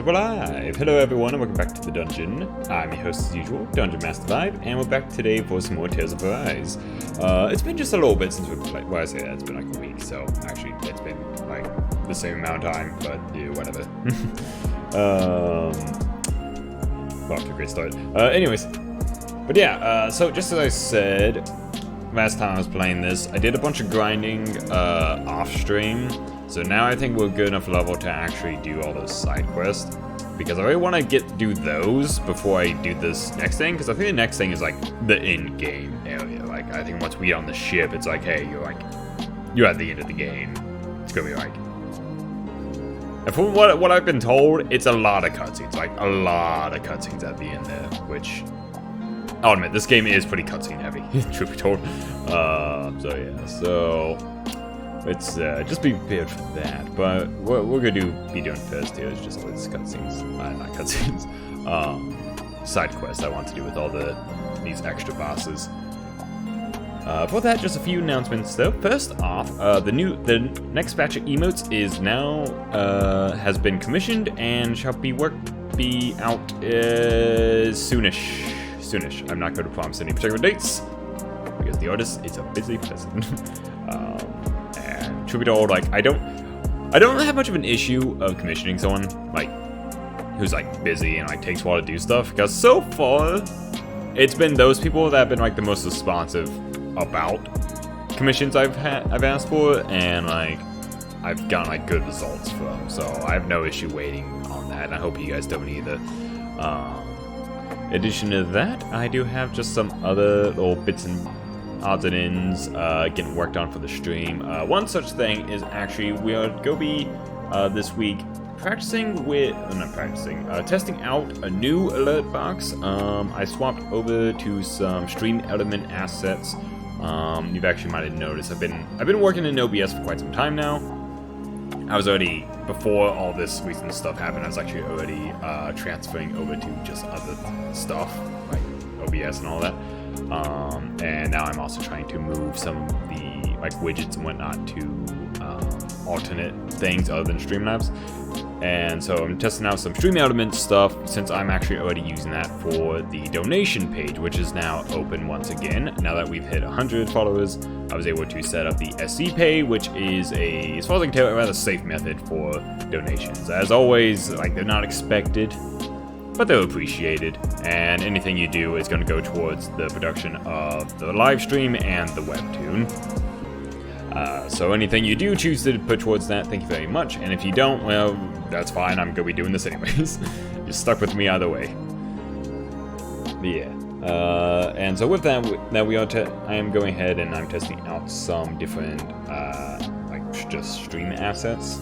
And we're live! Hello everyone and welcome back to the dungeon. I'm your host as usual, Dungeon Master Vibe, and we're back today for some more Tales of Arise. It's been just a little bit since we've played, well I say that, it's been like a week, so actually it's been like the same amount of time, but yeah, whatever. Well, off to a great start. Anyways, but yeah, so just as I said, last time I was playing this, I did a bunch of grinding off stream. So now I think we're good enough level to actually do all those side quests. Because I really want to do those before I do this next thing. Because I think the next thing is like the in-game area. Like I think once we get on the ship, it's like, hey, you're at the end of the game. It's gonna be like. And from what I've been told, it's a lot of cutscenes. Like a lot of cutscenes at the end there, which I'll admit this game is pretty cutscene heavy. Truth be told. So yeah, so. Let's just be prepared for that. But what we're gonna be doing first here is just all these cutscenes, not cutscenes, side quests I want to do with all these extra bosses. For that, just a few announcements though. First off, the next batch of emotes is now has been commissioned and shall be out soonish. I'm not going to promise any particular dates because the artist is a busy person. Truth be told, like I don't have much of an issue of commissioning someone like who's like busy and like takes a while to do stuff, because so far it's been those people that have been like the most responsive about commissions I've asked for, and like I've gotten like good results from. So I have no issue waiting on that, and I hope you guys don't either. In addition to that, I do have just some other little bits and odds and ends getting worked on for the stream. One such thing is actually we are going to be this week testing out a new alert box. I swapped over to some Stream Element assets. You've actually might have noticed I've been working in OBS for quite some time now. I was already, before all this recent stuff happened, I was actually already transferring over to just other stuff like OBS and all that. And now I'm also trying to move some of the like widgets and whatnot to alternate things other than Streamlabs. And so I'm testing out some Stream Element stuff since I'm actually already using that for the donation page, which is now open once again. Now that we've hit 100 followers, I was able to set up the SC Pay, which is as far as I can tell, a rather safe method for donations. As always, like they're not expected, but they're appreciated, and anything you do is going to go towards the production of the live stream and the webtoon. So anything you do choose to put towards that, thank you very much. And if you don't, well, that's fine. I'm going to be doing this anyways. You're stuck with me either way. But yeah. And so with that, I am going ahead and I'm testing out some different, like just stream assets.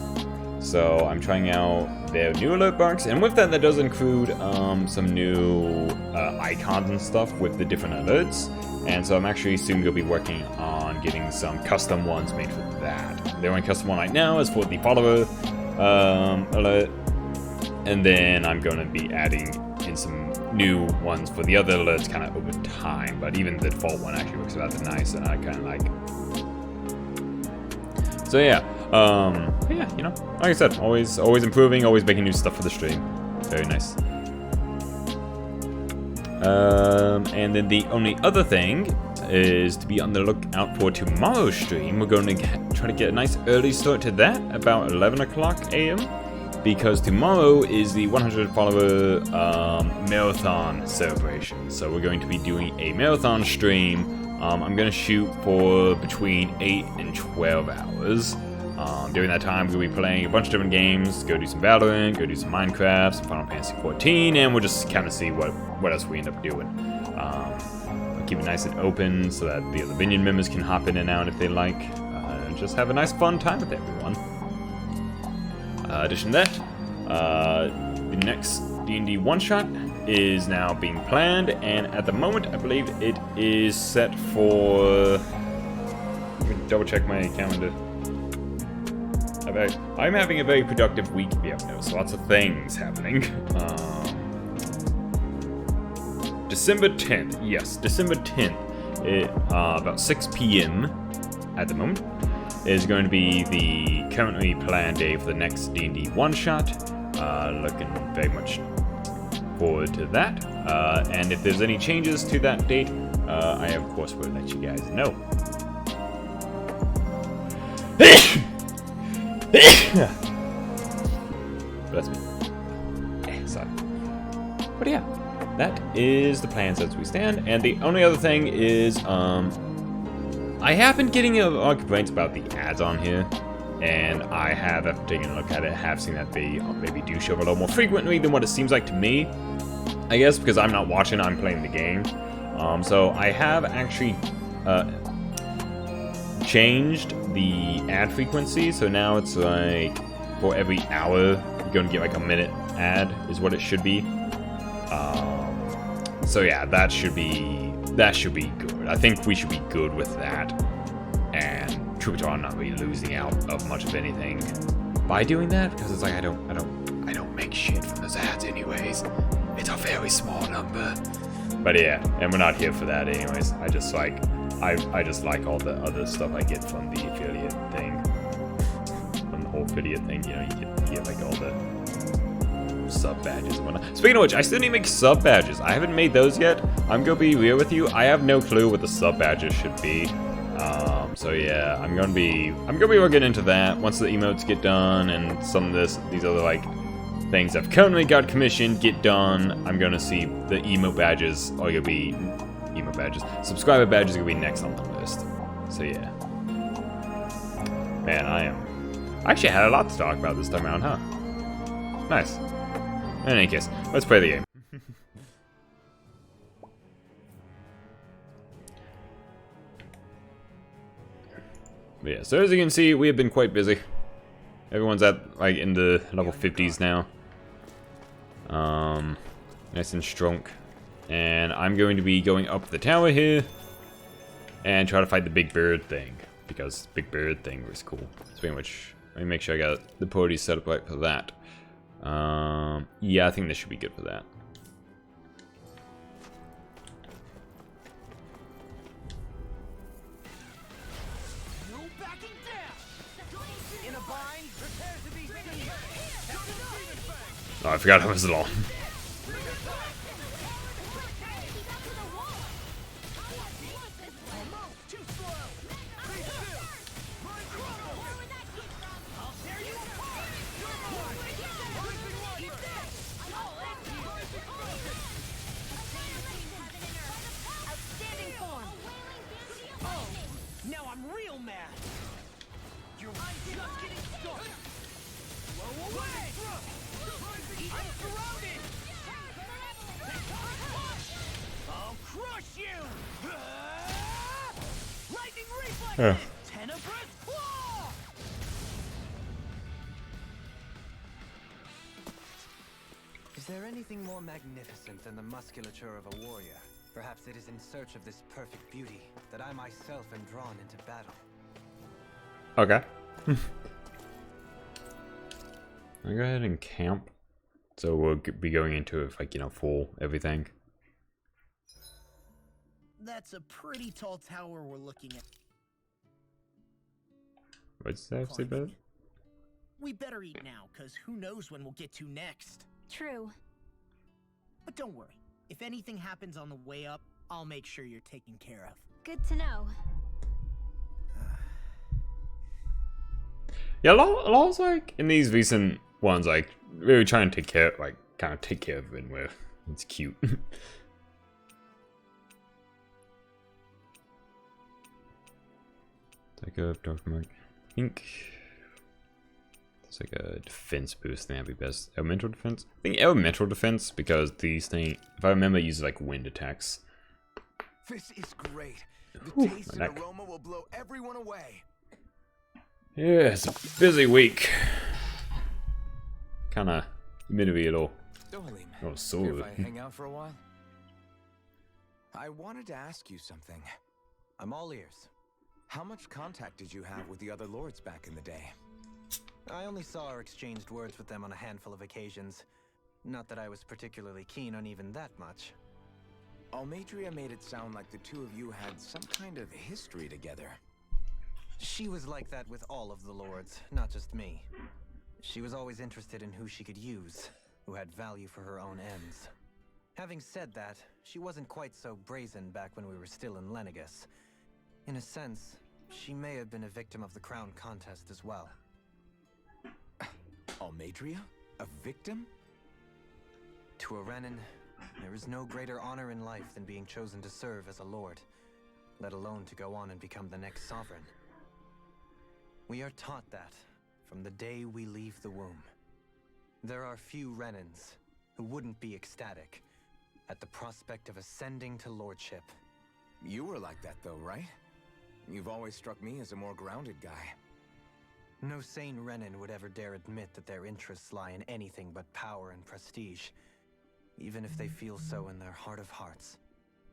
So I'm trying out their new alert box, and with that does include some new icons and stuff with the different alerts. And so I'm actually soon going to be working on getting some custom ones made for that. The only custom one right now is for the follower alert, and then I'm going to be adding in some new ones for the other alerts kind of over time. But even the default one actually looks rather nice, and I kind of like. So yeah. Yeah, you know, like I said, always improving, always making new stuff for the stream. Very nice. And then the only other thing is to be on the lookout for tomorrow's stream. We're going to try to get a nice early start to that, about 11 o'clock a.m. Because tomorrow is the 100 follower marathon celebration. So we're going to be doing a marathon stream. I'm going to shoot for between 8 and 12 hours. During that time, we'll be playing a bunch of different games. Go do some Valorant, go do some Minecraft, some Final Fantasy 14, and we'll just kind of see what else we end up doing. We'll keep it nice and open so that the other Minion members can hop in and out if they like. And just have a nice fun time with everyone. In addition to that, the next D&D one-shot is now being planned, and at the moment, I believe it is set for... Let me double check my calendar. I'm having a very productive week. Yeah, there's lots of things happening. December 10th. Yes, December 10th. About 6 p.m. at the moment is going to be the currently planned day for the next D&D one-shot. Looking very much forward to that. And if there's any changes to that date, I of course will let you guys know. Bless me. Yeah, sorry. But yeah, that is the plans as we stand. And the only other thing is, I have been getting a lot of complaints about the ads on here. And I have, after taking a look at it, have seen that they maybe do show up a little more frequently than what it seems like to me. I guess because I'm not watching, I'm playing the game. So I have actually changed the ad frequency. So now it's like for every hour, you're going to get like a minute ad is what it should be. So yeah, that should be good. I think we should be good with that. And truth be told, I'm not really losing out of much of anything by doing that, because it's like I don't make shit from those ads anyways. It's a very small number. But yeah, and we're not here for that anyways. I just like all the other stuff I get from the affiliate thing. From the whole affiliate thing, you know, you get like all the sub badges and whatnot. Speaking of which, I still need to make sub badges. I haven't made those yet. I'm gonna be real with you. I have no clue what the sub badges should be. So yeah, I'm gonna be working into that once the emotes get done and some of these other like things I've currently got commissioned get done. I'm gonna see the emote badges are gonna be emote badges. Subscriber badges are gonna be next on the list. So yeah, man, I actually had a lot to talk about this time around, huh? Nice. In any case, let's play the game. But yeah, so as you can see, we have been quite busy. Everyone's at like in the level 50s now. Nice and strong. And I'm going to be going up the tower here and try to fight the big bird thing, because big bird thing was cool. So pretty much, let me make sure I got the party set up right for that. Yeah, I think this should be good for that. Oh, I forgot I was alone. Now I'm real mad. You're just getting started. Blow away. I'm surrounded! I'll crush you! Lightning reflex! Tenebrous claw! Is there anything more magnificent than the musculature of a warrior? Perhaps it is in search of this perfect beauty that I myself am drawn into battle. Okay. I'll go ahead and camp. So we'll be going into it, like, you know, full everything. That's a pretty tall tower we're looking at. What's that say about it? We better eat now, because who knows when we'll get to next. True. But don't worry. If anything happens on the way up, I'll make sure you're taken care of. Good to know. Yeah, a lot like in these recent ones, like really trying to take care, like kind of take care of it where it's cute. Take a dark mark. I think it's like a defense boost. That'd be best. Elemental defense. I think elemental defense because these things, if I remember, use like wind attacks. This is great. The Whew, taste and aroma will blow everyone away. Yeah, it's a busy week. Kinda mid-wheel. Dohalim, Oh, so if I hang out for a while? I wanted to ask you something. I'm all ears. How much contact did you have with the other lords back in the day? I only saw or exchanged words with them on a handful of occasions. Not that I was particularly keen on even that much. Almeidrea made it sound like the two of you had some kind of history together. She was like that with all of the lords, not just me. She was always interested in who she could use, who had value for her own ends. Having said that, she wasn't quite so brazen back when we were still in Lenegus. In a sense, she may have been a victim of the crown contest as well. Almadria? A victim? To a Renan, there is no greater honor in life than being chosen to serve as a lord, let alone to go on and become the next sovereign. We are taught that from the day we leave the womb. There are few Renans who wouldn't be ecstatic at the prospect of ascending to lordship. You were like that though, right? You've always struck me as a more grounded guy. No sane Renan would ever dare admit that their interests lie in anything but power and prestige, even if they feel so in their heart of hearts.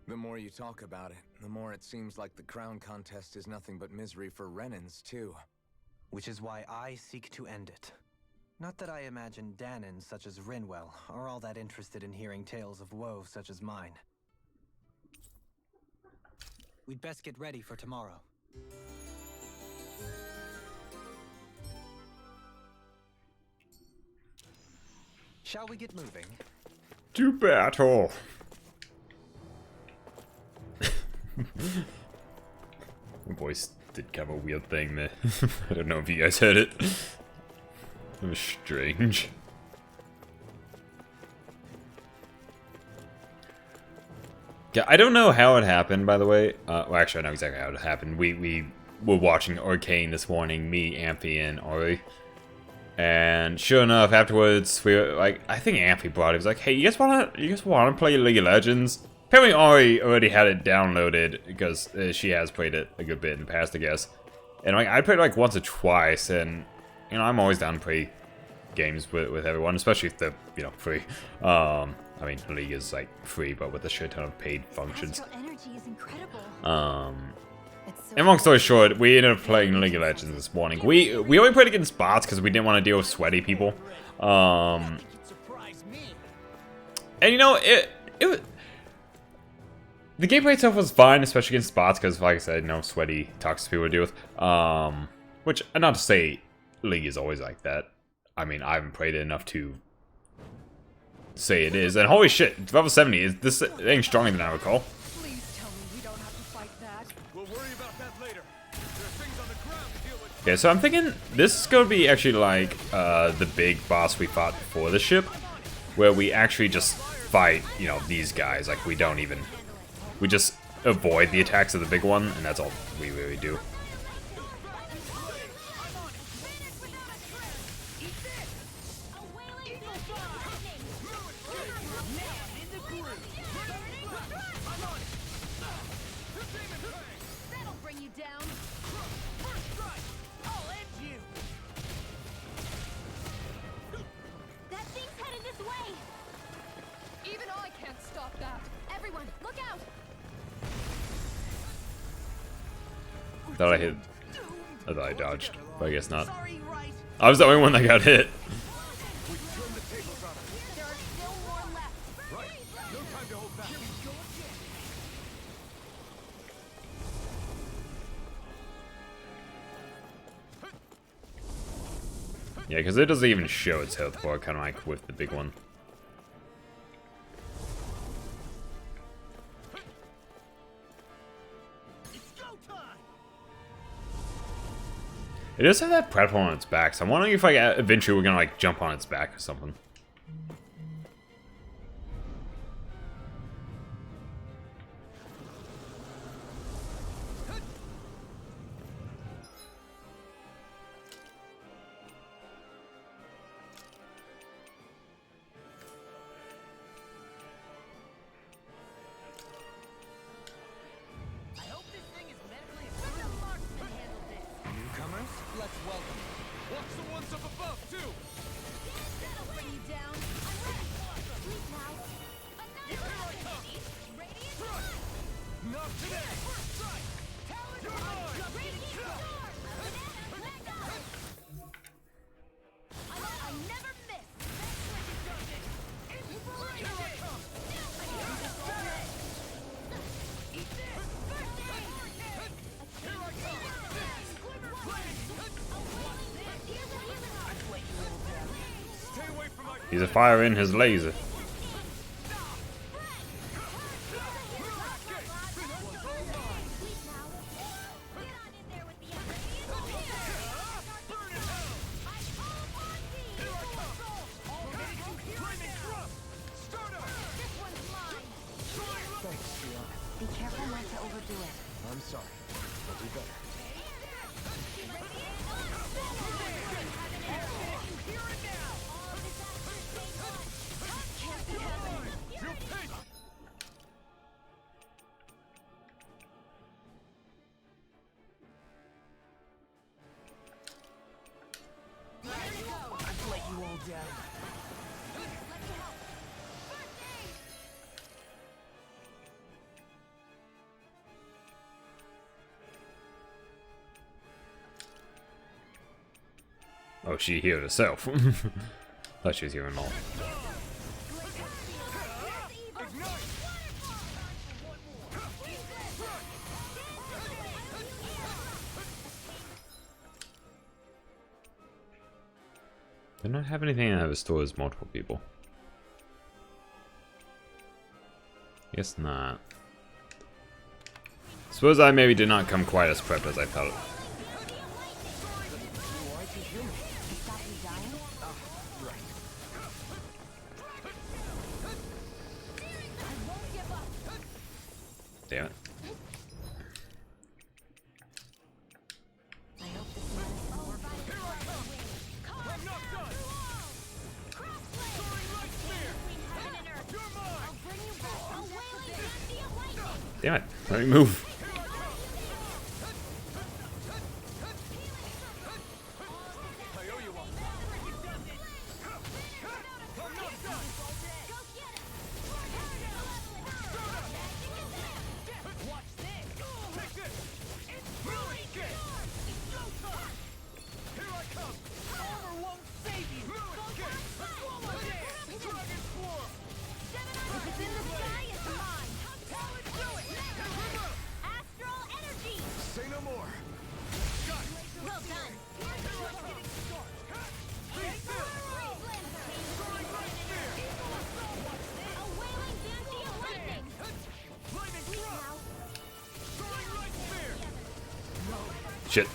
The more you talk about it, the more it seems like the crown contest is nothing but misery for Renans, too. Which is why I seek to end it. Not that I imagine Danon such as Rinwell are all that interested in hearing tales of woe such as mine. We'd best get ready for tomorrow. Shall we get moving? To battle. My voice did kind of a weird thing there. I don't know if you guys heard it. It was strange. Yeah, I don't know how it happened, by the way. Well, actually, I know exactly how it happened. We were watching Arcane this morning, me, Amphi, and Ari. And sure enough, afterwards, we were like, I think Amphi brought it. He was like, hey, you guys wanna play League of Legends? Apparently Ari already had it downloaded because she has played it a good bit in the past, I guess. And like, I played it like once or twice, and you know, I'm always down to play games with everyone, especially if they're, you know, free. I mean, League is like free, but with a shit ton of paid functions. Astral energy is incredible. And long story short, we ended up playing League of Legends this morning. We only played against bots because we didn't want to deal with sweaty people. And you know, the gameplay itself was fine, especially against bots, because like I said, no sweaty, toxic people to deal with. Which, not to say League is always like that. I mean, I haven't played it enough to say it is. And holy shit, level 70 is this thing stronger than I recall. Please tell me we don't have to fight that. We'll worry about that later. There are things on the ground to deal with. Okay, so I'm thinking this is gonna be actually like the big boss we fought before the ship, where we actually just fight, you know, these guys. Like we just avoid the attacks of the big one, and that's all we really do. That'll bring you down. That thing's headed this way. Even I can't stop that. Everyone, look out! Thought I hit. I thought I dodged, but I guess not. I was the only one that got hit. There are still more left. No time to hold back. Yeah, because it doesn't even show its health bar, kind of like with the big one. It does have that platform on its back, so I'm wondering if like eventually we're gonna like jump on its back or something. I hope this thing is medically equipped. The marksman handled this. Newcomers, let's welcome. Watch the ones up above, too. That'll bring you down. I'm ready. Sleep now. Another opportunity. Radiant Sun. Not today. First strike. You're mine. Radiant Storm. Let go. I never miss. He's firing his laser. Be careful not to overdo it. I'm sorry. I'll do better. I've let you all down. Oh, she healed herself. Thought she was healing all. They don't have anything that restores multiple people. Guess not. Suppose I maybe did not come quite as prepped as I felt. Damn it. Damn it. Let me move. Shit.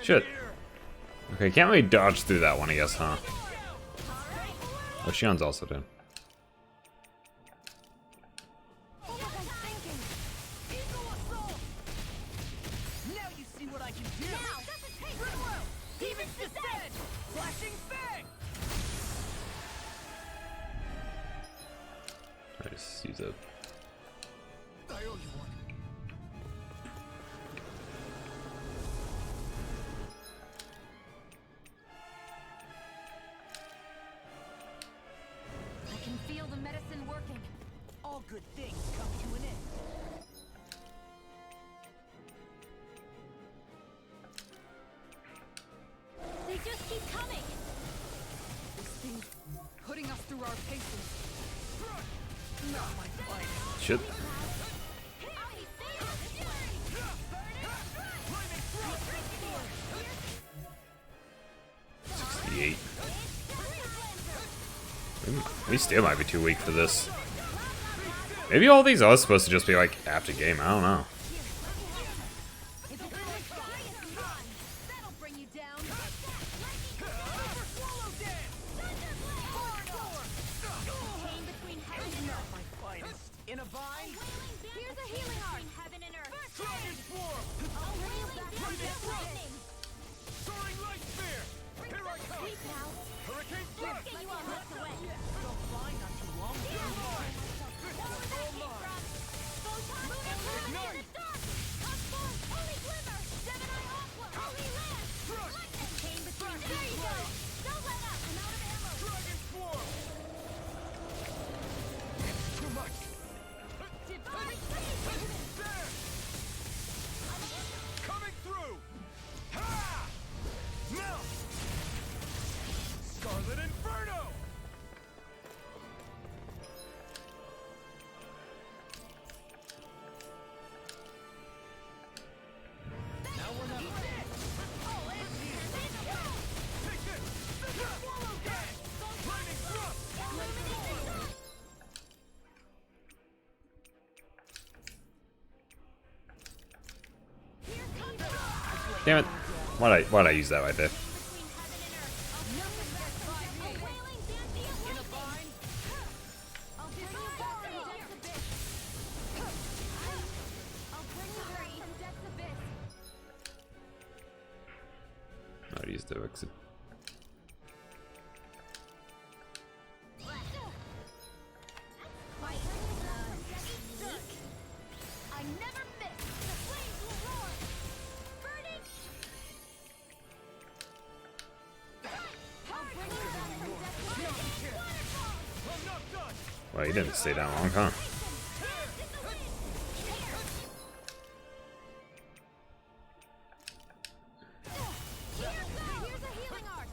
Shit. Okay, can't really dodge through that one, I guess, huh? Oh, Shion's also down. Now you see what I can do. Demons descend. Flashing fang. I just use a. I owe you one. I can feel the medicine working. All good things come to an end. They just keep coming. This thing's putting us through our paces. Not my fight. Shit. 68. We still might be too weak for this. Maybe all these are supposed to just be like after game. I don't know. That'll bring you down. Not my finest. In a vine? Here's a healing heart. Heaven and earth. Dragon form. A wailing Now! Scarlet Inferno! Damn it. Why'd I use that right there? I'd use the exit. I never miss. The flames will roar. Burning. I'll bring you back from death. Waterfall. Well, you didn't stay that long, huh? Here's a healing art.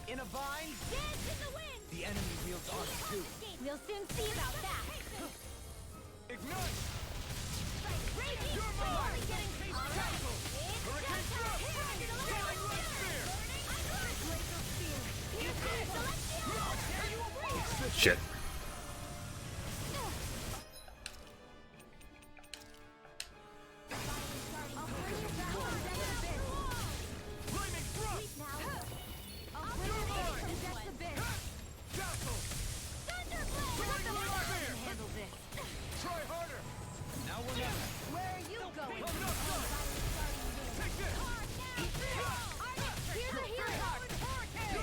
In a vine, Dance in the wind. the enemy wields arc too. We'll soon see about that. Ignite! Raging storm getting closer. It's Shit. Try harder! Now we're not. Where are you going? Take this! Here's a healing art. You're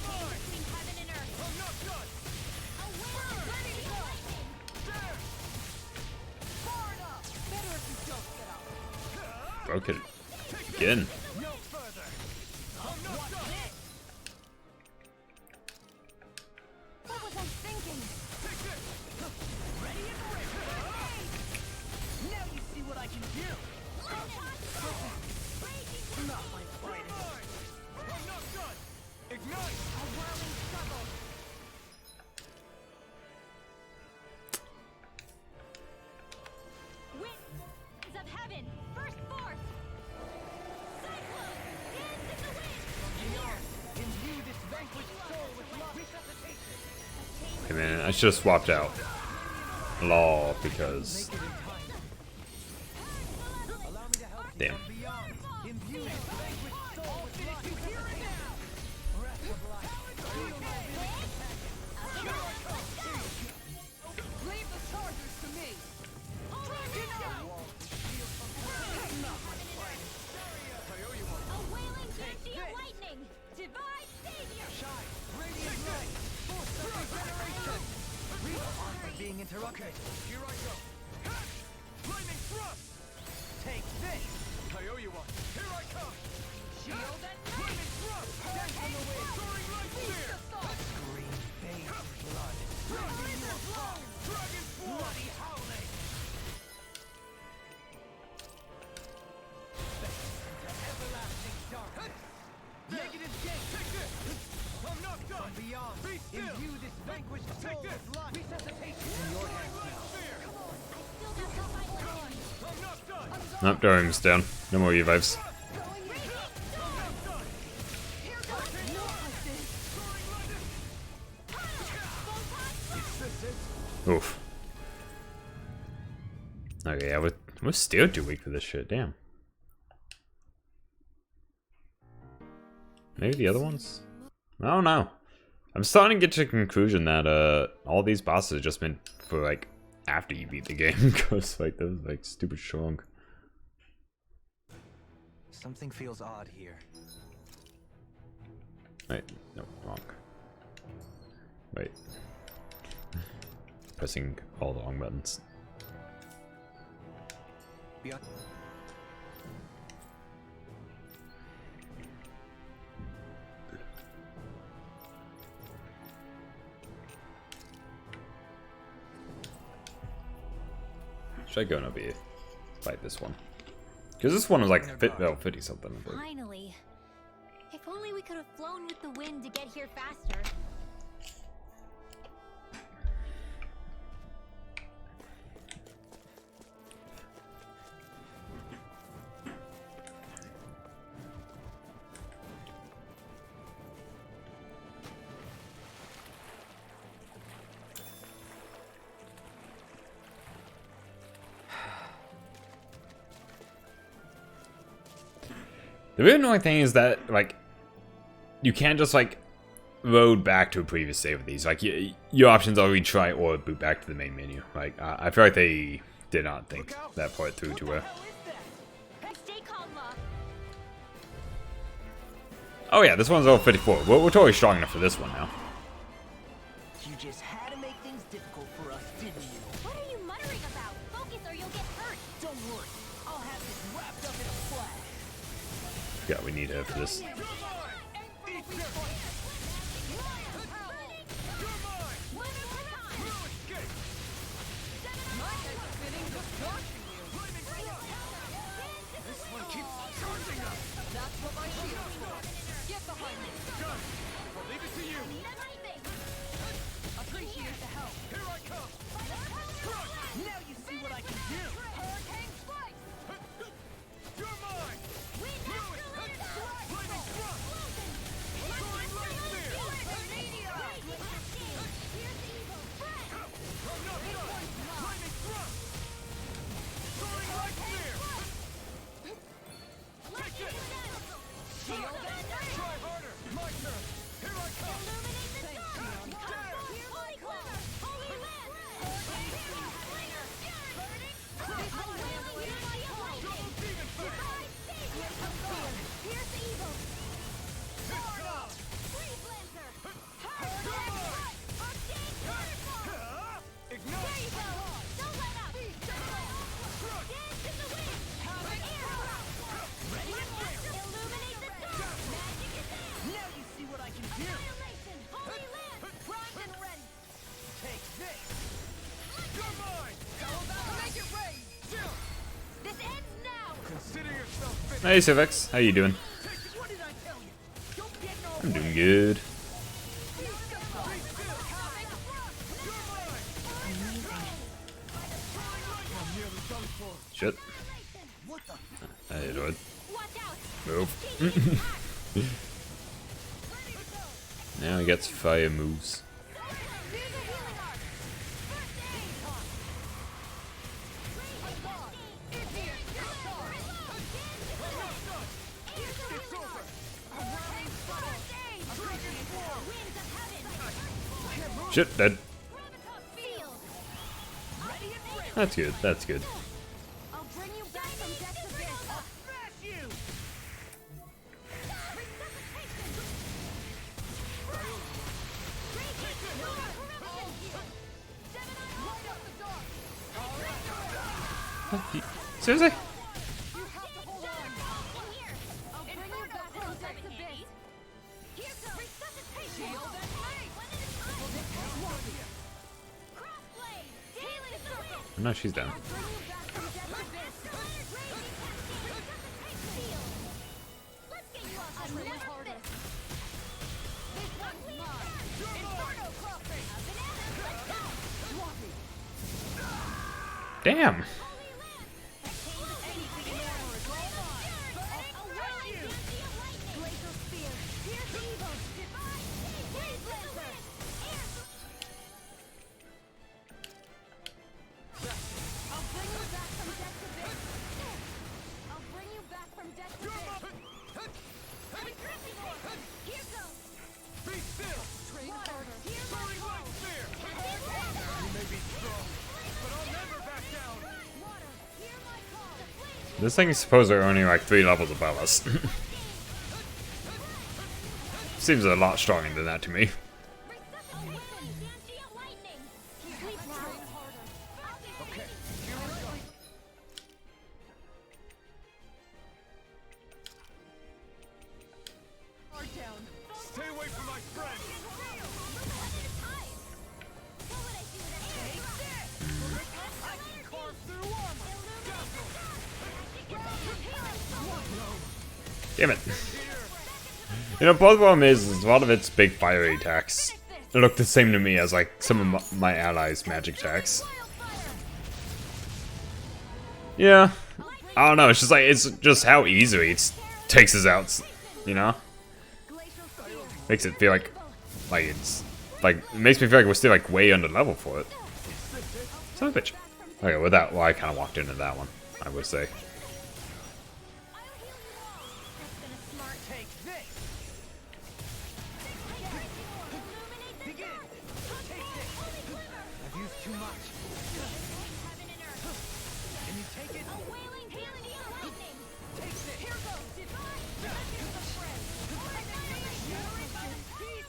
mine! Between heaven and earth. I'm not done! A wind of burning lightning. There! Far enough. Better if you don't get up. Broke it again. No further! I'm not done! What was I thinking? Take this! Ready and ready. Now you see what I can do. Not my You're fight. mine! I'm not done! Ignite! A whirling struggle. Winds of heaven, burst forth. Cyclone, dance in the wind. Imbue this vanquished soul with love. Resuscitation. Hey man, I should have swapped out Law because Make it in time. Allow me to help you damn. from beyond. Imbue this vanquished soul with love. Resuscitation. Breath of life. Feel my Leave the chargers to me. A wailing banshee of lightning. Divine savior. shine. Radiant light. Force of regeneration. Real arm from being interrupted. Here I go! Lightning thrust! Take this. I owe you one! Here I come! Shield and Lightning thrust! dance on the way. Soaring light spear! Green bathed in blood. Dragon form! Bloody howling. To everlasting dark. Negative gate. Take this! I'm not done! Beyond. Be still! Imbue this vanquished Take soul this. with life. Resuscitation in your hands Light now. spear! I still got the fight within. I'm not done! Nope, Durham's down. No more revives. Oof. Okay, yeah, we're still too weak for this shit. Damn. Maybe the other ones? I don't know. I'm starting to get to the conclusion that all these bosses are just meant for like after you beat the game because like those like stupid strong. Something feels odd here. Wait, no, wrong. Wait. Pressing all the wrong buttons. Beyond Should I go and over here? Fight this one. Because this one was like 50 something. I think. Finally. If only we could have flown with the wind to get here faster. The really annoying thing is that, like, you can't just, like, load back to a previous save of these. Like, your options are retry or boot back to the main menu. Like, I feel like they did not think that part through too well. Stay calm, Locke. Oh yeah, this one's level 54. We're totally strong enough for this one now. You just had to make things difficult for us, didn't you? What are you muttering about? Focus or you'll get hurt. Don't worry. I'll have this wrapped up in a flash. Yeah, we need her for this. Now you see what I can do. Hurricane strike! Now you see what I can do. Take this. This ends now! Hey Civex, how you doing? What did I tell you? Don't get no I'm doing good. Shit. What the? I hit it. Watch out! Move. Now he gets fire moves. Shit, dead. That's good, that's good. I'll bring you back from death's abyss. Smash you! Seriously? I'll bring you back from death's abyss. Here goes resuscitation. Crossblade. Healing circle. No, she's down. Bring you back from death's abyss. Let's get you off the never harder. This one's mine. Inferno crossing. Let's go. Damn. This thing is supposedly only like 3 levels above us. Seems a lot stronger than that to me. Stay away from my friend! Damn it. You know, part of the problem is a lot of its big fiery attacks look the same to me as like some of my allies' magic attacks. Yeah, I don't know. It's just like it's just how easily it takes us out. You know, makes it feel like it's like it makes me feel like we're still like way under level for it. Son of a bitch. Okay, with that, well, I kind of walked into that one, I would say.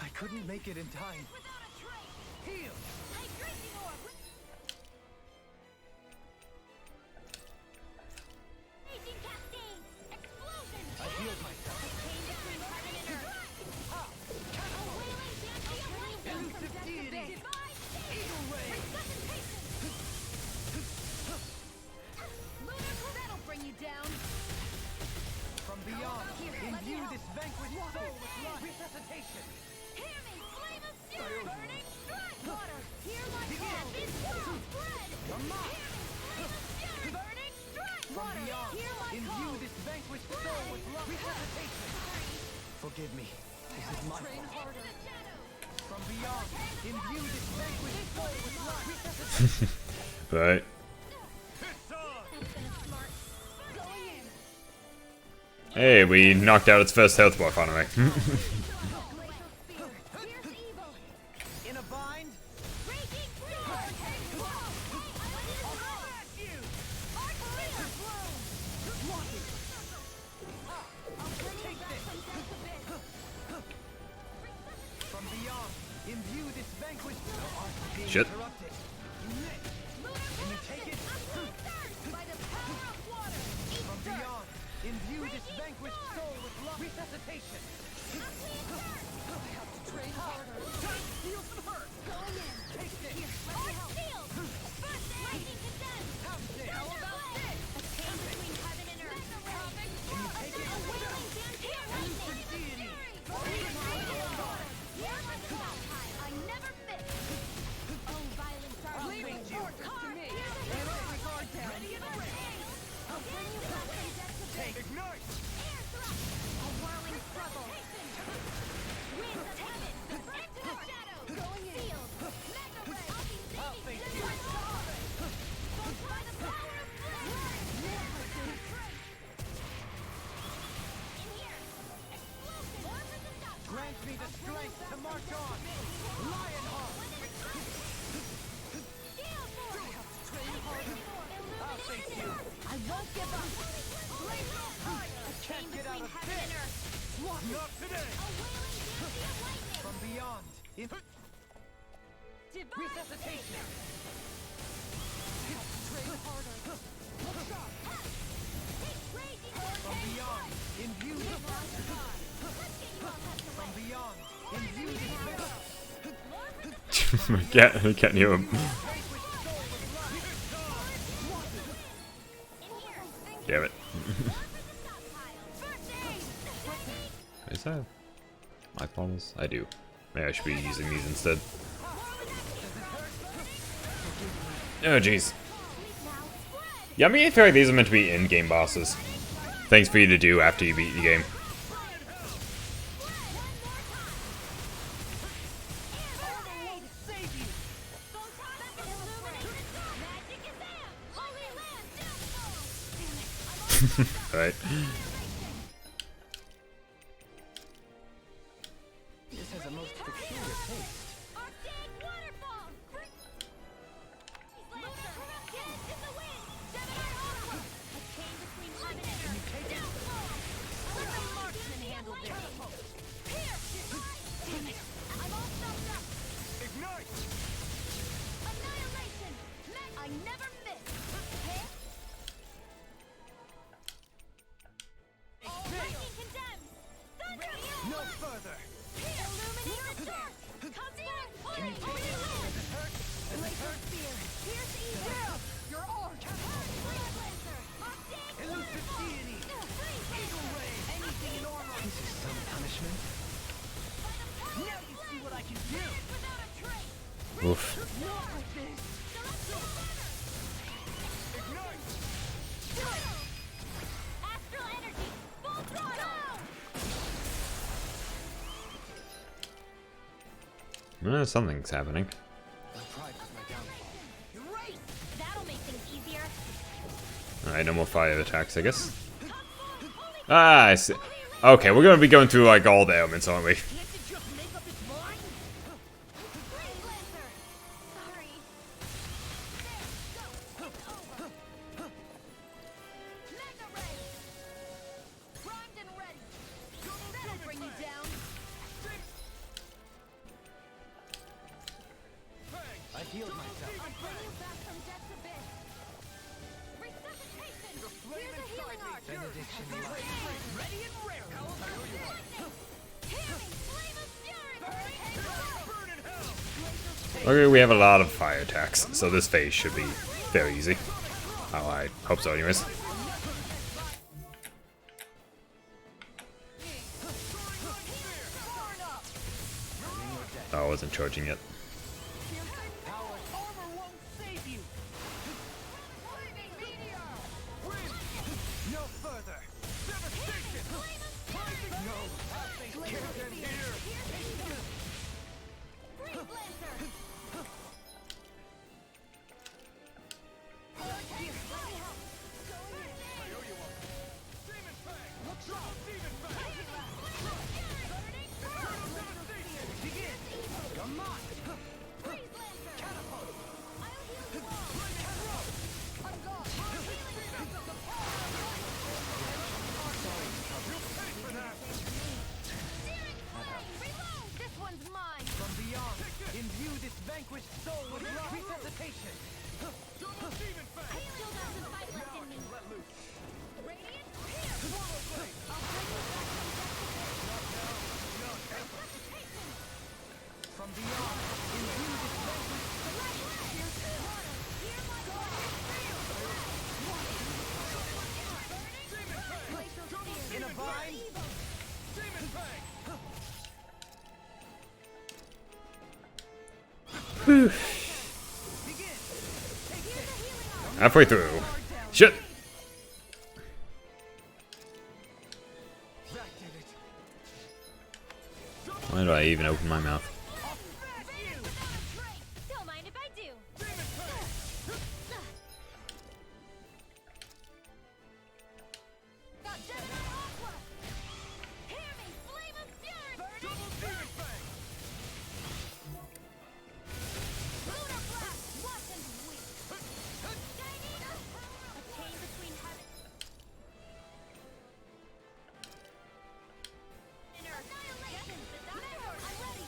I couldn't make it in time. Heal! I healed myself. Elusive deity! Eagle ray! That'll bring you down. From beyond, imbue this vanquished soul with resuscitation. Hear me, flame of fury, burning strike. Water, hear my call. This world spread. Hear me, flame of fury, burning strike. From Water, beyond, hear my imbue call. this vanquished soul with resuscitation. Forgive me. This is my fault. From beyond, imbue this vanquished soul with resuscitation. Right. Hey, we knocked out its first health bar finally. In a bind? From beyond, imbue this vanquished soul. Shit. Interrupted. Can you take it? From beyond, imbue this vanquished soul with love resuscitation. I have to train harder. Feel some hurt. Going in. Take this. Arc shield. First lightning condensed. How about this? A chain between heaven and earth. Can you take it? A wailing Banshee lightning. Deity. I never miss. Oh, violent darling. Leave the torches to me. And let my guard down. I'll bring you back from death to death. Ignite! Air thrust. A whirling struggle. Winds of heaven. Into the shadows. Going in. Field. Mega ray. I'll face you. By the power of flame. In here. Explosive. Grant me the strength to march on. Lionheart! I'll face you. I won't give up. A chain get out between of heaven and earth. Not today! A wailing Banshee of lightning. From beyond, in Divine resuscitation! Train harder. Look sharp. raging From beyond, imbue the From beyond, imbue this We can't hear him. Damn it. Is that my bottles? I do. Maybe I should be using these instead. Oh jeez. Yeah, I mean, I feel like these are meant to be in-game bosses. Things for you to do after you beat the game. Right. This has a most peculiar taste. Arctic waterfall. Lunar corruption in the wind. Gemini aqua. A chain between Glacial Spear. Here's the evil. Your arm! Freeze Lancer. Octane Elusive deity. Freeze Eagle Lancer. ray. Anything in armor. This is some punishment. Now you see what I can do. Without a trace. Oof. Not like this. Celestial Banner. Astral Energy. Full throttle. Something's happening. My pride was my downfall. Erase. That'll make things easier. Alright, no more fire attacks, I guess. Ah, I see. Okay, we're gonna be going through like all the elements, aren't we? Can't it just make up its mind? Freeze Lancer. Sorry. There, go. It's over. Mega Ray. Primed and ready. That'll bring you down. I healed myself. I'll bring you back from death's abyss. Resuscitation. Here's a healing art. Benediction. Ready and rare. Healing. Flame of Fury. Burn in hell. Okay, we have a lot of fire attacks, so this phase should be very easy. Oh, I hope so anyways. Oh, I wasn't charging yet. Armor won't save you. Flaming Meteor. No further. Devastation. No. I'll take care of them here. Freeze Lancer. Come on. Freeze Lancer. I'll heal you all. I'm gone. Searing Flame. Reload. This one's mine. From beyond, imbue this vanquished soul with resuscitation. I still got some fight left in me. Radiant Spear. I'll bring you back from death's abyss. From beyond, imbue this vanquished in a vine. Halfway through. Shit! Why do I even open my mouth? Don't mind if I do. Got Desert Aqua. Hear me, Flame of Fury. Lunar Blast. Watch and weep. A chain between heaven and earth. Annihilation. Mirror, I'm ready.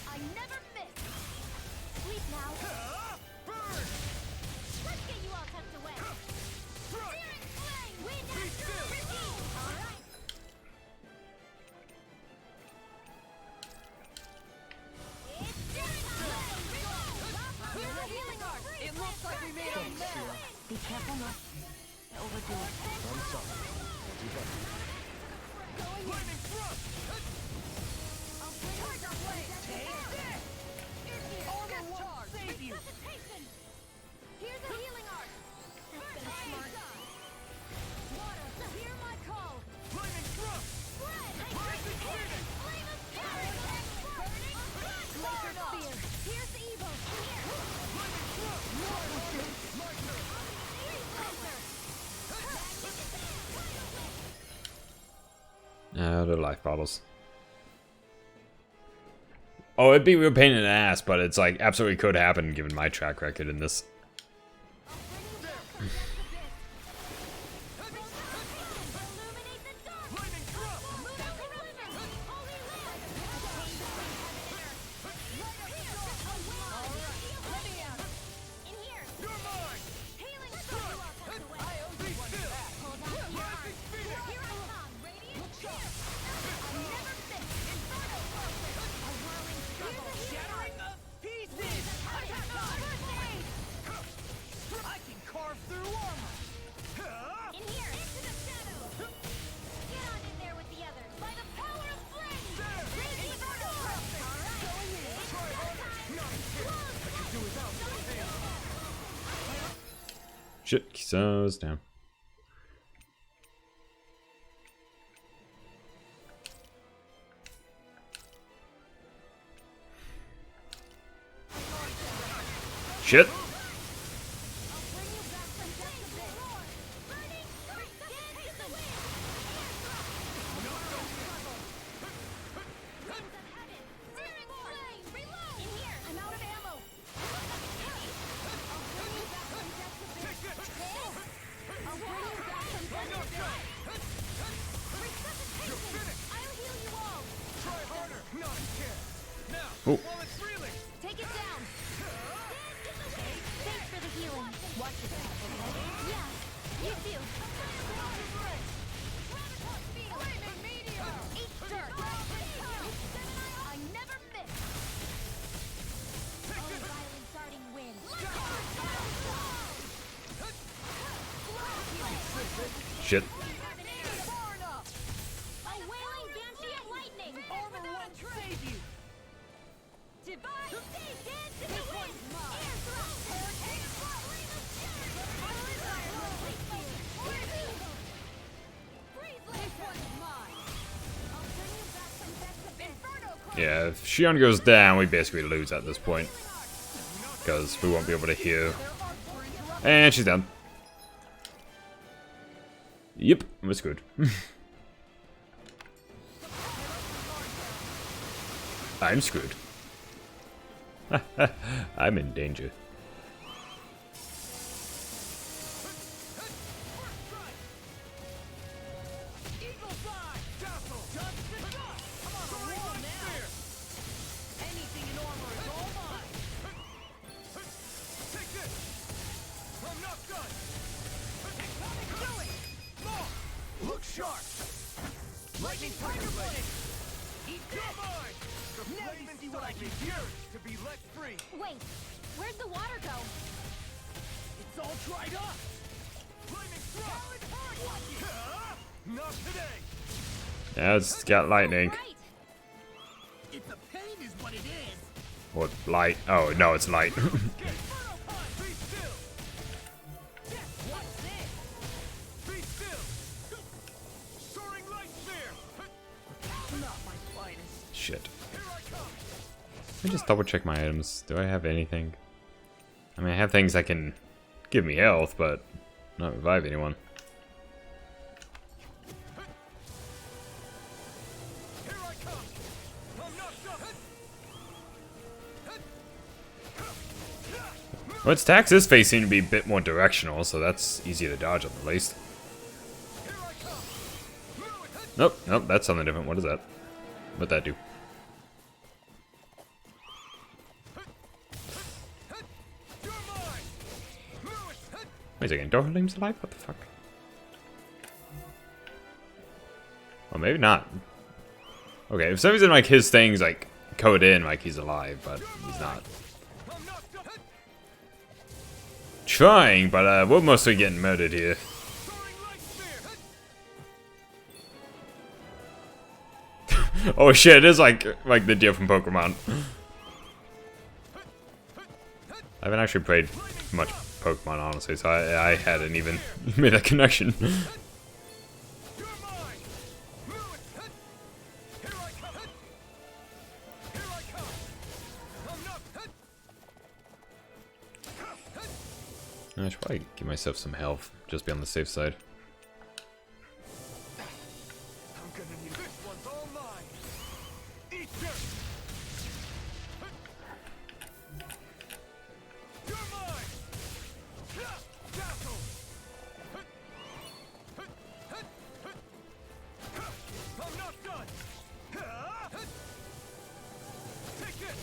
I never miss. Sleep now. Let's get you all tucked away. Searing Flame. Wind Astral Repeat. All right. It's Searing Flame. Here's the healing art. It looks like we made a mess. Be careful not to overdo it. I'm sorry. I'll do better. I'll bring you back from death's abyss. Armor won't save you. Resuscitation. Here's a healing art. That's been smart. Water, hear my call. Spread. Flame of Fury. Laser Spear. Here's the evil. Here. They're life bottles. Oh, it'd be a real pain in the ass, but it's like absolutely could happen given my track record in this. Shattering the pieces. Shit, Kiso's down. Shit. Oh. While it's reeling. Take it down. Thanks for the healing. Watch your back, okay? Yeah, you too. Flaming meteor. Eat dirt. I never miss. Oh, violent darting wind. Shit. A wailing banshee of lightning. Armor won't save you. Divine dance in the wind. Air thrust. Hurricane flame of This one's mine. I'll bring you back from death to Inferno Crush. Yeah, if Shion goes down, we basically lose at this point. Because we won't be able to heal. And she's down. Yep, we're screwed. I'm screwed. I'm in danger. Eagle fly. Dazzle. Touch the dust. I'm on a roll now. Anything in armor is all mine. Take this. I'm not done. Do it. More. Look sharp. Lightning tiger blade. Eat You're this. mine. The Now flame you see what I inside can me yearns to be let free. Wait, where'd the water go? It's all dried up. Flaming thrust. Not today. Yeah, it's got lightning. Right. It's a pain is what it is. Or light. Oh, no, it's light. Get Inferno punch. Be still. What's this? Be still. Soaring light spear. Not my finest. Shit. Here I come. Let me just double check my items. Do I have anything? I mean, I have things that can give me health, but not revive anyone. Here I come. I'm not done. Well, its attacks this phase seem to be a bit more directional, so that's easier to dodge at the least. Here I come. Nope, nope, that's something different. What is that? What'd that do? You're mine. Wait a second, Dorhaliem's alive? What the fuck? Well, maybe not. Okay, for some reason, like, his thing's, like, code in like he's alive, but he's not. I'm not done. Trying, but we're mostly getting murdered here. Soaring light spear. Oh shit, it is like the deal from Pokemon. I haven't actually played much Pokemon, honestly, so I hadn't even made that connection. You're mine. Here I come. Here I come. I'm not. I should probably give myself some health, just be on the safe side. I'm gonna need this one's all mine. Eat dirt. You're mine. Dazzle. I'm not done. Take it.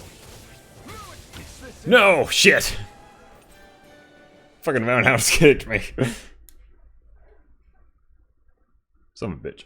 It's this. No, shit! Fucking roundhouse kicked me. Son of a bitch.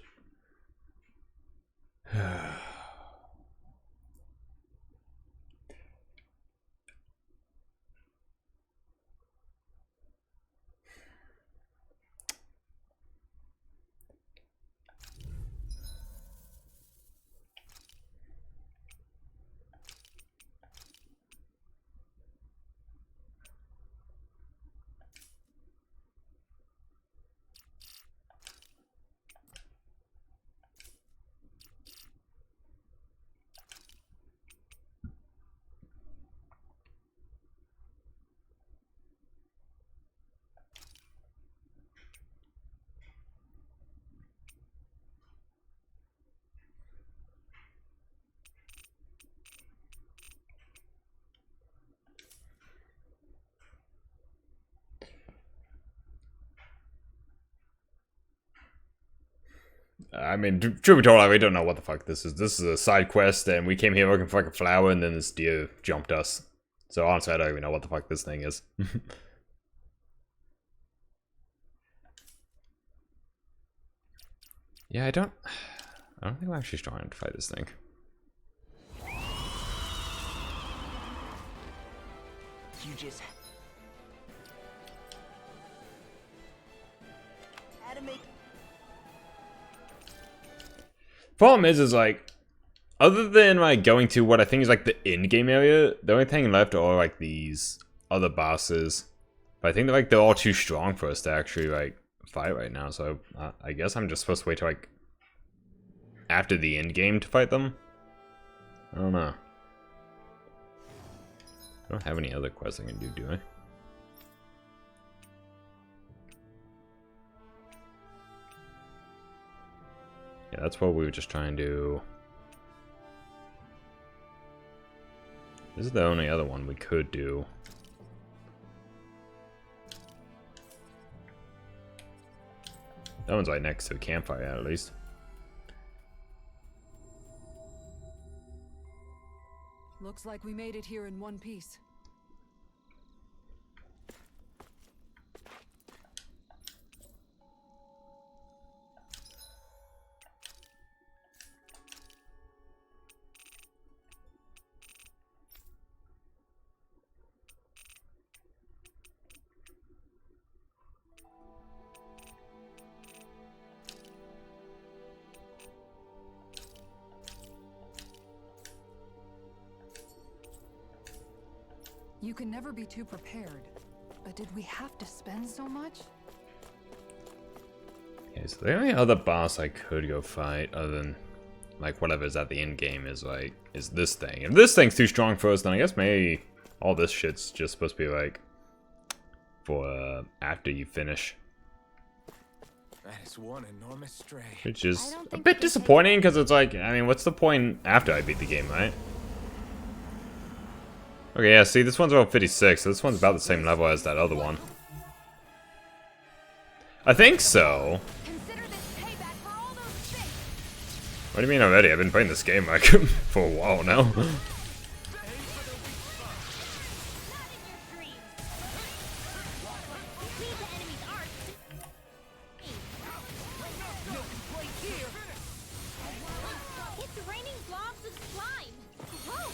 I mean, truth be told, we don't know what the fuck this is. This is a side quest, and we came here looking for like a flower, and then this deer jumped us. So honestly, I don't even know what the fuck this thing is. Yeah, I don't think I'm actually strong enough to fight this thing. You just had to make. Problem is like, other than like going to what I think is like the in-game area, the only thing left are like these other bosses. But I think they're all too strong for us to actually like fight right now. So I guess I'm just supposed to wait till like after the end game to fight them. I don't know. I don't have any other quests I can do I? Yeah, that's what we were just trying to do. This is the only other one we could do. That one's right next to the campfire, at least. Looks like we made it here in one piece. You can never be too prepared. But did we have to spend so much? Okay, so the only other boss I could go fight, other than like whatever's at the end game, is this thing. If this thing's too strong for us, then I guess maybe all this shit's just supposed to be like for after you finish. That is one enormous stray. Which is a bit disappointing because it's like, I mean, what's the point after I beat the game, right? Okay, yeah, see, this one's about 56, so this one's about the same level as that other one. I think so. Consider this payback for all those things. What do you mean already? I've been playing this game like for a while now. Not in your dreams. Leave the enemy's art. It's raining blobs of slime. Whoa.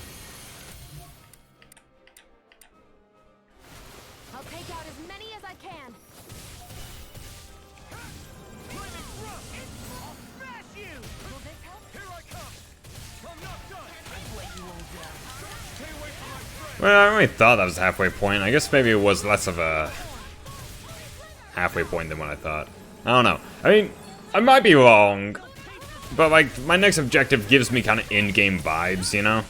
I'll take out as many as I can. Flaming thrust! I'll smash you! Will this help? Here I come! I'm not done! I've let you all down. Stay away from my friend! Well, I really thought that was the halfway point. I guess maybe it was less of a halfway point than what I thought. I don't know. I mean, I might be wrong, but like my next objective gives me kind of in-game vibes, you know?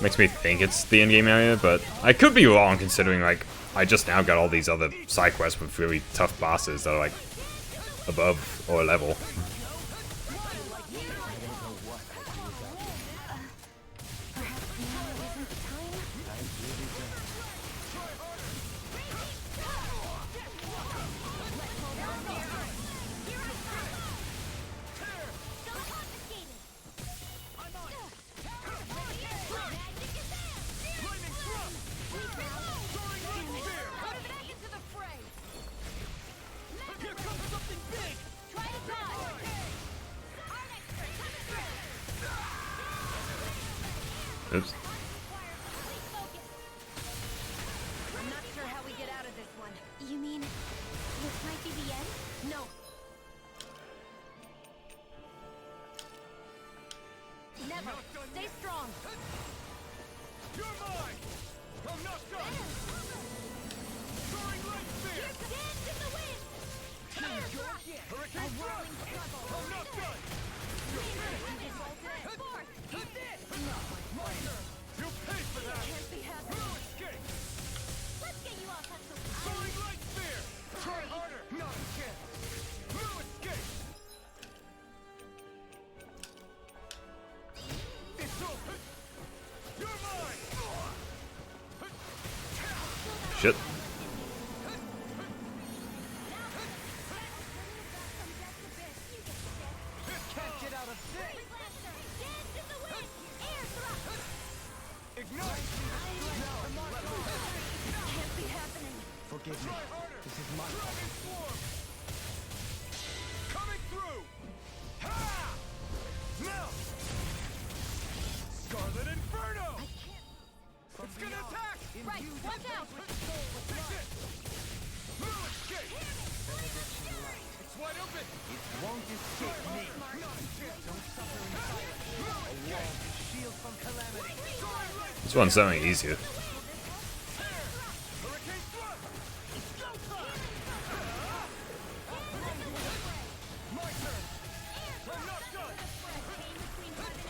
Makes me think it's the in-game area, but I could be wrong considering like I just now got all these other side quests with really tough bosses that are like above or level. Here comes something big! Try to dodge. Oops. I'm not sure how we get out of this one. You mean this might be the end? No. Never. Stay strong. You're mine! I'm not done! Soaring light spear! Dance in the wind. Hurricane thrust! I'm not done! You pay for that! Blue escape! Let's get you all touched. Soaring light spear! Try harder! Not a chance! Blue escape! It's over! You're mine! Shit. Ignite! Can't be happening. Forgive me. This is my fault. Dragon Swarm! Coming through! Ha! Now! Scarlet Inferno! It's gonna attack! Right, watch out! Take this! Lilith Gate! It's wide open! Won't escape me. Don't suffer in silence. Lilith Gate! Shield from calamity. This one's something easier. Hurricane Thrust! My turn! I'm not done! I'm not done!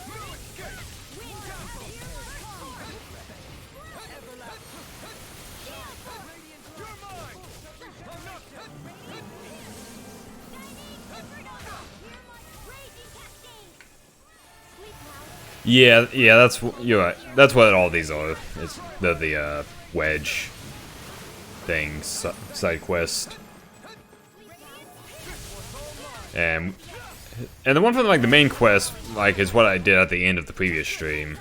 Lilith Gate! You're mine! I'm not done! Yeah, you're right. That's what all these are. It's the wedge thing, side quest, and the one from like the main quest, like, is what I did at the end of the previous stream.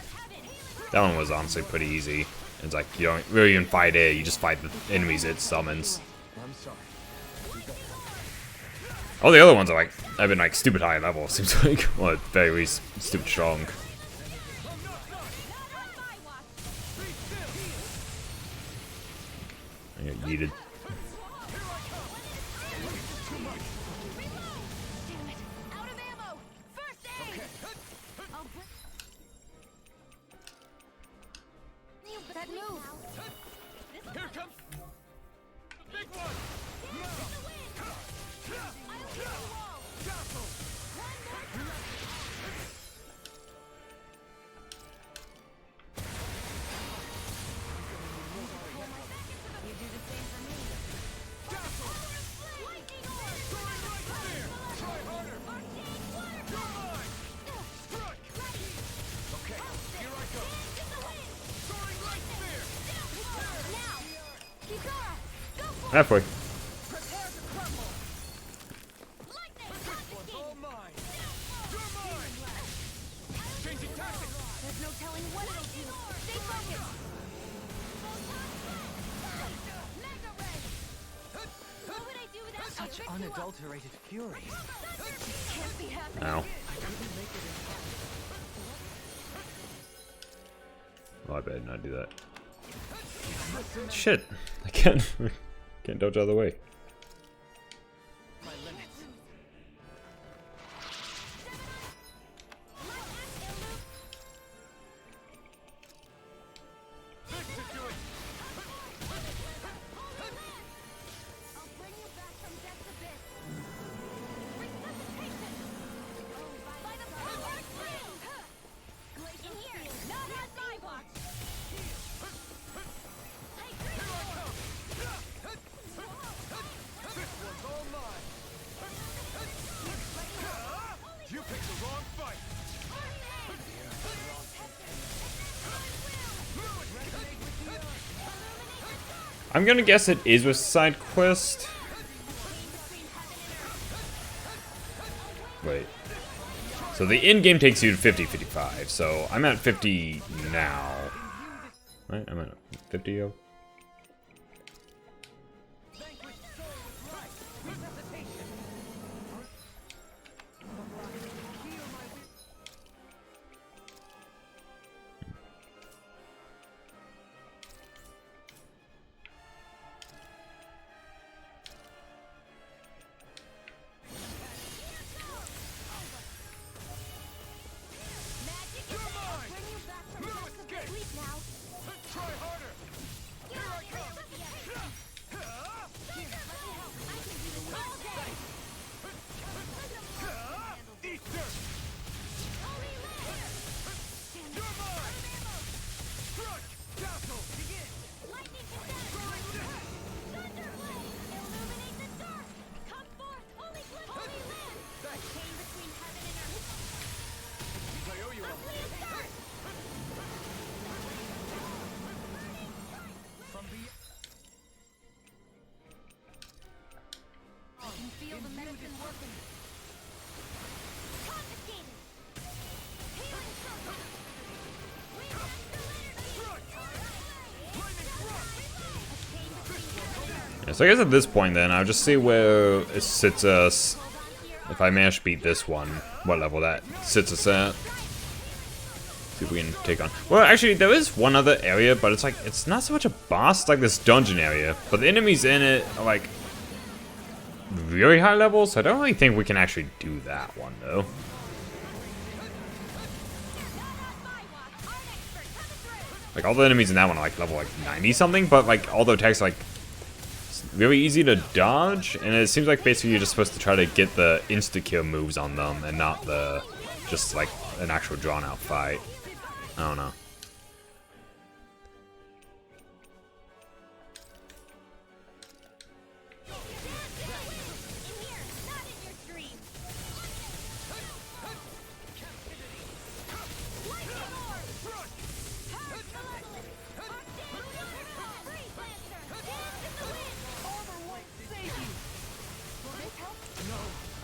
That one was honestly pretty easy. It's like you don't really even fight it; you just fight the enemies it summons. I'm sorry. All the other ones are like have been like stupid high level. Seems like, well, very stupid strong. I got yeeted. Out of ammo! First aid! That move! Here comes the big one! Halfway. All mine! You're mine! Changing tactics! There's no telling what it'll do. Stay focused. Mega Ray. What would I do without Such you? unadulterated fury. Can't be happening. Ow. Oh, I better not do that. Shit. I can't dodge out of the way. My limits. This should do it! I'll bring you back from death's abyss. Resuscitation. By the power of flame. In here, not on my watch. This one's all mine! You picked the wrong fight! I'm gonna guess it is with side quest. Wait. So the end game takes you to 50-55, so I'm at 50 now. Right? I'm at 50. -0. Magic is I'll bring you back from death's abyss. Sleep now. Try harder! Yeah, so I guess at this point then, I'll just see where it sits us. If I manage to beat this one, what level that sits us at. See if we can take on. Well, actually, there is one other area, but it's like, it's not so much a boss, it's like this dungeon area. But the enemies in it are like very high levels, so I don't really think we can actually do that one though. Like all the enemies in that one are like level like 90 something, but like all the attacks are like very easy to dodge, and it seems like basically you're just supposed to try to get the insta-kill moves on them and not the just like an actual drawn-out fight. I don't know.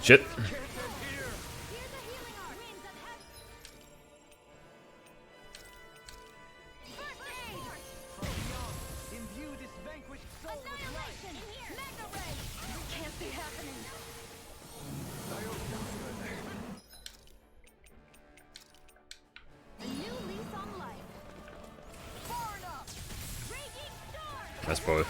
Shit. Imbue this vanquished soul with life. Can't be happening. A new lease on life. Far enough. Raging storm. That's both.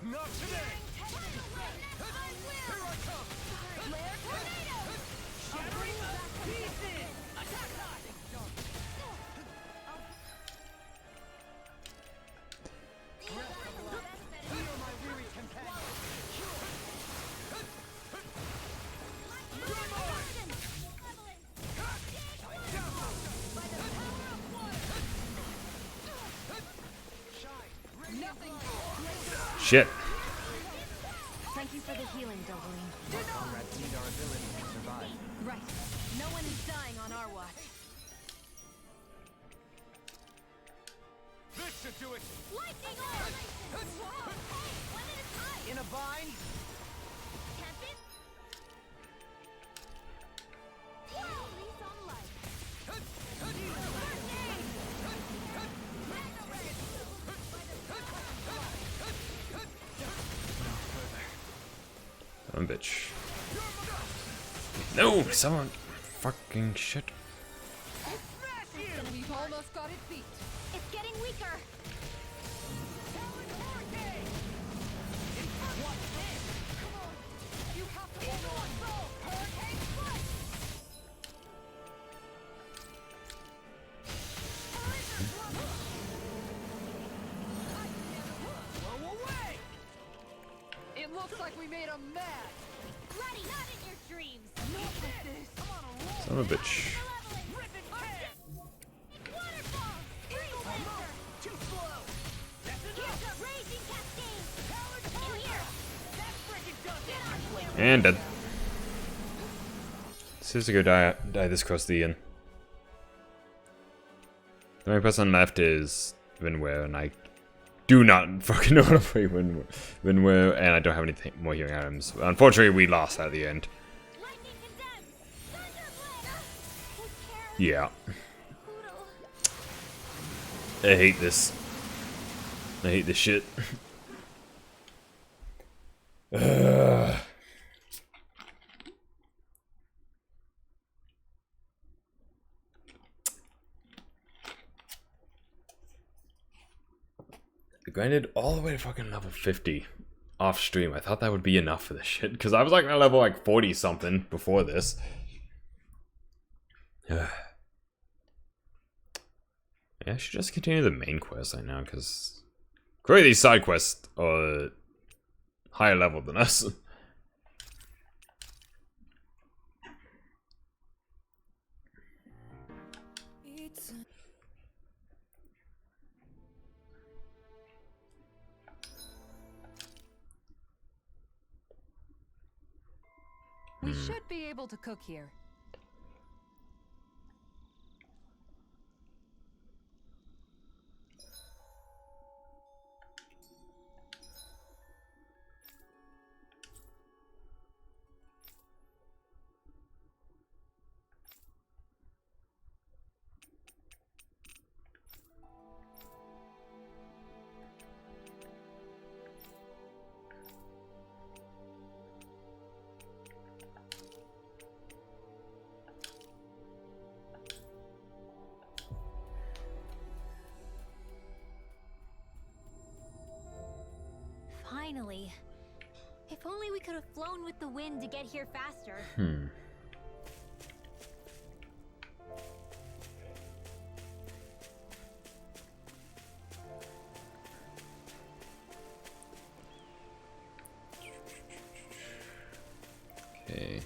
Not today! Here I come! Shattering pieces! Attack Heal my weary companion! Shit. Thank you for the healing, Doubling. Our comrades need our ability to survive. Right. No one is dying on our watch. This should do it! Lightning orb! Whoa! Hey, one at a time! In a bind? Tempest? Whoa! Lease on life. Son of a bitch. No! Someone. Fucking shit. We've almost got it beat. It's getting weaker. You have to hold on. Hurricane strike. Blow away! It looks like we made 'em mad. Bloody, not in your dreams. Not like this. I'm on a roll. Son of a bitch. Rip and tear! Waterfall! Eagle Lancer! Too slow! That's Here's enough! a raging cascade! Powered In here! That freaking does it! And dead. This is to go die this close to the end. The only person left is Winware, and I do not fucking know how to play Winware, and I don't have anything more healing items. Unfortunately, we lost at the end. Lightning condemned! Thunderblade! Take care. Yeah. Poodle. I hate this. I hate this shit. Ugh. I grinded all the way to fucking level 50 off stream. I thought that would be enough for this shit, because I was like at level like 40 something before this. Yeah, I should just continue the main quest right now, because clearly these side quests are higher level than us. We should be able to cook here. Finally. If only we could have flown with the wind to get here faster. Okay.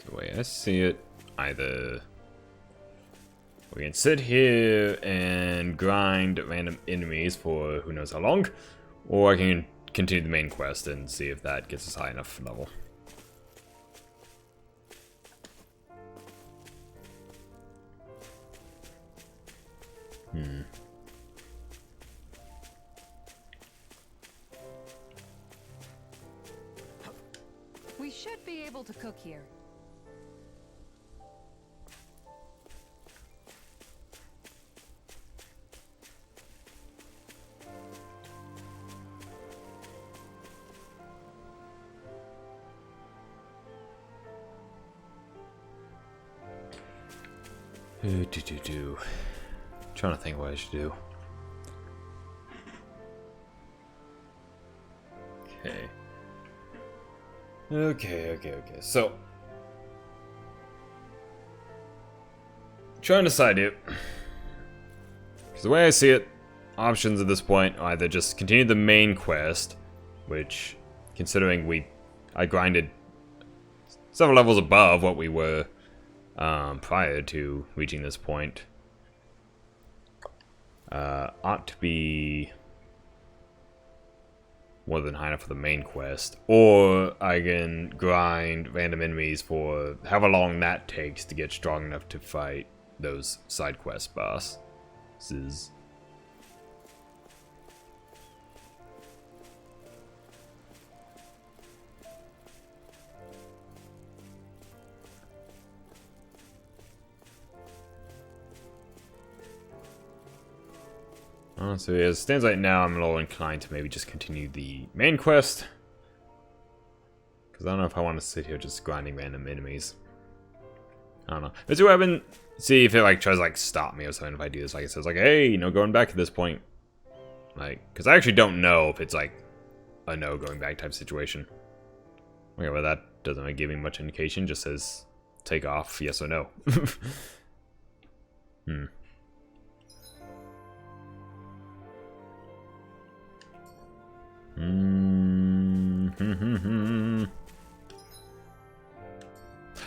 The way I see it, either we can sit here and grind random enemies for who knows how long, or I can continue the main quest and see if that gets us high enough level. We should be able to cook here. Trying to think what I should do. Okay. So, trying to decide it. Because the way I see it, options at this point are either just continue the main quest, which, considering I grinded several levels above what we were prior to reaching this point, ought to be more than high enough for the main quest, or I can grind random enemies for however long that takes to get strong enough to fight those side quest bosses. So as it stands right now, I'm a little inclined to maybe just continue the main quest. Because I don't know if I want to sit here just grinding random enemies. I don't know. Let's see what happens. See if it like tries to like stop me or something if I do this. Like it says like, hey, no going back at this point. Like, because I actually don't know if it's like a no going back type situation. Okay, well that doesn't really give me much indication. Just says take off, yes or no.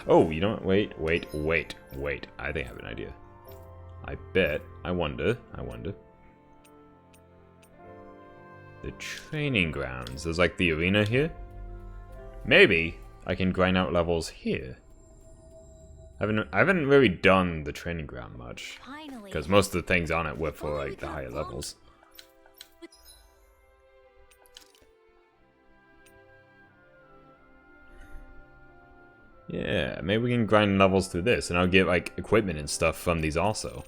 Oh, you know what? Wait. I think I have an idea. I wonder. The training grounds. There's like the arena here. Maybe I can grind out levels here. I haven't really done the training ground much. Finally. Because most of the things on it were for like the higher levels. Yeah, maybe we can grind levels through this, and I'll get like equipment and stuff from these also.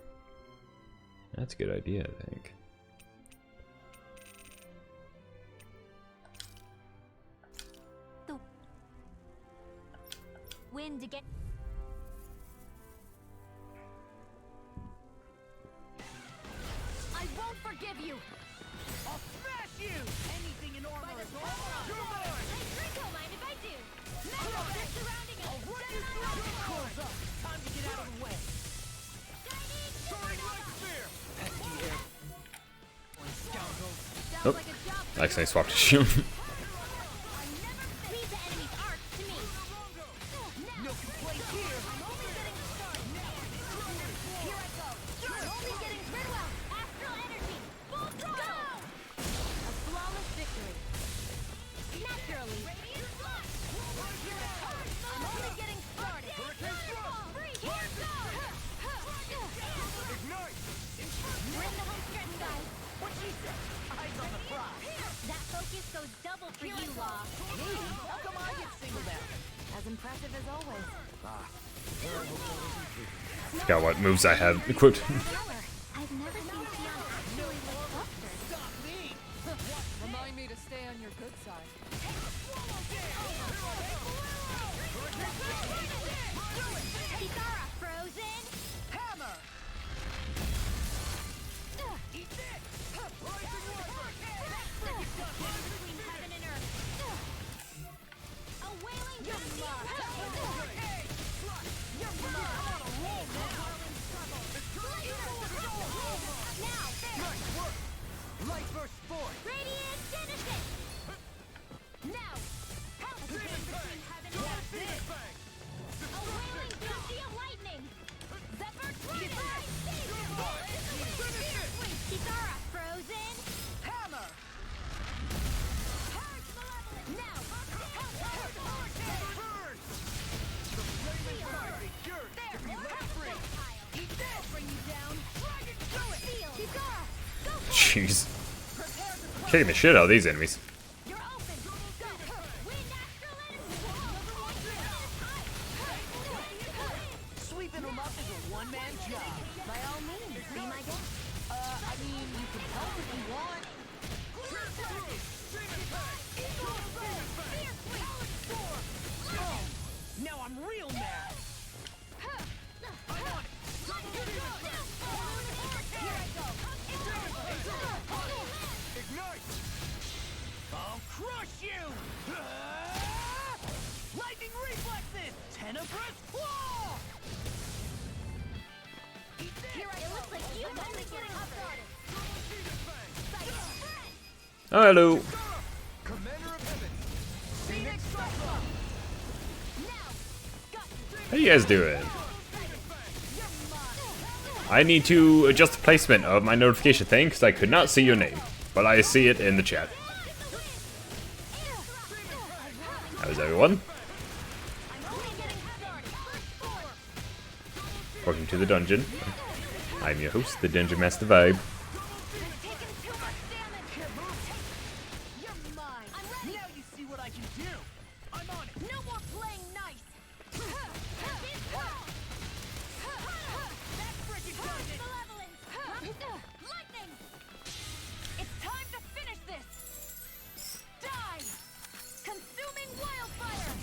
That's a good idea, I think. The wind to get. I won't forgive you. I'll smash you! Anything in armor is all You're mine! I don't mind if I do. Metal Red surrounding us. I'll run you through your clothes up! Time to get out of the way! Soaring light spear! Pesky air... scoundrels! Sounds Oh, like a job. I accidentally swapped a shield. Leave the enemy's arc to me. No complaints here! I'm only getting started. Here I go. I'm only getting rid well. Astral energy. Full throttle. A flawless victory. Naturally. I'm for you, Law. Me? How come I get singled out? As impressive as always. Forgot what moves I had equipped. I've never seen Tiana really look flustered. Stop me! Remind me to stay on your good side. Kisara, frozen. Hammer! Eat this. Between heaven and earth. A wailing Light versus sport. Radiant, finish it! Now! Help! Between heaven and earth. A wailing guilty of lightning! Zephyr Twilight! Kisara, frozen! Hammer! Purge malevolence! Now! Eat this! Bring you down! Do it! Kisara, go for it! Jeez. Kicking the shit out of these enemies. You're open! Go! Wind Astrolin! Sweeping them up is a one-man job. By all means, be my guest. I mean, you can help if you want. Now I'm real mad. Ignite. I'll crush you! Lightning reflexes! Tenebrous claw! It looks like you guys are getting started. Oh, hello. Commander of Heaven. Phoenix Cyclone! How you guys doing? I need to adjust the placement of my notification thing because I could not see your name, but I see it in the chat. How's everyone? Welcome to the dungeon. I'm your host, the Dungeon Master Vibe. Now you see what I can do! I'm on it! No more playing nice. Lightning! It's time to finish this. Die! Consuming wildfire!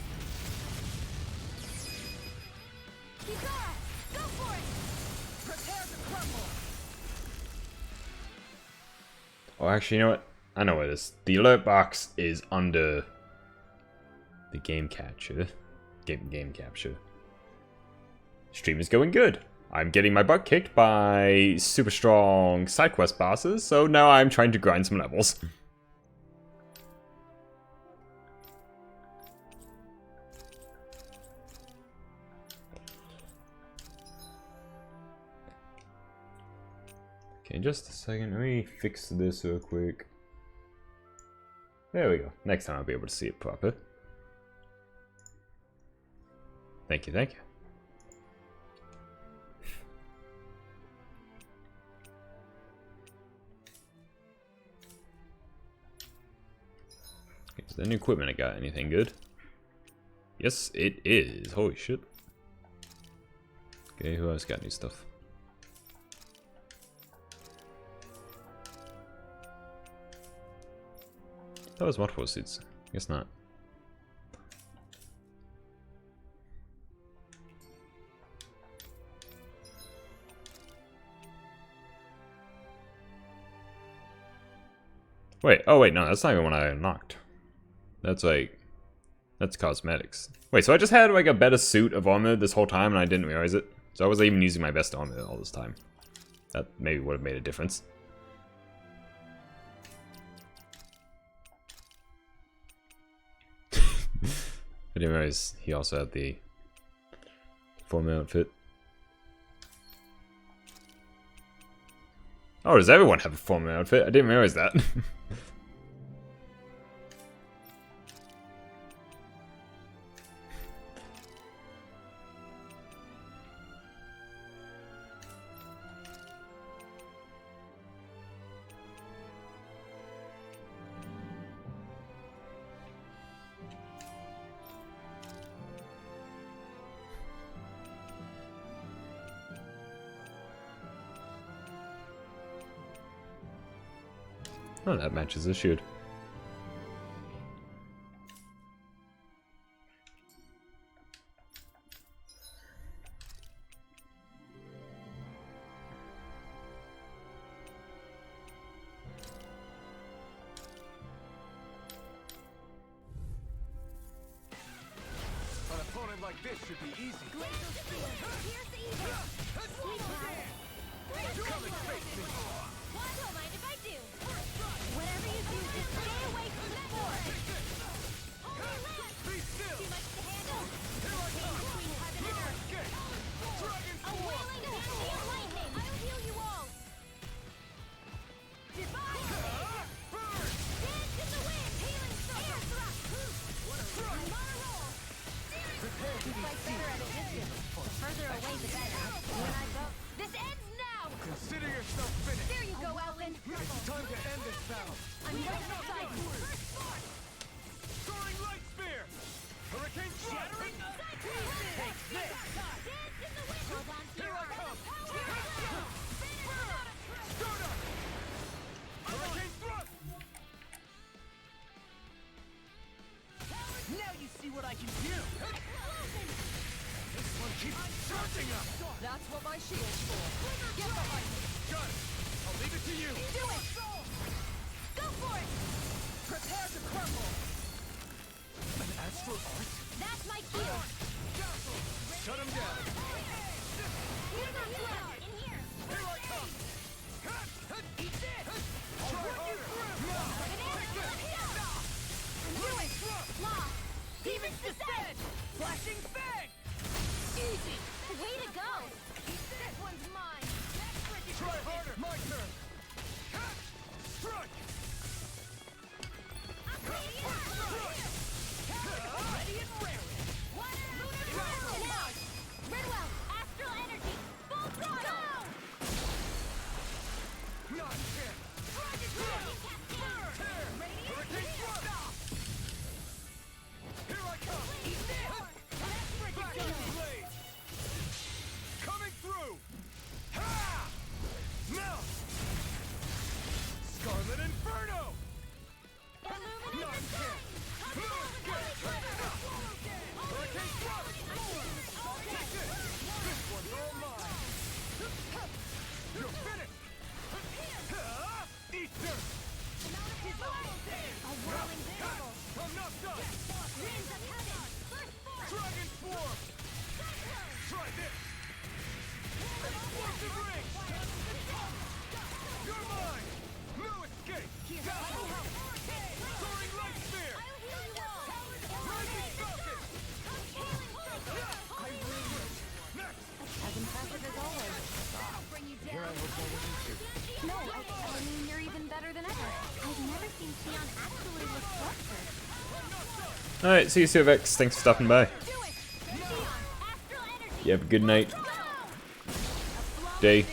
Kisara, go for it! Prepare to crumble! Oh, actually, you know what? I know what it is. The alert box is under the game capture. Game capture. Stream is going good. I'm getting my butt kicked by super strong side quest bosses, so now I'm trying to grind some levels. Okay, just a second. Let me fix this real quick. There we go. Next time I'll be able to see it proper. Thank you, thank you. Okay, is the new equipment I got anything good? Yes, it is. Holy shit. Okay, who else got new stuff? That was multiple suits. Guess not. Wait, oh wait, no, that's not even what I unlocked. That's like, that's cosmetics. Wait, so I just had like a better suit of armor this whole time and I didn't realize it? So I wasn't even using my best armor all this time. That maybe would have made a difference. I didn't realize he also had the formal outfit. Oh, does everyone have a formal outfit? I didn't realize that. Oh, that matches the shield. An opponent like this should be easy. Glacial Spear. Pierce evil. Sweet power. Come and face me. Don't mind if I do. Whatever you do, just stay away from the force. Holy left. Be still. Too much to handle. Here I come. Between heaven and earth. Escape. Dragon A whirling candy of lightning. I'll heal you all. Divine Blade. Burn. Dance in the wind. Healing Air thrust. I'm on a roll. You fight better at a distance. Further away the better. When I go. This ends now. Consider yourself finished. There you go, Alvin. It's time to end this battle. I'm right beside you. Soaring light spear. Hurricane shattering. Take this. Dance in the wind. Hold on to Here your I arm. come. Power. Start up. Hurricane thrust. Now you see what I can do. This one keeps charging up. That's what my shield's for. Get behind me. Got it. I'll leave it to you. Do it. Go for it. Prepare to crumble. An astral art? That's my cue. Shut him down. Here's our flow. In here. Here I come. Eat this. I'll work you through. Do it. Law. Demon's Descent. Flashing fang. Easy. Way to go. This one's mine. Try harder. My turn. Strike. Ready and raring. Redwell, astral energy. Full throttle. Not a chance. Hurricane thrust. Here I come. Backward blade. Coming through. Ha! Now. Scarlet Inferno. Not a chance. Hurricane thrust. Take this. This one's all mine. You're finished. Eat dirt. A whirling circle. I'm not done. Winds of heaven. First force. Dragon Swarm. Try this. Force of Ring. You're mine. No escape. Soaring Light Spear. I'll heal you all. Rising Falcon. Next. As impressive as always. I'll bring you down. No, I mean, you're even better than ever. I've never seen Tion actually look flustered. Alright, see you, Silvex. Thanks for stopping by. Do it! Tion, astral energy. You have a good night. Go! Day.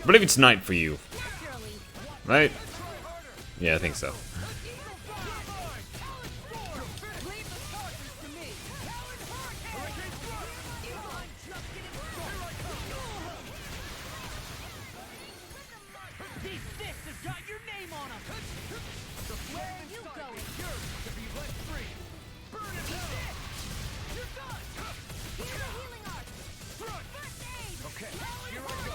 I believe it's night for you, Naturally. right? Yeah, I think so. Leave the charges to me. These sticks have got your name on them. Where are you going? To be let free. Burn it down. You're done. Here's a healing art. Strike. First aid. Okay, here I go.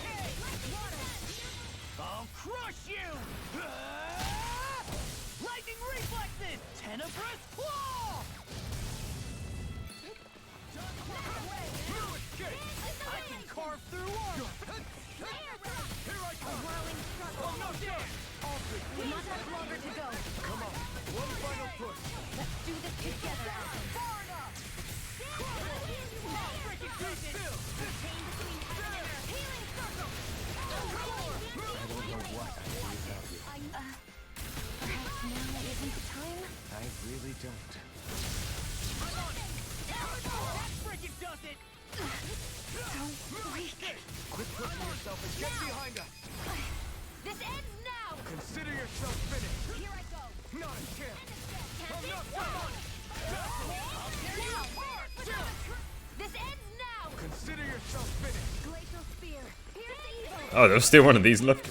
I'll crush you. Lightning reflexes. Tenebrous claw. No escape. I can carve through armor. Here I A come. whirling struggle. I'm not done. We not have longer to go. Come on. One final push. Let's do this together. Far enough. Freaking Be still. Chain between heaven and earth. Healing circle. I don't know what I do without you. Perhaps now isn't the time? I really don't. That freaking does it. So weak. Quit pushing yourself and get behind us. This ends now. Consider yourself finished. Here I go. Not a chance. Can't I'm this not one. done. This ends now. Consider yourself finished. Glacial spear. Pierce evil. Oh, there's still one of these left.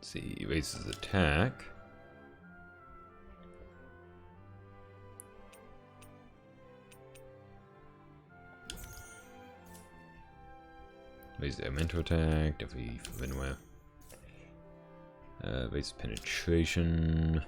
Let's see, evases attack. Evades elemental attack, definitely from anywhere. Evades penetration.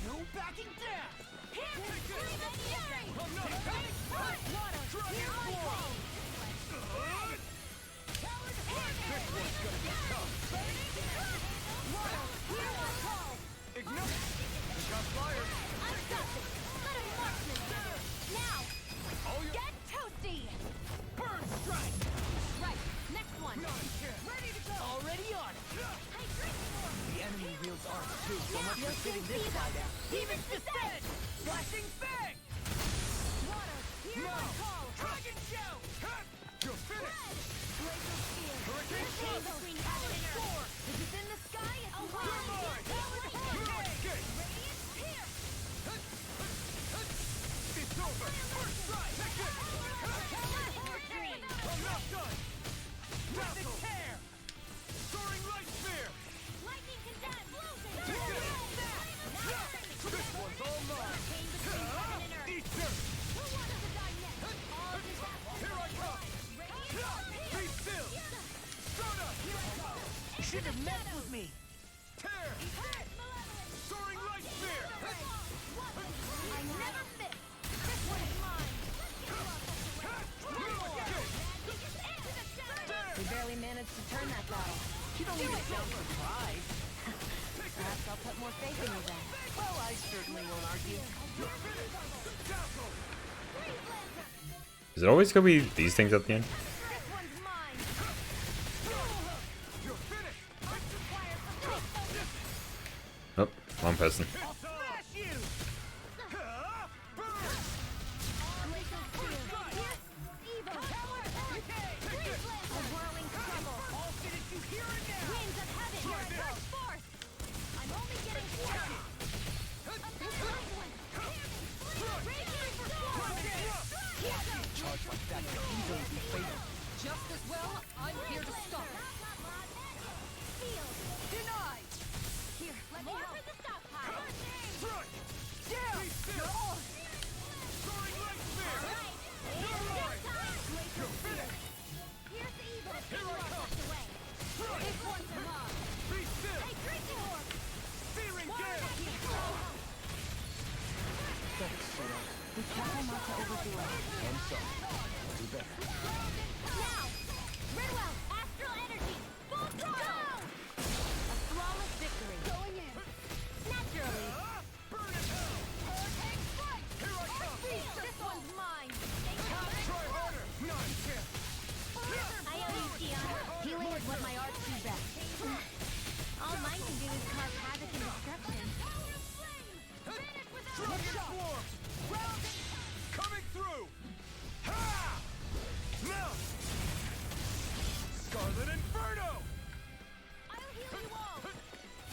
No backing down! Get toasty! Burn strike! Right, next one. Ready to go! Already on it! The enemy wields arts too, so much Now, for fitting this see guy that? down. Demon's descent! Flashing fang! Water, hear No! my call! Dragon shout! You're finished! Glacial spear! Hurricane This is between heaven and earth! If it's in the sky, it's You're away! mine! No escape! Radiant pierce! It's over! First strike! Take it! I'm not done! Rapid tear! Soaring light spear! Lightning condemned! Take it! This one's all mine! Came between heaven and earth! Eat dirt! Who wants to die next? All disasters! Here I come! Radiant Be still! Start up! Should have messed with me. Tear! Soaring light spear! I never miss! This one's mine! We barely managed to turn that battle. You don't need to sound surprised. Perhaps I'll put more faith in you then. Well, I certainly won't argue. Is it always gonna be these things at the end? This one's mine! You're finished! Oh, wrong person. I'll smash you! Burn! Glacial spear! Evil! A whirling struggle! I'll finish you here and now! Winds of heaven! Burst forth! I'm only getting started! Charge like that can easily be fatal. Just as well, I'm here to stop it. Denied! Here, let me help. The stockpile. Strike! Down! Be still! You're on! Soaring light spear! You're right. Glacial spear. Here's the evil. Here I come! Strike! This one's mine. Be still! Hey, drinking orb. Searing gale! Be careful not to overdo it. I'm sorry. I'll do better. Now, Ridwell, astral energy. Full throttle. A flawless victory. Going in. Naturally. Burn in hell! Hurricane strike. Here I come! This one's mine. Try harder! Not chance! I owe you, Tion. Healing is what my arts do best. All mine can do is cause havoc and destruction. Dragon swarm! Coming through! Ha! Now! Scarlet Inferno! I'll heal you all.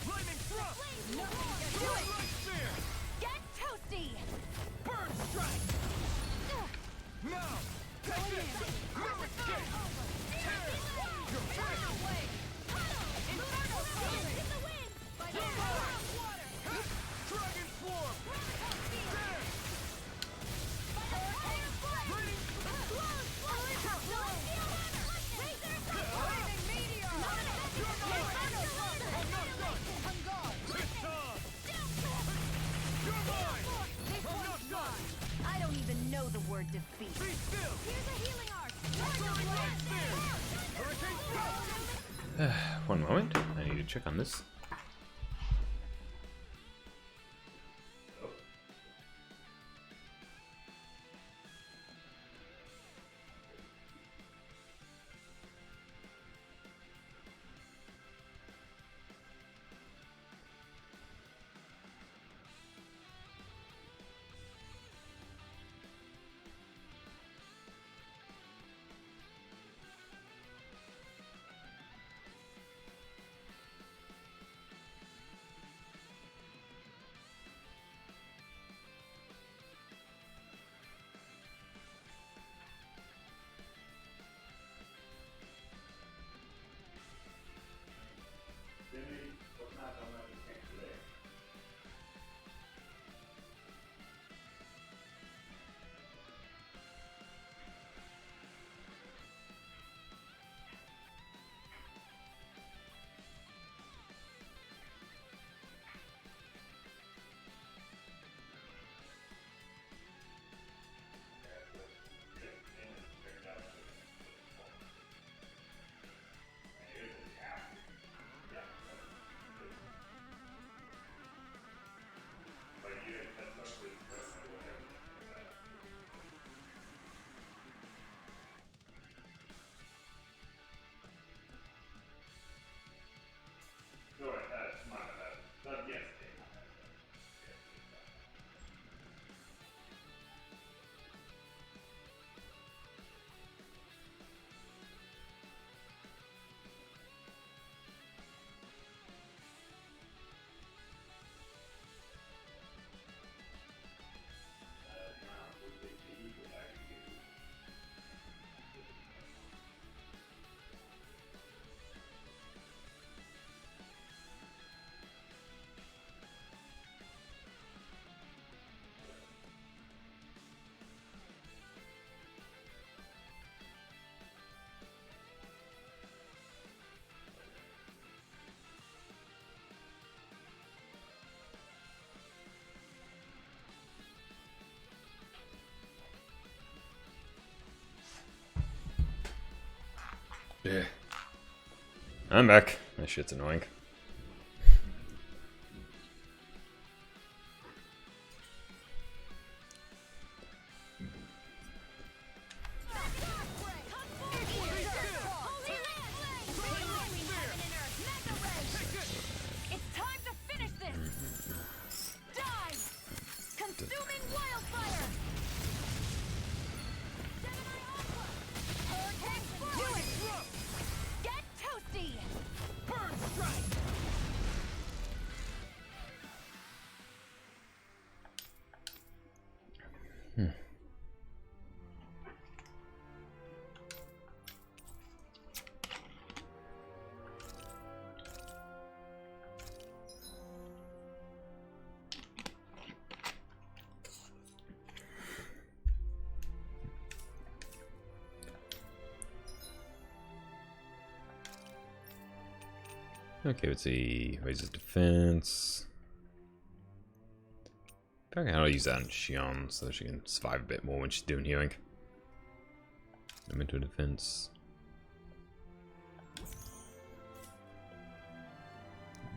Lightning thrust! Nothing can do Soaring it. light spear! Get toasty. Burn strike! Now! Take this! No escape! Tear! You're finished! Inferno spear in the wind. By the power of water. Dragon swarm! There! Raining It's on! You're mine! I'm not done! I don't even know the word defeat. Be still! Here's a healing art. Soaring light spear! Hurricane thrust! One moment. I need to check on this. Yeah. I'm back. That shit's annoying. It's time to finish this! Die! Consuming wildfire! Hurricane do it! Get toasty! Burn strike! Okay, let's see. Raises defense. I figure how to use that on Xion so she can survive a bit more when she's doing healing. Elemental defense.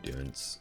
Endurance.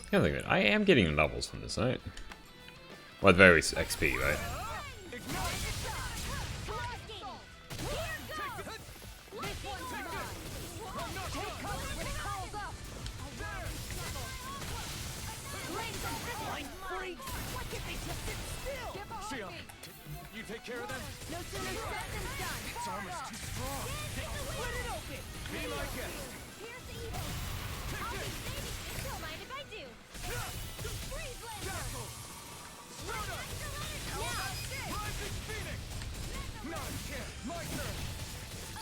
Yeah, look at it. I am getting levels from this, right? Well, at very least XP, right? Xion, you take care of them? No sooner said than done. This armor's too strong. Split it open. Be like it. Here's the evil. I'll be saving. Don't mind if I do. Freeze Lancer. Now. Rising Phoenix! Not yet. My turn.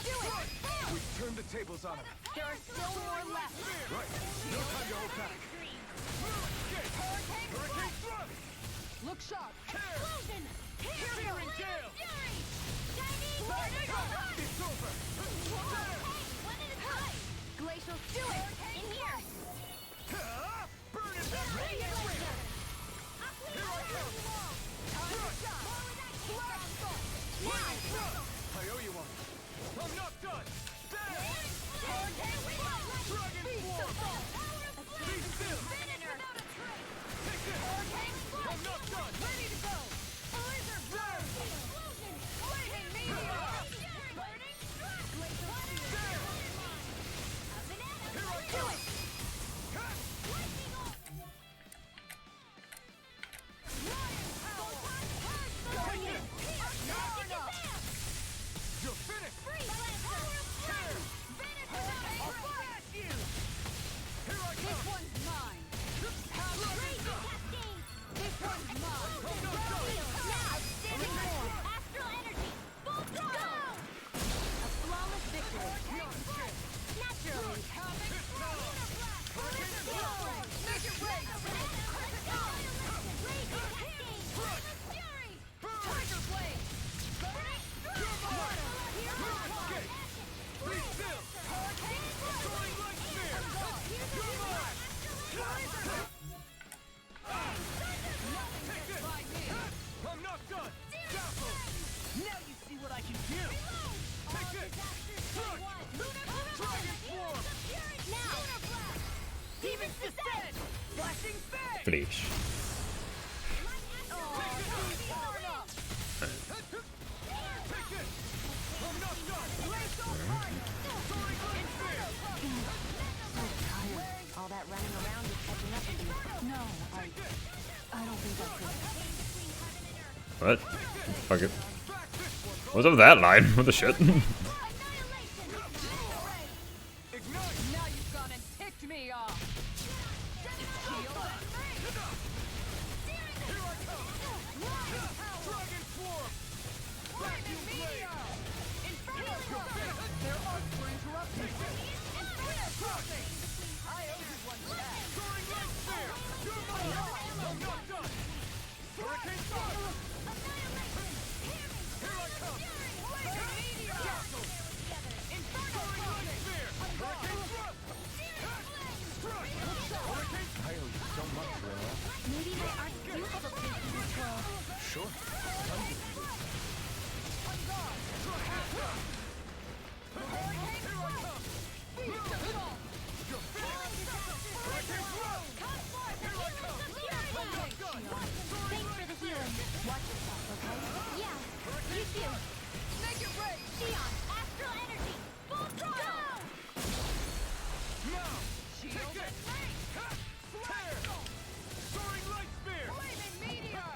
Do it. We've turned the tables on him. There are still more left. Right. No time to hold back. Hurricane thrust! Look sharp. Explosion. Searing gale! Fury. Chinese tornado. It's over! One at a time. Glacial. Do it. In here. Burn it! Radiant Laser. Here I come! I owe you one. I'm not done! Dragon form! Be still! Take this! I'm not done! Ready to go! Blizzard burn! Explosion! Flaming meteor! Burning strike! Glacial There! A banana! Here I Do come! it! Lightning orb! Going in! You're finished! Free Lancer! Here! Vanish! I'll flash you! Here I This come! one's mine. Raise the cascade! This one's mine. I'm not done! Now! Outstanding form! Astral energy! Full throttle! A flawless victory! Naturally! Make it rain! Tiger Blade! Escape! Be still! Soaring light spear! You're mine! Take this! I'm not done! Dazzle! Now you see what I can do! Take this! Crush! Dragon form! Demon's Descent! Flashing fang! Flash. Take this! I'm not done! Soaring light spear! All that running around is catching up with you. No, I don't think I could. What? Fuck it. What's up with that line? What the shit? Ignite! Now you've gone and ticked me off. Here I come! Dragon form! Vacuum blade! Their arcs were interrupted. Crushing! Hurricane Thrust! Here I come! Soaring Light Spear! Hurricane Thrust! Strike! Hurricane I owe you so much, Rilla. Maybe they aren't useful to control. Sure. Thanks for the healing. Watch yourself, okay? Yeah, you too. Make it rain! Xion, astral energy, full throttle! Now! Shield Take it! and rain! Tear! Soaring Light Spear! Flaming meteor!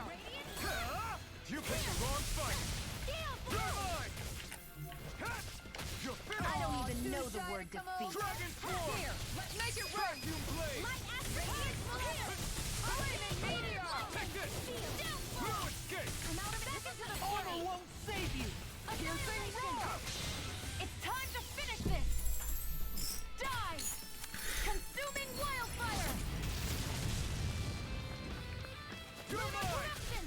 You picked the wrong fight! Steel You're blade! mine! You're I finished! don't even know the word defeat. Dragon Form! Here! Let's make it rain! Vacuum Blade! My astral energy! Flaming meteor! Take this! Steel No escape! Come out of it into the Armor fury! won't save you! Piercing roar! It's time to finish this! Die! Consuming wildfire! You're mine! Corruption!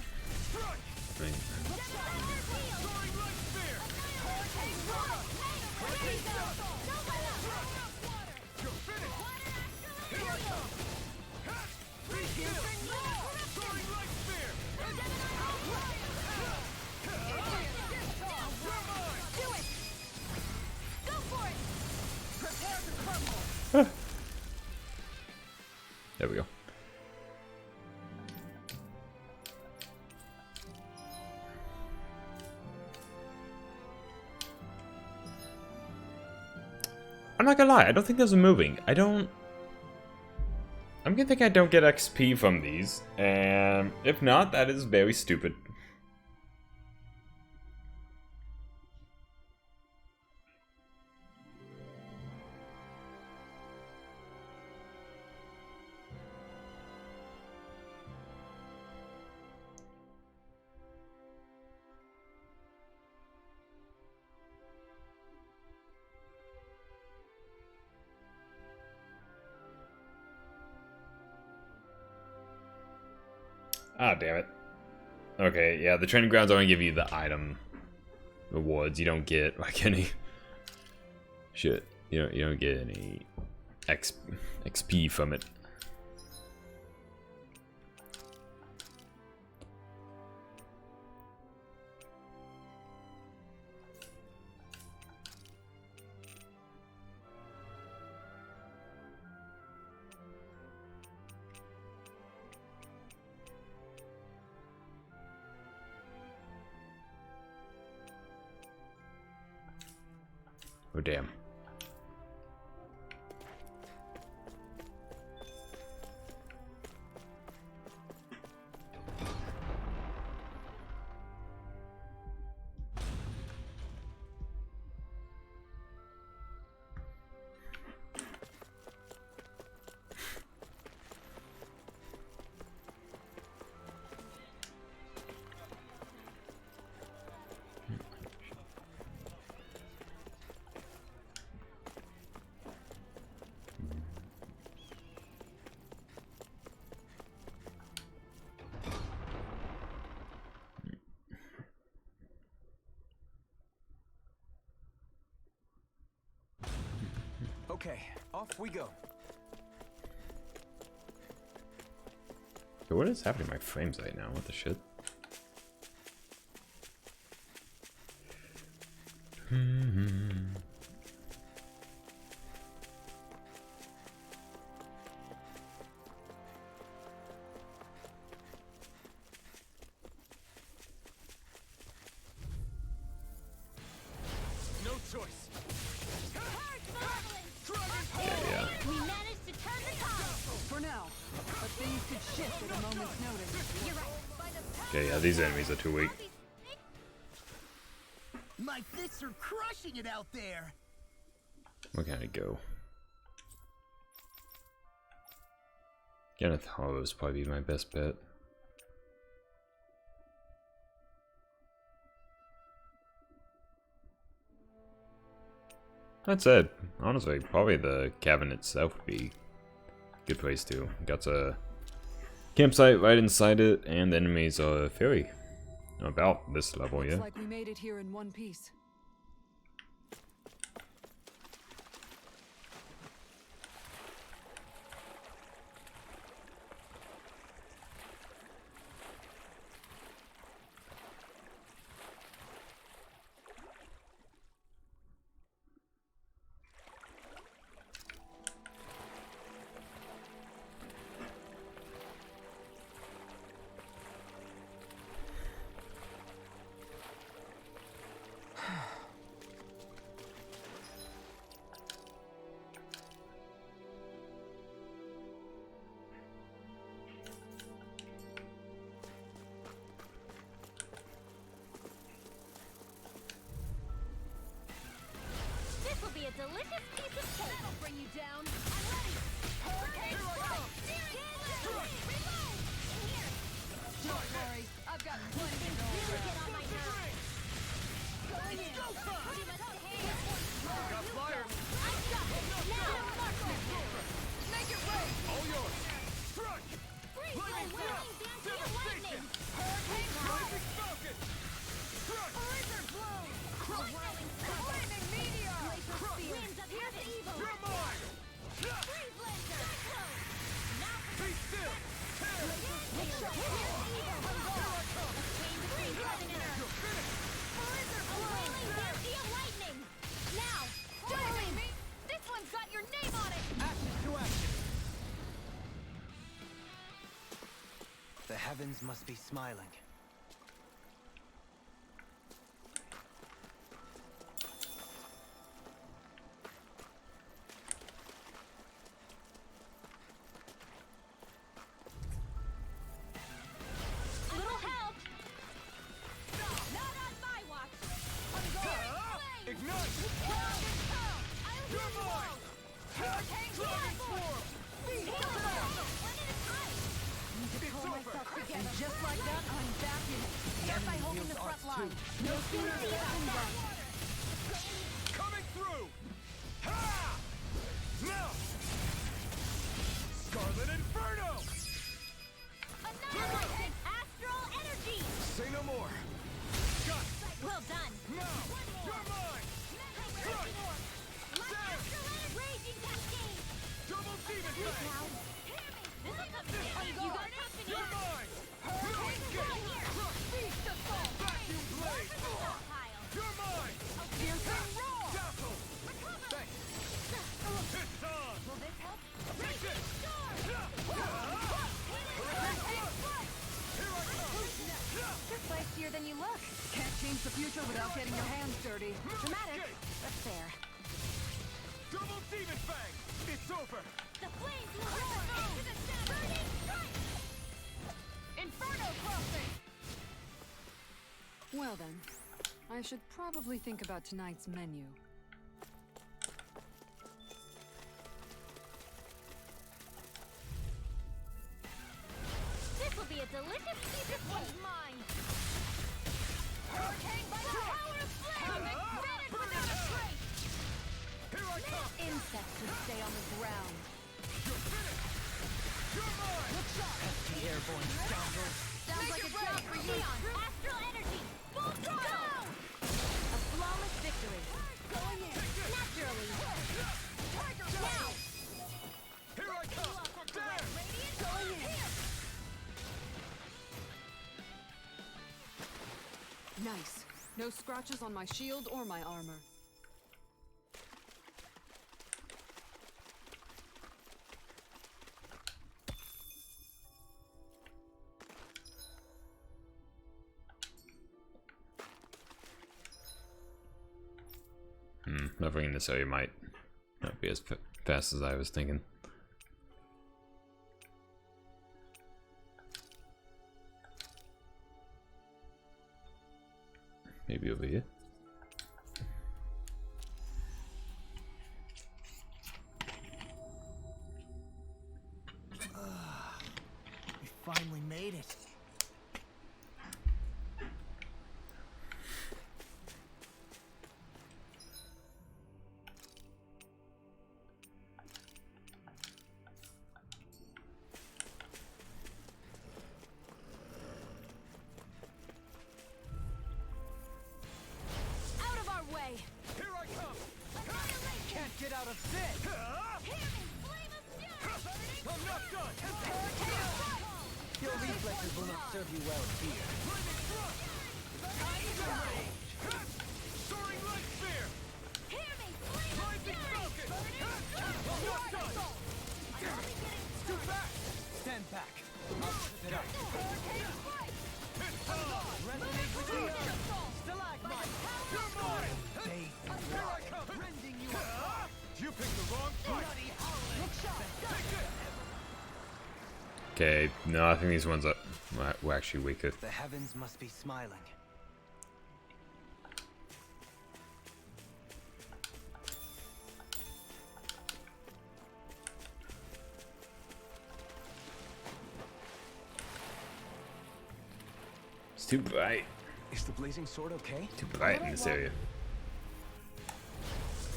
Strike! Devastator field! Soaring Light Spear! Hurricane roar! Hey, go! No weather! Water! You're finished! Water astral Here I energy! come! Free kill! Soaring Light Spear! You're mine! Do it! Go for it! Prepare to crumble! There we go. I'm not gonna lie, I don't think those are moving. I'm gonna think I don't get XP from these, and if not, that is very stupid. Ah, damn it. Okay, yeah, the training grounds only give you the item rewards. You don't get like any shit. You don't get any XP from it. Oh, damn. Okay, off we go. So what is happening to my frames right now? What the shit? No choice! Yeah. We managed to turn the tide! For now, but things could shift at a moment's notice. You're right. By the power Okay, yeah, these enemies are too weak. of these My fists are crushing it out there. Where can I go? Kenneth Hollow is probably my best bet. That said, honestly, probably the cabin itself would be a good place to. Got a Campsite right inside it, and the enemies are fairly about this level, yeah. Looks like we made it here in one piece. This will be a delicious piece of cake. That'll bring you down. I'm ready. Hurricane Sprite. Reload. Here. Don't worry, I've got plenty to go Really around. get on my nerves. Going in. You must behave. Got fire. I got it. Now. Make it rain! All yours. Strike. Freeze. Lightning Whirling blast. dancing and lightning. Hurricane Rising Falcon. Strike. Blizzard blow! Whirling Lightning meteor! winds of heaven. Evil. You're mine. Freeze laser. Now Be still. Tear. Here's evil. Freeze lightning. Blizzard A whirling density of lightning. Now. Darling! This one's got your name on it! Action to action. The heavens must be smiling. Little help. Not on my watch. I'm going. Ignite. You're mine. Hurricane Swarm. It's over. And just like that, I'm back in it. Start by holding the front line. No sooner said than done. Coming through. Ha! Now. Scarlet Inferno. Annihilation. Astral energy. Say no more. Got it. Well done. Now. You're mine. Strike. Astral energy. Raging cascade. Double demon fang. Now. This'll come in handy. You got company. You're mine. Right here. Feast the fall! Vacuum blade. Stockpile. You're mine. Fearsome roar! Dazzle. Thanks. It's on. Will this help? Take it. You're feistier than you look. Can't change the future without getting your hands dirty. Dramatic, but fair. Double demon fang. It's over. The flames will roar into the shadows. Burning strike. Inferno crossing! Well then, I should probably think about tonight's menu. This will be a delicious piece of cake. Mine. Hurricane by the power of flame. Finish without a trace. Here I come. Insects should stay on the ground. You're finished. You're mine. The airborne scoundrels. Sounds like a job for you! Astral energy. Full throttle. A flawless victory. Going in. Naturally. Now. Here I come. There. Radiant going in. Nice. No scratches on my shield or my armor. Leveling this area might not be as fast as I was thinking. Maybe over here. We finally made it. reflexes will not serve you well here. Soaring light spear! Hear me! Flame of Rising fury! falcon! Not done! Too fast! Stand back. Keep it up. Hurricane strike! Resonate with the earth. Stalagmite. You're mine! Bathe in Here I come! rending you You picked the wrong fight! bloody howling. Take this! Okay, no, I think these ones are were actually weaker. The heavens must be smiling. It's too bright. Is the blazing sword okay? Too bright in this area.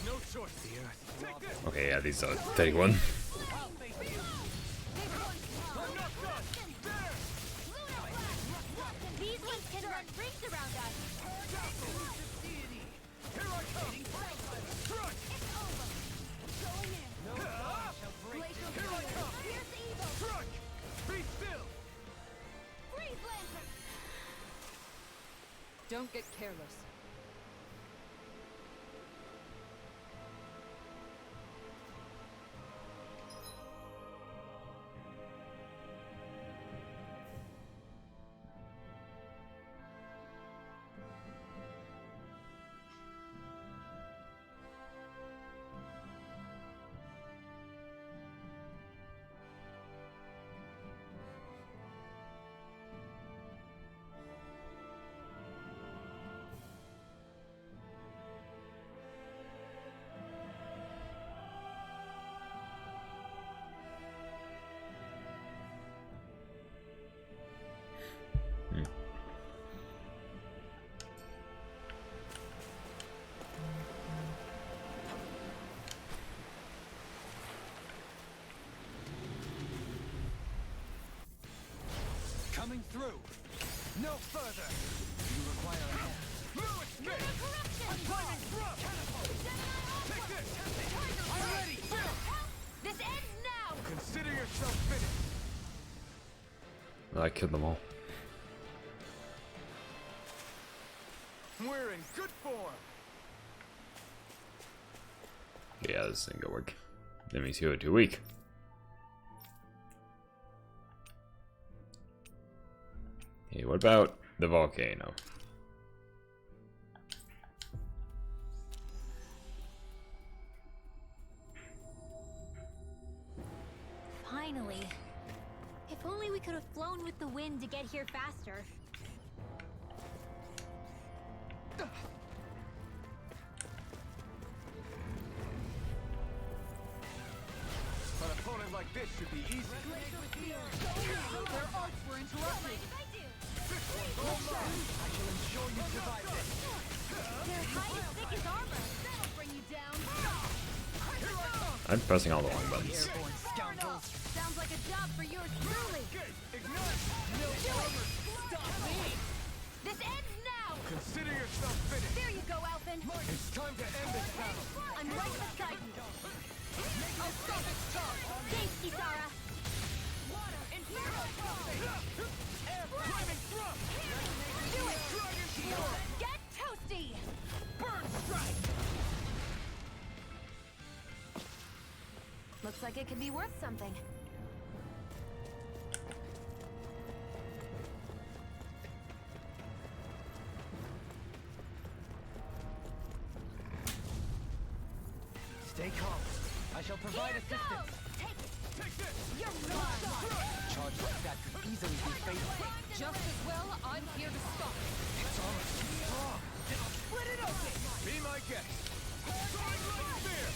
No choice! The earth. Take this! Okay, yeah, these are 31. I'm not done! There! These ones can run rings around us. Here I come! Crush! It's over. Going in. Glacial Here I come! Here's the evil. Crush! Be still! Freeze lantern. Don't get careless. Coming through. No further. You require a hand. No escape! Corruption. I'm climbing thrust! Take this! I'm ready! This ends now. Consider yourself finished! I killed them all. We're in good form! Yeah, this ain't gonna work. Enemies here are too weak. Hey, what about the volcano? Finally. If only we could have flown with the wind to get here faster. An opponent like this should be easy. Their arts were interrupted. I shall ensure you survive this. Their hide as thick as armor. That'll bring you down. I'm pressing all the wrong buttons. Airborne scoundrels. Sounds like a job for yours truly. Ignite! Stop me. This ends now. Consider yourself finished! There you go, Alphen. It's time to end this battle! I'm right beside you. I'll stop its charge. Thanks, Kisara. Water and hero Climbing thrust! Do it. Dragon sword! Get toasty. Burn strike! Looks like it could be worth something. Stay calm. I shall provide Here assistance. goes. Take it. Take this! You're mine. Charge like that could easily be fatal. Just as well, I'm here to stop it. It's almost too strong. Split it open! Be my guest! Soaring light spear!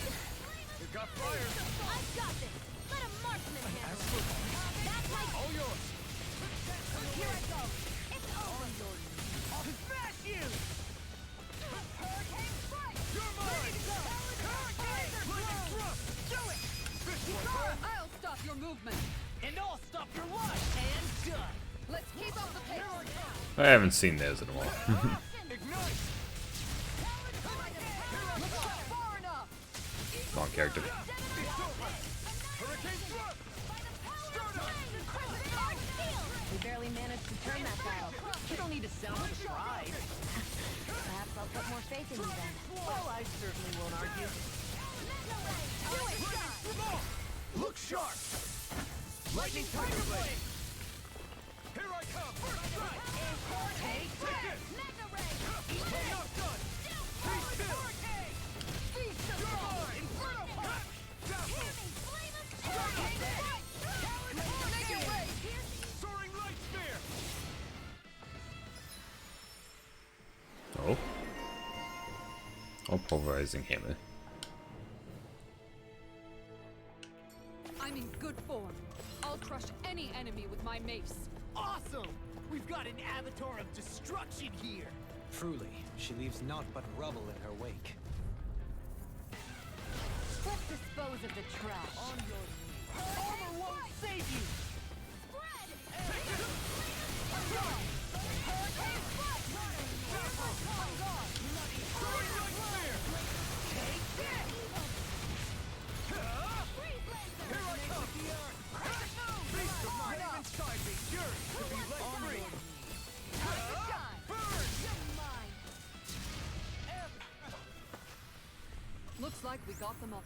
You got fire! I've got this. Let a marksman handle it. Absolutely. That's my... All yours! Here I go. It's over. I'll smash you! Hurricane strike. You're mine! Hurricane thrust! Do it. This one hurt! I'll stop your movement. And I'll stop your life. And done. Let's keep up the pace. I haven't seen those in a while. Ignite! Far enough. Wrong character. Hurricane thrust! Start up! Prepare turn that battle. You don't need to sound surprised. Perhaps I'll put more faith in you then. Well, I certainly won't argue. Look sharp! Lightning Tiger Blade! Here I come! First strike! Take this! I'm not done! Be still! You're mine! Inferno Punch! Dazzle! Soaring Light Spear! Oh. Oh, pulverizing hammer. I'm in good form. I'll crush any enemy with my mace. Awesome! We've got an avatar of destruction here. Truly, she leaves naught but rubble in her wake. Let's dispose of the trash. On your knees. Armor won't save you. Looks like we got them up.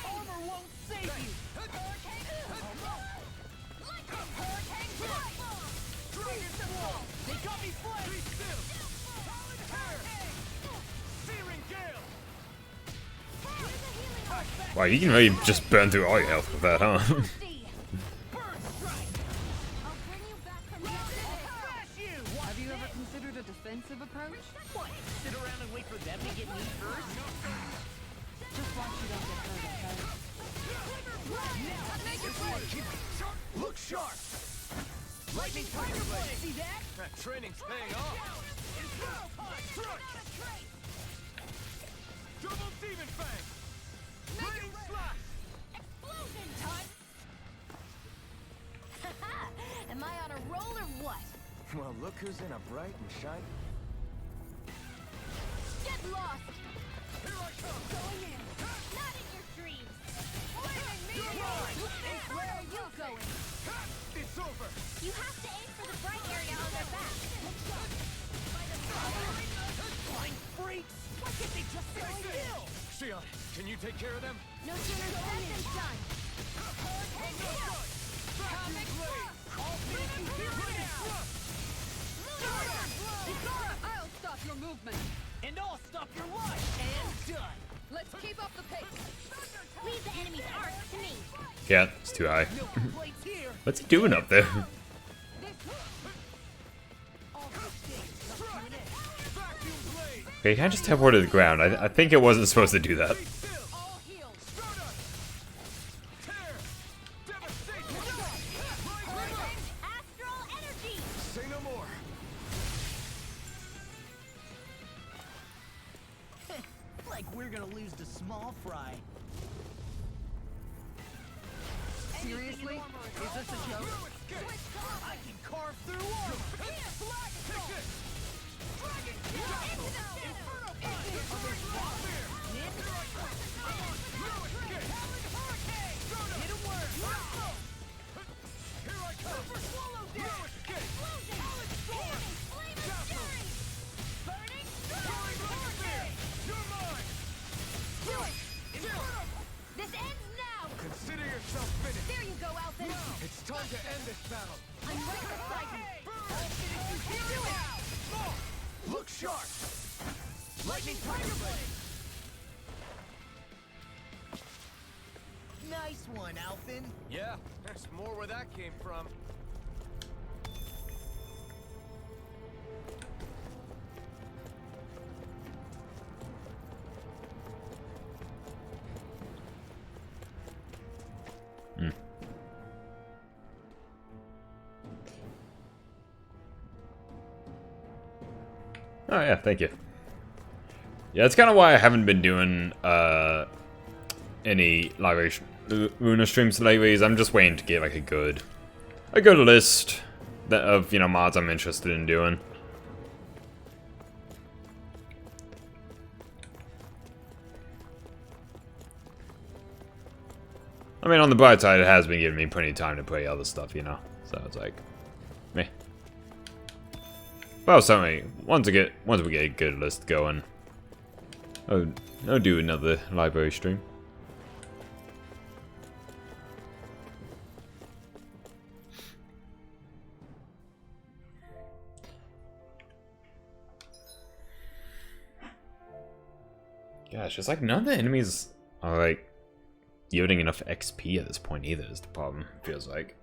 Armor won't save you. They got me flanked. Be still! Searing Gale! Wow, you can really just burn through all your health with that, huh? Burn strike. I'll bring you back from the dead. Smash you. Have you ever considered a defensive approach? What? Sit around and wait for them to get me first? Just watch you don't get hurt, okay? Look sharp! Lightning Tiger Blade! See that? That training's paying off! Double Demon Fang! Burning Slash! Explosion time! Am I on a roll or what? Well, look who's in a bright and shiny. Get lost! Here I come! Going in! Not in your dreams! Flaming meteor! Where are you going? It's over! You have to aim for the bright area on their back. Blind freaks. Why can't they just stay still? Xion, can you take care of them? No sooner said than done. Vacuum Blade! I'll finish you here now. I'll stop your movement. And I'll stop your life. And done. Let's keep up the pace. Leave the enemy's arc to me. Yeah, it's too high. No complaints here. What's he doing up there? All good things come to an end. Vacuum Blade! Okay, you can't just teleport to the ground. I think it wasn't supposed to do that. Be still! All healed. Stardust! Tear! Devastation! Astral energy! Say no more! Like we're gonna lose to small fry. Seriously? Is this a joke? I can carve through armor. Take this! Hit a word. Here I come! No escape! You're mine! This ends now! Consider yourself finished! There you go, Alphen! It's time to end this battle! I'm right beside you! Look sharp! Lightning Tiger Blade! Nice one, Alphen. Yeah, there's more where that came from. Oh yeah, thank you. Yeah, that's kind of why I haven't been doing any live Runa streams lately. Is I'm just waiting to get like a good list of mods I'm interested in doing. I mean, on the bright side, it has been giving me plenty of time to play other stuff, So it's like, meh. Well, certainly, once we get a good list going, I'll do another library stream. Gosh, it's like none of the enemies are like yielding enough XP at this point either, is the problem, it feels like.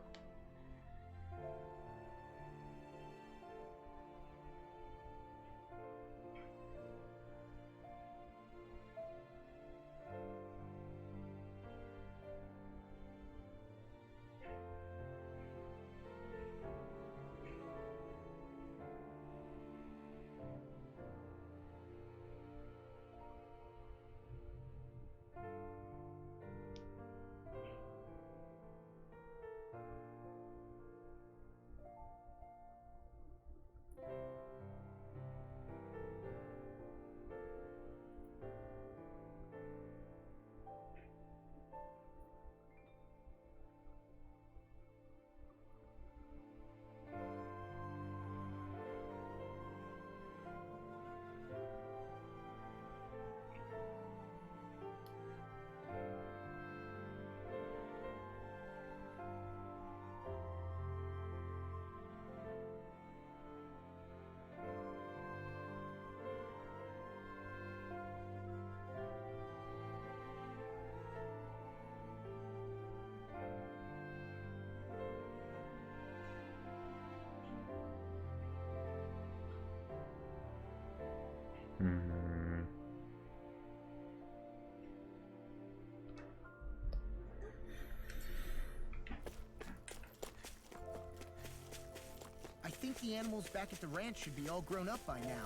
I think the animals back at the ranch should be all grown up by now.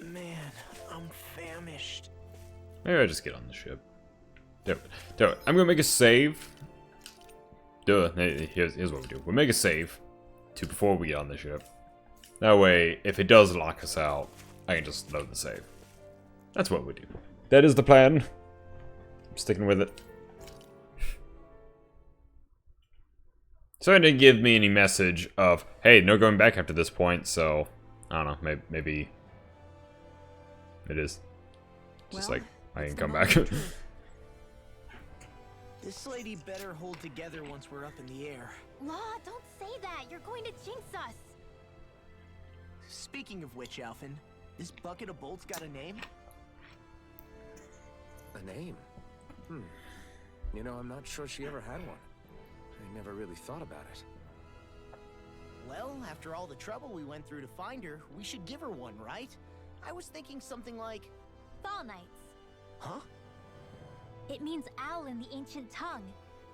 Man, I'm famished. Maybe I just get on the ship. Do it. I'm gonna make a save. Here's what we do. We'll make a save before we get on the ship. That way, if it does lock us out, I can just load the save. That's what we do. That is the plan. I'm sticking with it. So it didn't give me any message of, hey, no going back after this point, so I don't know, maybe it is just Well, like I can it's come the back. moment of truth. This lady better hold together once we're up in the air. Law, don't say that. You're going to jinx us. Speaking of which, Alphen, this bucket of bolts got a name? A name? You know, I'm not sure she ever had one. I never really thought about it. Well, after all the trouble we went through to find her, we should give her one, right? I was thinking something like... Fall Knights. Huh? It means owl in the ancient tongue.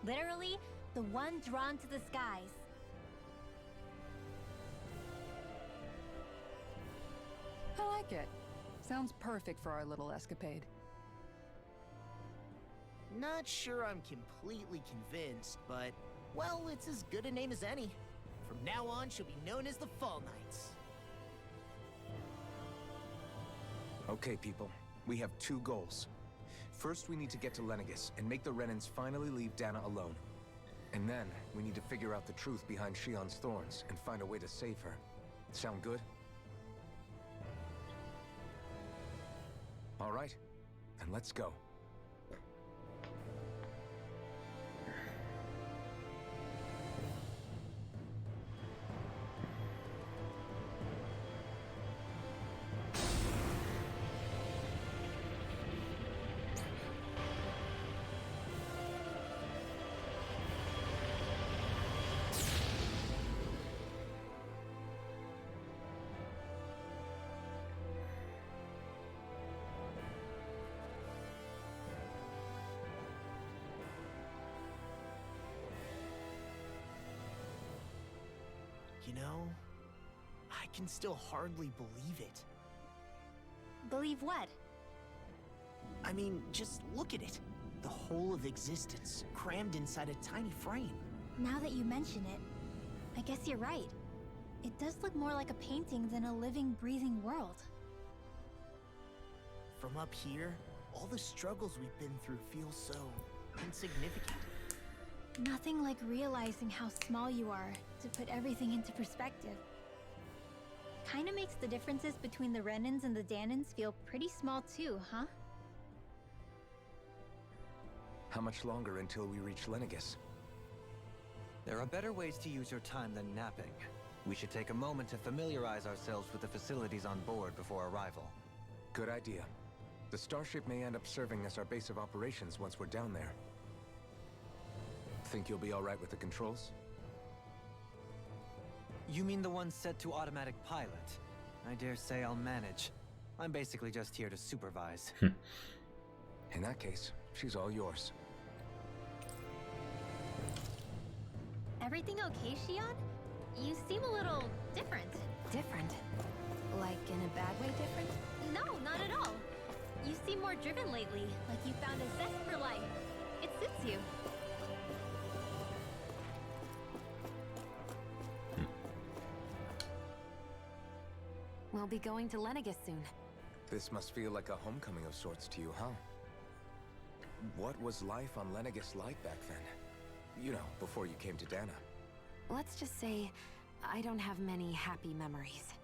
Literally, the one drawn to the skies. I like it. Sounds perfect for our little escapade. Not sure I'm completely convinced, but... well, it's as good a name as any. From now on, she'll be known as the Fall Knights. Okay, people. We have two goals. First, we need to get to Lenegis and make the Renans finally leave Dana alone. And then, we need to figure out the truth behind Shion's thorns and find a way to save her. Sound good? All right, then let's go. You know, can still hardly believe it. Believe what? I mean, just look at it. The whole of existence, crammed inside a tiny frame. Now that you mention it, I guess you're right. It does look more like a painting than a living, breathing world. From up here, all the struggles we've been through feel so insignificant. Nothing like realizing how small you are to put everything into perspective. Kinda makes the differences between the Renans and the Danans feel pretty small too, huh? How much longer until we reach Lenegis? There are better ways to use your time than napping. We should take a moment to familiarize ourselves with the facilities on board before arrival. Good idea. The starship may end up serving as our base of operations once we're down there. Think you'll be all right with the controls? You mean the one set to automatic pilot? I dare say I'll manage. I'm basically just here to supervise. In that case, she's all yours. Everything okay, Shion? You seem a little different. Different? Like in a bad way different? No, not at all. You seem more driven lately, like you found a zest for life. It suits you. We'll be going to Lenegis soon. This must feel like a homecoming of sorts to you, huh? What was life on Lenegis like back then? You know, before you came to Dana. Let's just say, I don't have many happy memories.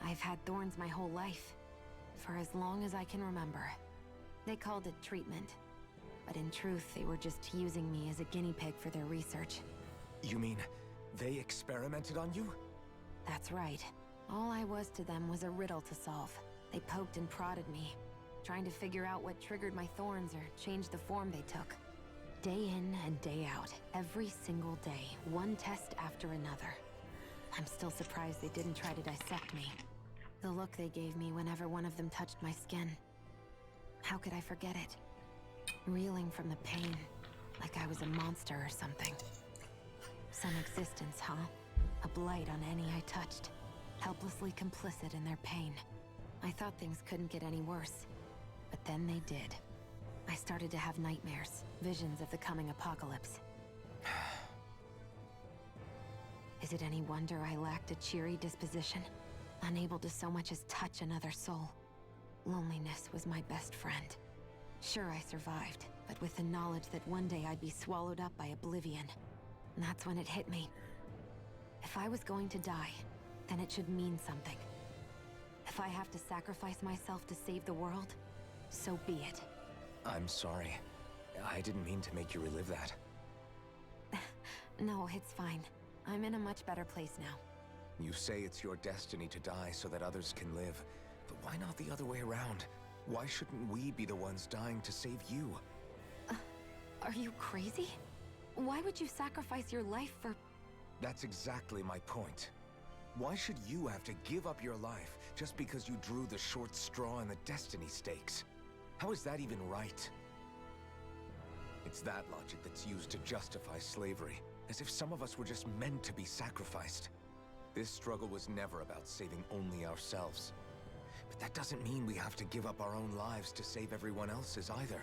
I've had thorns my whole life, for as long as I can remember. They called it treatment, but in truth, they were just using me as a guinea pig for their research. You mean, they experimented on you? That's right. All I was to them was a riddle to solve. They poked and prodded me, trying to figure out what triggered my thorns or changed the form they took. Day in and day out, every single day, one test after another. I'm still surprised they didn't try to dissect me. The look they gave me whenever one of them touched my skin. How could I forget it? Reeling from the pain, like I was a monster or something. Some existence, huh? A blight on any I touched. Helplessly complicit in their pain. I thought things couldn't get any worse, but then they did. I started to have nightmares, visions of the coming apocalypse. Is it any wonder I lacked a cheery disposition? Unable to so much as touch another soul. Loneliness was my best friend. Sure, I survived, but with the knowledge that one day I'd be swallowed up by oblivion. And that's when it hit me. If I was going to die, then it should mean something. If I have to sacrifice myself to save the world, so be it. I'm sorry. I didn't mean to make you relive that. No, it's fine. I'm in a much better place now. You say it's your destiny to die so that others can live. But why not the other way around? Why shouldn't we be the ones dying to save you? Are you crazy? Why would you sacrifice your life for... That's exactly my point. Why should you have to give up your life just because you drew the short straw in the destiny stakes? How is that even right? It's that logic that's used to justify slavery, as if some of us were just meant to be sacrificed. This struggle was never about saving only ourselves. But that doesn't mean we have to give up our own lives to save everyone else's either.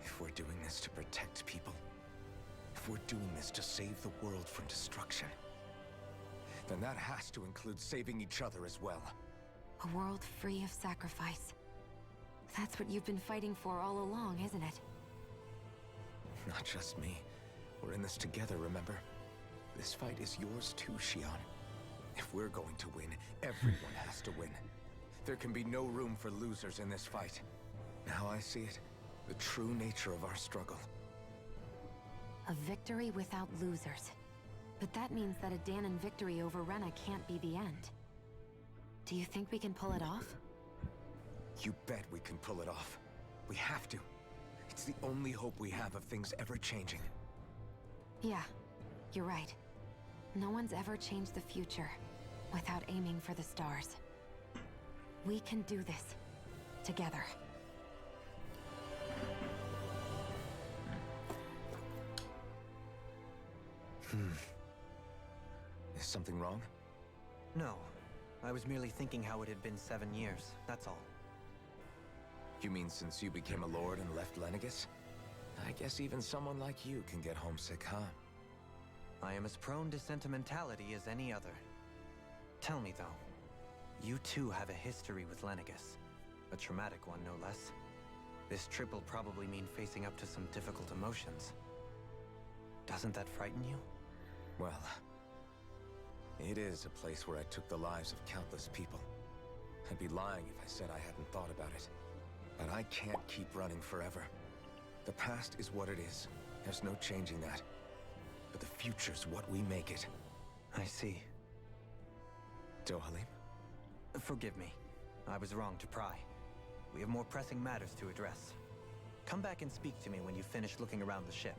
If we're doing this to protect people, if we're doing this to save the world from destruction, then that has to include saving each other as well. A world free of sacrifice. That's what you've been fighting for all along, isn't it? Not just me. We're in this together, remember? This fight is yours too, Shion. If we're going to win, everyone has to win. There can be no room for losers in this fight. Now I see it, the true nature of our struggle. A victory without losers. But that means that a Danon victory over Rena can't be the end. Do you think we can pull it off? You bet we can pull it off. We have to. It's the only hope we have of things ever changing. Yeah, you're right. No one's ever changed the future without aiming for the stars. We can do this. Together. Is something wrong? No, I was merely thinking how it had been 7 years, that's all. You mean since you became a lord and left Lenegis? I guess even someone like you can get homesick, huh? I am as prone to sentimentality as any other. Tell me though, you too have a history with Lenegis. A traumatic one, no less. This trip will probably mean facing up to some difficult emotions. Doesn't that frighten you? Well, it is a place where I took the lives of countless people. I'd be lying if I said I hadn't thought about it. But I can't keep running forever. The past is what it is. There's no changing that. But the future's what we make it. I see. Dohalim? Forgive me. I was wrong to pry. We have more pressing matters to address. Come back and speak to me when you finish looking around the ship.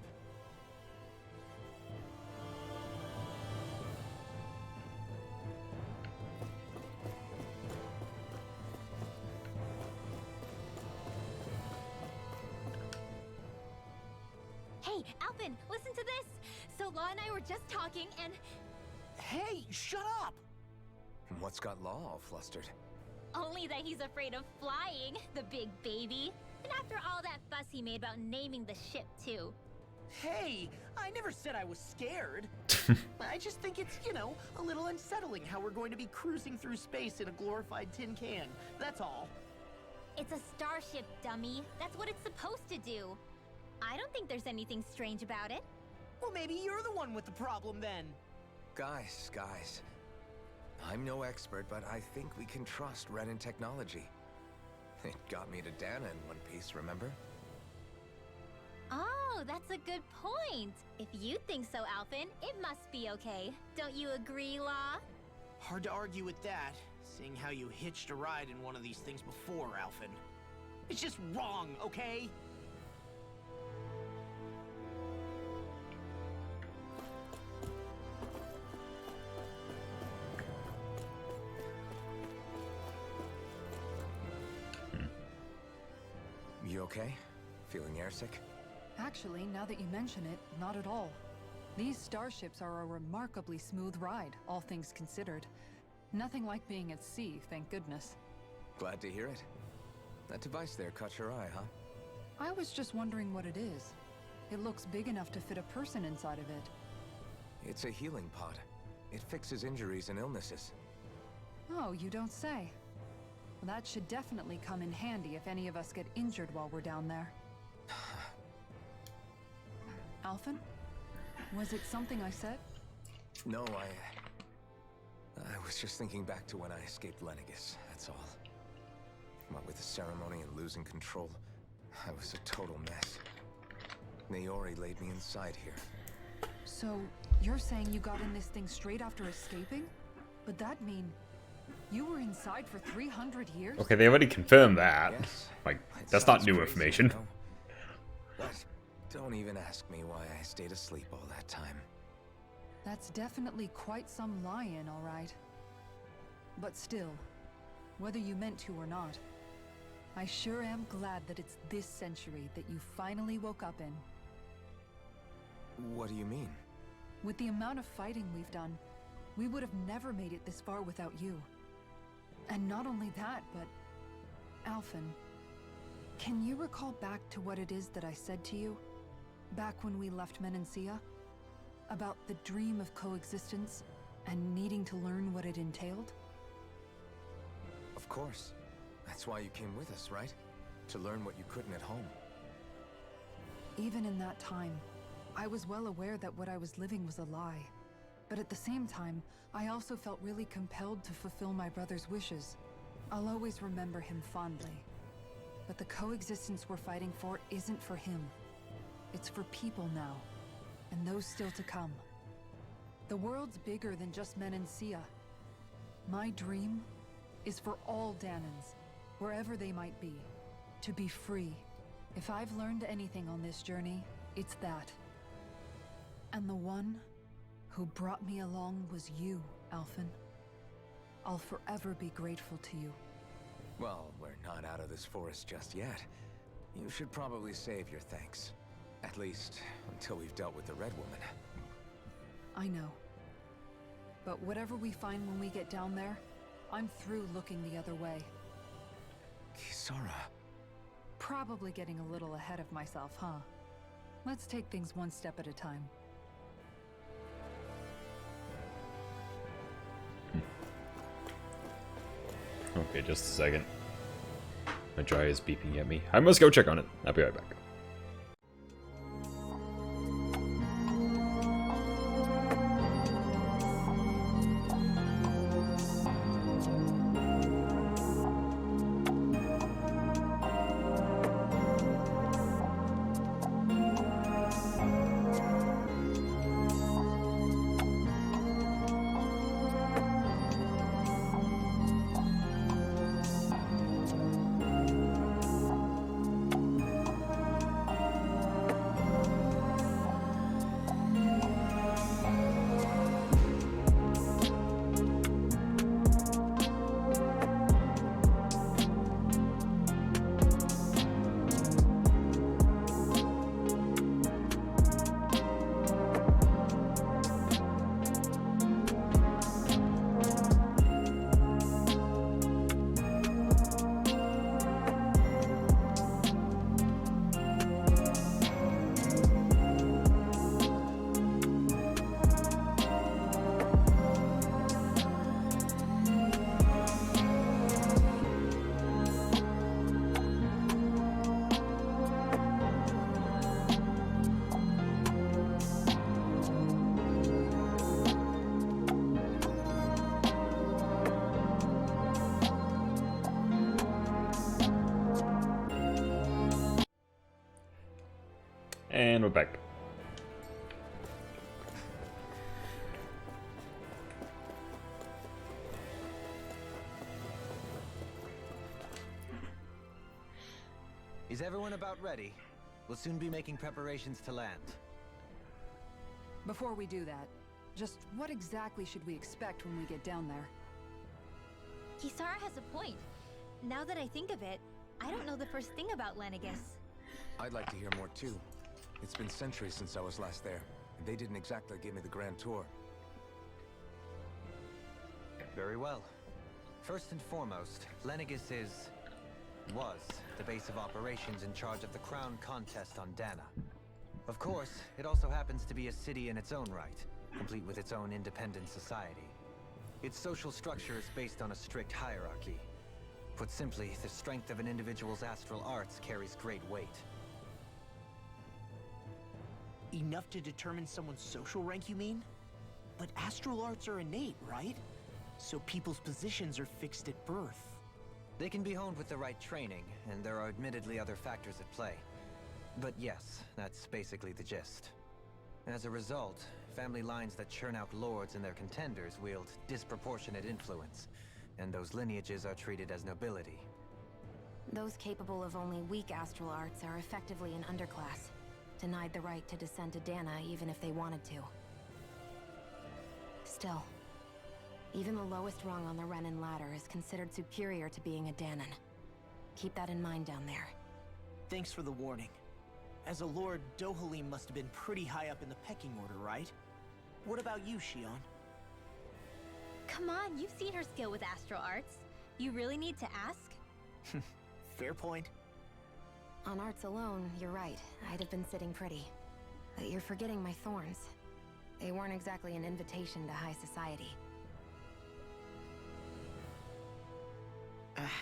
Hey, Alphen, listen to this! So Law and I were just talking and... Hey, shut up! What's got Law all flustered? Only that he's afraid of flying, the big baby. And after all that fuss he made about naming the ship, too. Hey, I never said I was scared. I just think it's, you know, a little unsettling how we're going to be cruising through space in a glorified tin can. That's all. It's a starship, dummy. That's what it's supposed to do. I don't think there's anything strange about it. Well, maybe you're the one with the problem then. Guys. I'm no expert, but I think we can trust Renan technology. It got me to Dana in one piece, remember? Oh, that's a good point. If you think so, Alphen, it must be okay. Don't you agree, Law? Hard to argue with that, seeing how you hitched a ride in one of these things before, Alphen. It's just wrong, okay? You okay? Feeling airsick? Actually, now that you mention it, not at all. These starships are a remarkably smooth ride, all things considered. Nothing like being at sea, thank goodness. Glad to hear it. That device there caught your eye, huh? I was just wondering what it is. It looks big enough to fit a person inside of it. It's a healing pod. It fixes injuries and illnesses. Oh, you don't say. Well, that should definitely come in handy if any of us get injured while we're down there. Alphen? Was it something I said? No, I was just thinking back to when I escaped Lenegis, that's all. What with the ceremony and losing control, I was a total mess. Naori laid me inside here. So, you're saying you got in this thing straight after escaping? Would that mean you were inside for 300 years? Okay, they already confirmed that. Yes. Like, It that's not sounds new crazy, information. you know? But don't even ask me why I stayed asleep all that time. That's definitely quite some lie-in, all right. But still, whether you meant to or not, I sure am glad that it's this century that you finally woke up in. What do you mean? With the amount of fighting we've done, we would have never made it this far without you. And not only that, but... Alphen, can you recall back to what it is that I said to you? Back when we left Menancia? About the dream of coexistence, and needing to learn what it entailed? Of course. That's why you came with us, right? To learn what you couldn't at home. Even in that time, I was well aware that what I was living was a lie. But at the same time, I also felt really compelled to fulfill my brother's wishes. I'll always remember him fondly. But the coexistence we're fighting for isn't for him. It's for people now, and those still to come. The world's bigger than just Menancia. My dream is for all Danans, wherever they might be, to be free. If I've learned anything on this journey, it's that. And the one who brought me along was you, Alphen. I'll forever be grateful to you. Well, we're not out of this forest just yet. You should probably save your thanks. At least, until we've dealt with the Red Woman. I know. But whatever we find when we get down there, I'm through looking the other way. Kisara. Probably getting a little ahead of myself, huh? Let's take things one step at a time. Okay, just a second. My dry is beeping at me. I must go check on it. I'll be right back. And we're back. Is everyone about ready? We'll soon be making preparations to land. Before we do that, just what exactly should we expect when we get down there? Kisara has a point. Now that I think of it, I don't know the first thing about Lenegis. I'd like to hear more too. It's been centuries since I was last there, and they didn't exactly give me the grand tour. Very well. First and foremost, Lenegis was the base of operations in charge of the crown contest on Dana. Of course, it also happens to be a city in its own right, complete with its own independent society. Its social structure is based on a strict hierarchy. Put simply, the strength of an individual's astral arts carries great weight. Enough to determine someone's social rank, you mean? But astral arts are innate, right? So people's positions are fixed at birth. They can be honed with the right training, and there are admittedly other factors at play. But yes, that's basically the gist. As a result, family lines that churn out lords and their contenders wield disproportionate influence, and those lineages are treated as nobility. Those capable of only weak astral arts are effectively an underclass, denied the right to descend to Dana even if they wanted to. Still, even the lowest rung on the Renan ladder is considered superior to being a Danan. Keep that in mind down there. Thanks for the warning. As a lord, Dohalim must have been pretty high up in the pecking order, right? What about you, Shion? Come on, you've seen her skill with astral arts. You really need to ask? Fair point. On arts alone, you're right. I'd have been sitting pretty. But you're forgetting my thorns. They weren't exactly an invitation to high society.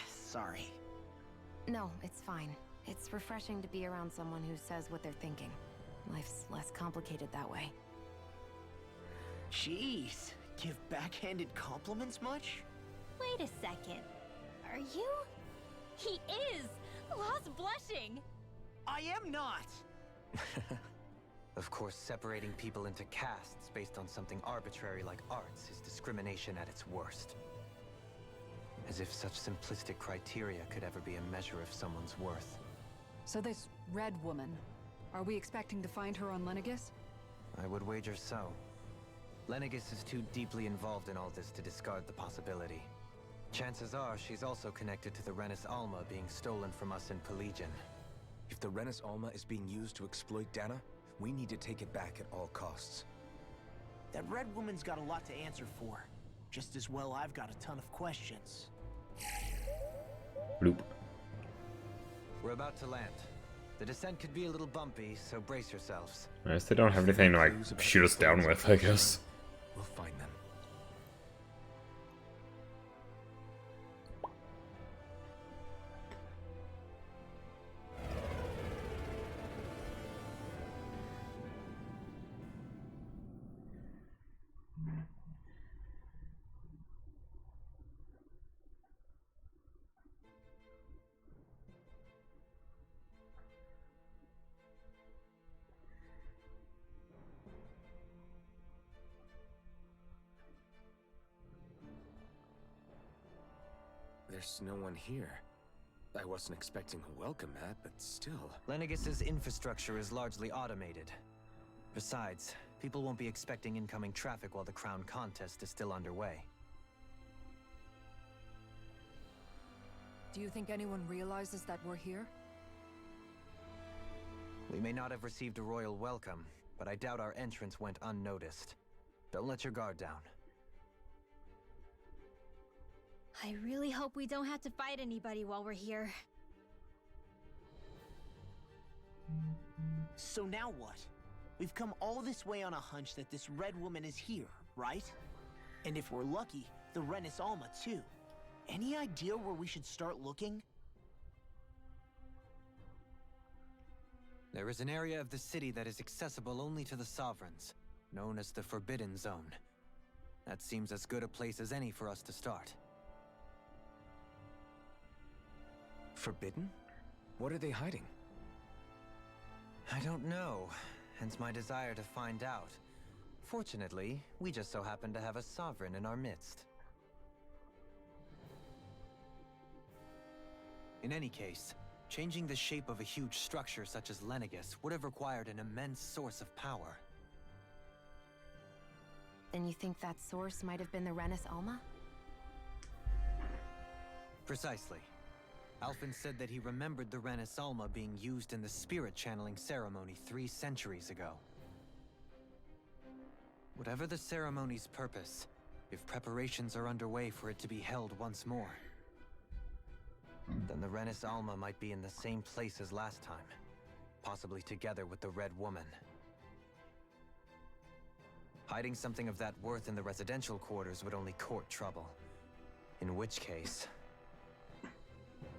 Sorry. No, it's fine. It's refreshing to be around someone who says what they're thinking. Life's less complicated that way. Jeez, give backhanded compliments much? Wait a second. Are you? He is! Lost blushing! I am not! Of course, separating people into castes based on something arbitrary like arts is discrimination at its worst. As if such simplistic criteria could ever be a measure of someone's worth. So this Red Woman, are we expecting to find her on Lenegis? I would wager so. Lenegis is too deeply involved in all this to discard the possibility. Chances are she's also connected to the Renis Alma being stolen from us in Pelegion. If the Renis Alma is being used to exploit Dana, we need to take it back at all costs. That red woman's got a lot to answer for. Just as well I've got a ton of questions. Bloop. We're about to land. The descent could be a little bumpy, so brace yourselves. I guess they don't have anything to like shoot us down with, I guess. We'll find them. There's no one here. I wasn't expecting a welcome mat, but still. Lenegis' infrastructure is largely automated. Besides, people won't be expecting incoming traffic while the crown contest is still underway. Do you think anyone realizes that we're here? We may not have received a royal welcome, but I doubt our entrance went unnoticed. Don't let your guard down. I really hope we don't have to fight anybody while we're here. So now what? We've come all this way on a hunch that this red woman is here, right? And if we're lucky, the Renis Alma too. Any idea where we should start looking? There is an area of the city that is accessible only to the Sovereigns, known as the Forbidden Zone. That seems as good a place as any for us to start. Forbidden? What are they hiding? I don't know, hence my desire to find out. Fortunately, we just so happen to have a Sovereign in our midst. In any case, changing the shape of a huge structure such as Lenegis would have required an immense source of power. Then you think that source might have been the Renis Alma? Precisely. Alphen said that he remembered the Renis Alma being used in the spirit channeling ceremony 3 centuries ago. Whatever the ceremony's purpose, if preparations are underway for it to be held once more, then the Renis Alma might be in the same place as last time, possibly together with the Red Woman. Hiding something of that worth in the residential quarters would only court trouble. In which case...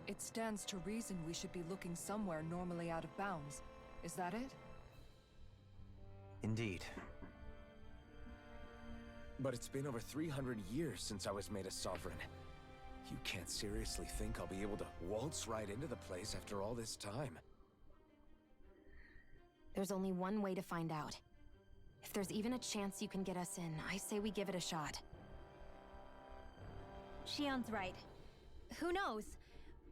It stands to reason we should be looking somewhere normally out of bounds. Is that it? Indeed. But it's been over 300 years since I was made a sovereign. You can't seriously think I'll be able to waltz right into the place after all this time. There's only one way to find out. If there's even a chance you can get us in, I say we give it a shot. Shion's right. Who knows?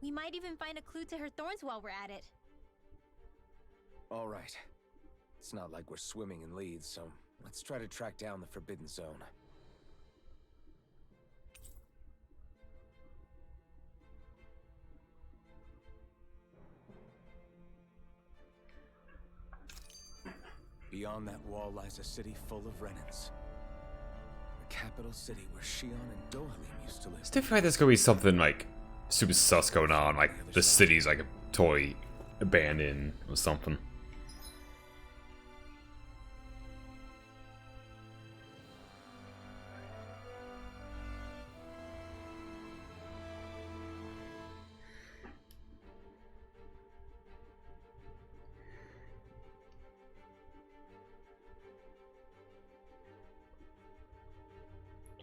We might even find a clue to her thorns while we're at it. All right. It's not like we're swimming in leads, so let's try to track down the Forbidden Zone. Beyond that wall lies a city full of Renins. The capital city where Shion and Dohalim used to live. I still feel like there's gonna be something like super sus going on, like the city's like a toy abandoned or something.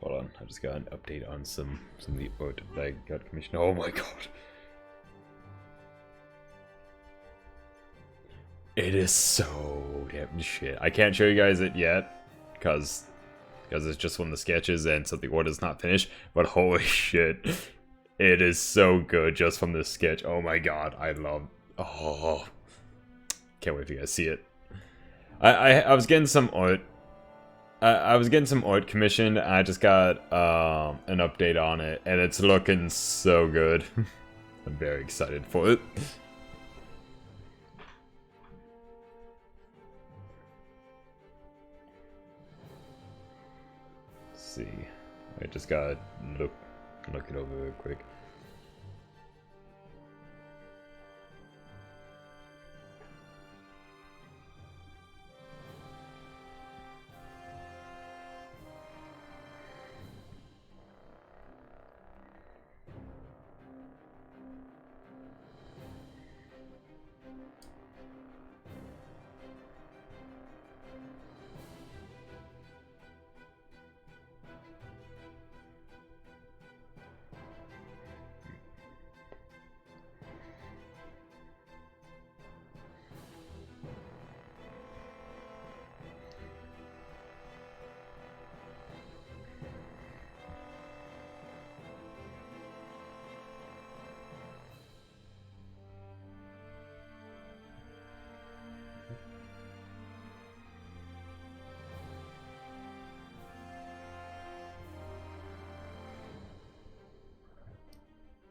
Hold on, I just got an update on some of the art that I got commissioned. Oh my god. It is so damn shit. I can't show you guys it yet, because it's just one of the sketches and so the order's not finished, but holy shit. It is so good just from this sketch. Oh my god, I love... Oh. Can't wait for you guys to see it. I was getting some art. I was getting some art commissioned, and I just got an update on it, and it's looking so good. I'm very excited for it. Let's see. I just gotta look it over real quick.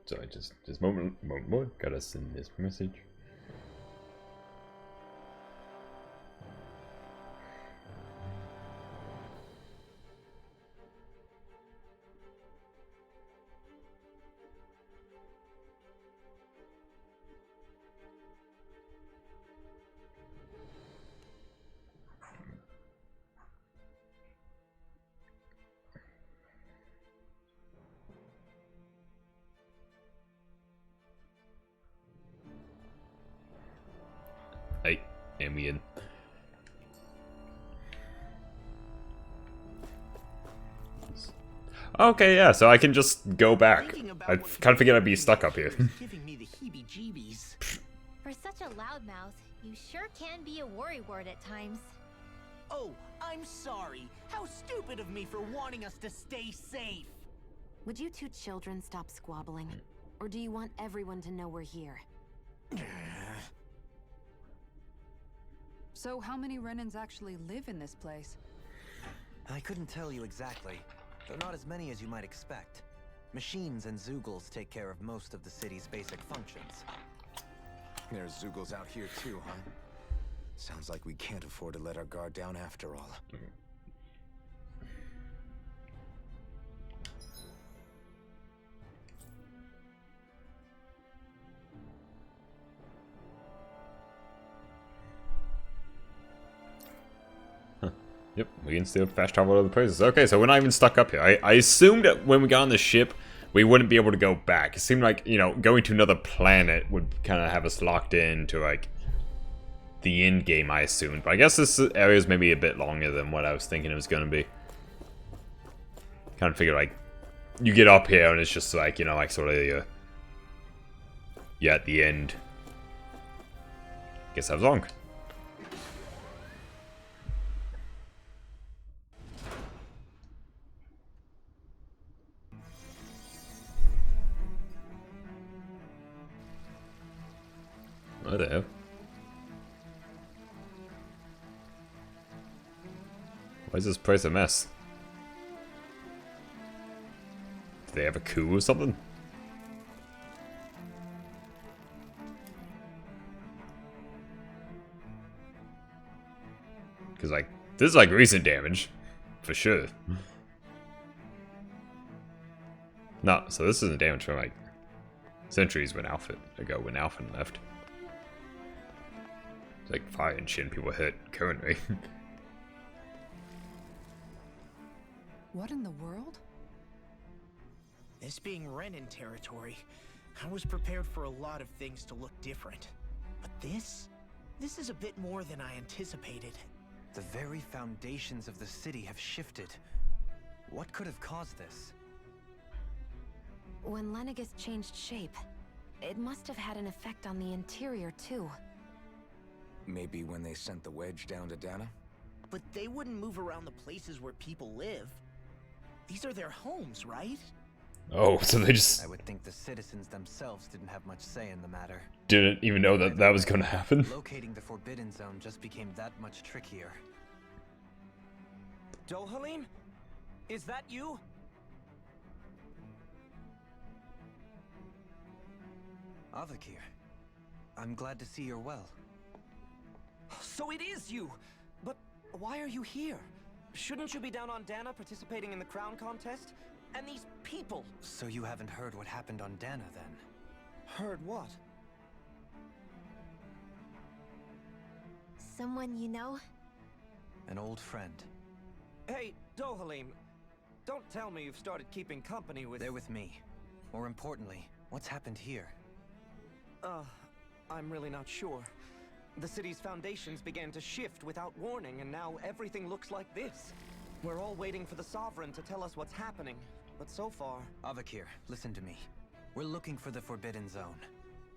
Sorry, just moment more. Gotta send this message. Hey, and we in. Okay, yeah, so I can just go back. I kind of forget I'd be stuck up here. Giving me the heebie-jeebies. For such a loudmouth, you sure can be a worrywart at times. Oh, I'm sorry. How stupid of me for wanting us to stay safe. Would you two children stop squabbling? Or do you want everyone to know we're here? So how many Renans actually live in this place? I couldn't tell you exactly, though not as many as you might expect. Machines and Zeugles take care of most of the city's basic functions. There's Zeugles out here too, huh? Sounds like we can't afford to let our guard down after all. Yep, we can still fast travel to other places. Okay, so we're not even stuck up here. I assumed that when we got on the ship, we wouldn't be able to go back. It seemed like, you know, going to another planet would kind of have us locked into, like, the end game, I assumed. But I guess this area is maybe a bit longer than what I was thinking it was going to be. Kind of figure, like, you get up here and it's just, like, you know, like, sort of, yeah, at the end. Guess I was wrong. What the hell? Why is this place a mess? Do they have a coup or something? Because, like, this is like recent damage. For sure. No, so this isn't damage from, like, centuries when Alpha left. Like fire and shit, and people hurt currently. What in the world? This being Renan territory, I was prepared for a lot of things to look different. But this is a bit more than I anticipated. The very foundations of the city have shifted. What could have caused this? When Lenegis changed shape, it must have had an effect on the interior too. Maybe when they sent the wedge down to Dana? But they wouldn't move around the places where people live. These are their homes, right? Oh, so they just I would think the citizens themselves didn't have much say in the matter. didn't even know that that was going to happen. Locating the Forbidden Zone just became that much trickier. Dohalim? Is that you? Avakir, I'm glad to see you're well. So it is you! But why are you here? Shouldn't you be down on Dana participating in the crown contest? And these people. So you haven't heard what happened on Dana, then? Heard what? Someone you know? An old friend. Hey, Dohalim. Don't tell me you've started keeping company with... They're with me. More importantly, what's happened here? I'm really not sure. The city's foundations began to shift without warning, and now everything looks like this. We're all waiting for the Sovereign to tell us what's happening, but so far... Avakir, listen to me. We're looking for the Forbidden Zone.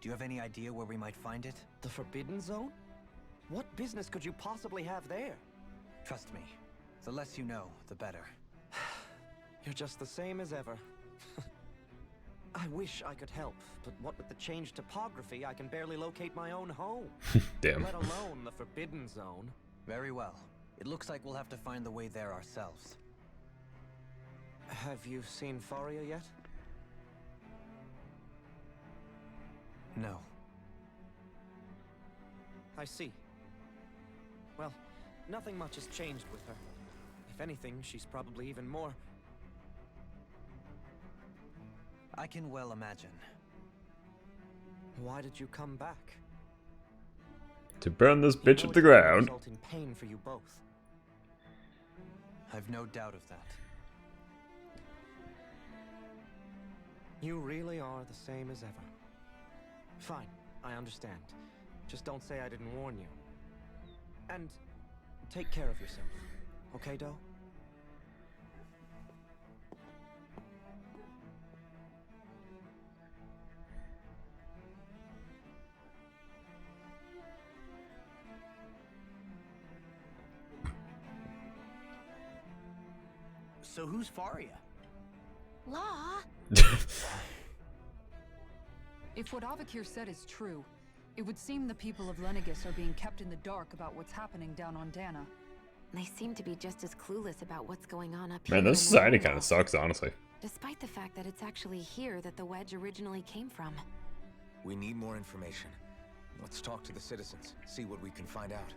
Do you have any idea where we might find it? The Forbidden Zone? What business could you possibly have there? Trust me. The less you know, the better. You're just the same as ever. I wish I could help, but what with the changed topography, I can barely locate my own home. Damn. Let alone the Forbidden Zone. Very well. It looks like we'll have to find the way there ourselves. Have you seen Faria yet? No. I see. Well, nothing much has changed with her. If anything, she's probably even more... I can well imagine. Why did you come back? To burn this bitch You know at the it's gonna ground. result in pain for you both. I've no doubt of that. You really are the same as ever. Fine, I understand. Just don't say I didn't warn you. And take care of yourself. Okay, Doe? So who's Faria? Law? If what Avakir said is true, it would seem the people of Lenegis are being kept in the dark about what's happening down on Dana. They seem to be just as clueless about what's going on up here. Man, this in the society North. kind of sucks, honestly. Despite the fact that it's actually here that the wedge originally came from. We need more information. Let's talk to the citizens, see what we can find out.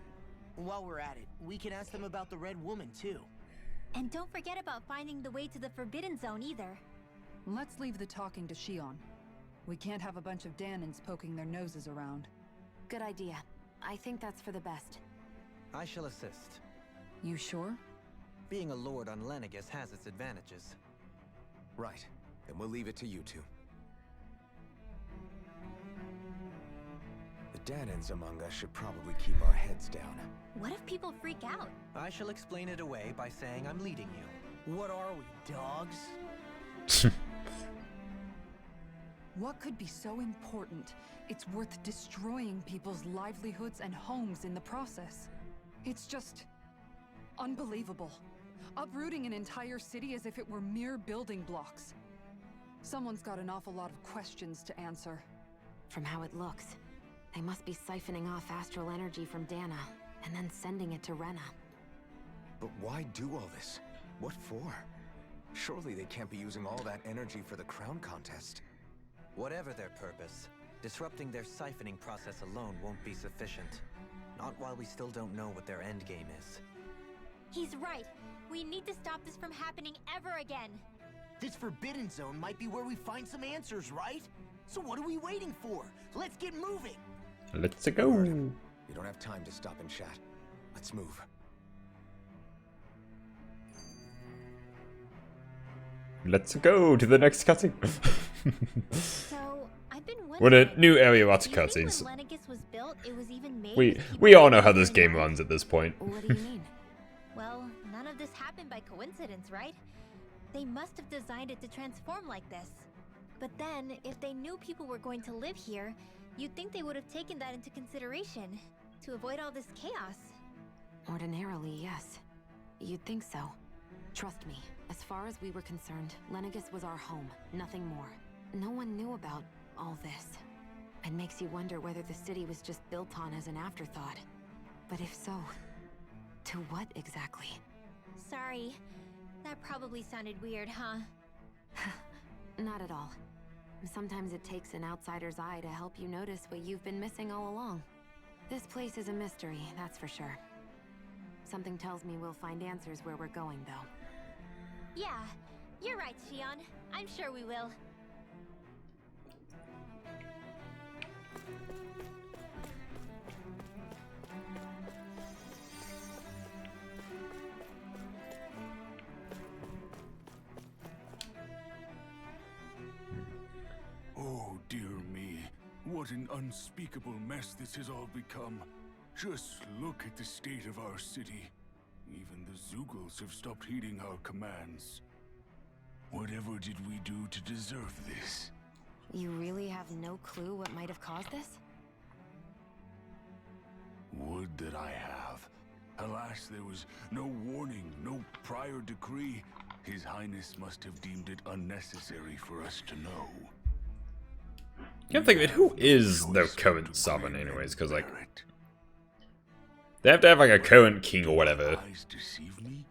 While we're at it, we can ask them about the Red Woman, too. And don't forget about finding the way to the Forbidden Zone either. Let's leave the talking to Shion. We can't have a bunch of Danans poking their noses around. Good idea. I think that's for the best. I shall assist. You sure? Being a lord on Lenegis has its advantages. Right. Then we'll leave it to you two. The Danans among us should probably keep our heads down. What if people freak out? I shall explain it away by saying I'm leading you. What are we, dogs? What could be so important? It's worth destroying people's livelihoods and homes in the process. It's just... unbelievable. Uprooting an entire city as if it were mere building blocks. Someone's got an awful lot of questions to answer. From how it looks, they must be siphoning off astral energy from Dana, and then sending it to Rena. But why do all this? What for? Surely they can't be using all that energy for the crown contest. Whatever their purpose, disrupting their siphoning process alone won't be sufficient. Not while we still don't know what their endgame is. He's right. We need to stop this from happening ever again. This Forbidden Zone might be where we find some answers, right? So what are we waiting for? Let's get moving! Let's go. We don't have time to stop and chat. Let's move. Let's go to the next cutscene. So, I've been wondering... What a new area, lots of do you think cutscenes. when Lenegis was built, it was even made We with people we all know how living this game in runs at this point. What do you mean? Well, none of this happened by coincidence, right? They must have designed it to transform like this. But then, if they knew people were going to live here, you'd think they would have taken that into consideration to avoid all this chaos. Ordinarily, yes. You'd think so. Trust me, as far as we were concerned, Lenegis was our home, nothing more. No one knew about all this. It makes you wonder whether the city was just built on as an afterthought. But if so, to what exactly? Sorry. That probably sounded weird, huh? Not at all. Sometimes it takes an outsider's eye to help you notice what you've been missing all along. This place is a mystery, that's for sure. Something tells me we'll find answers where we're going, though. Yeah. You're right, Shion. I'm sure we will. Oh, dear me. What an unspeakable mess this has all become. Just look at the state of our city. Even the Zeugles have stopped heeding our commands. Whatever did we do to deserve this? You really have no clue what might have caused this? Would that I have. Alas, there was no warning, no prior decree. His Highness must have deemed it unnecessary for us to know. Can't think of it. Who is the current sovereign, anyways? Because like, they have to have like a current king or whatever. Eyes deceive me?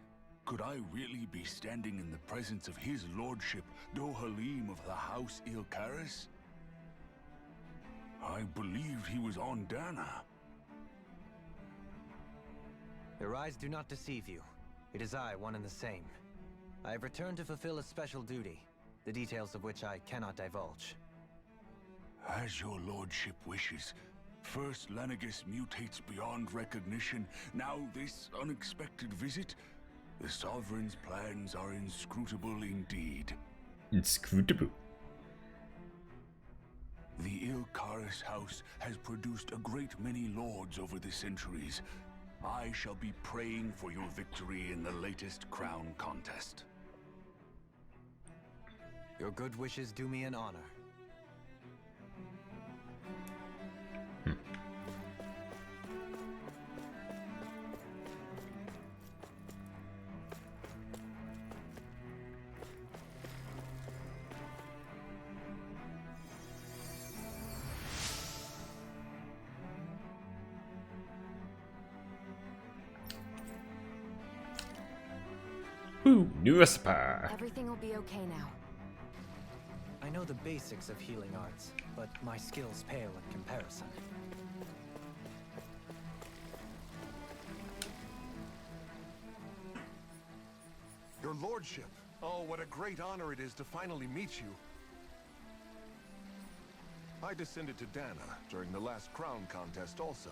Could I really be standing in the presence of his lordship, Dohalim of the House Ilkaris? I believed he was on Dana. Your eyes do not deceive you. It is I, one and the same. I have returned to fulfill a special duty, the details of which I cannot divulge. As your lordship wishes. First Lenegis mutates beyond recognition, now this unexpected visit. The Sovereign's plans are inscrutable indeed. Inscrutable. The Ilkaris house has produced a great many lords over the centuries. I shall be praying for your victory in the latest crown contest. Your good wishes do me an honor. Ooh, new recipe. Everything will be okay now. I know the basics of healing arts, but my skills pale in comparison. Your lordship. Oh, what a great honor it is to finally meet you. I descended to Dana during the last crown contest also.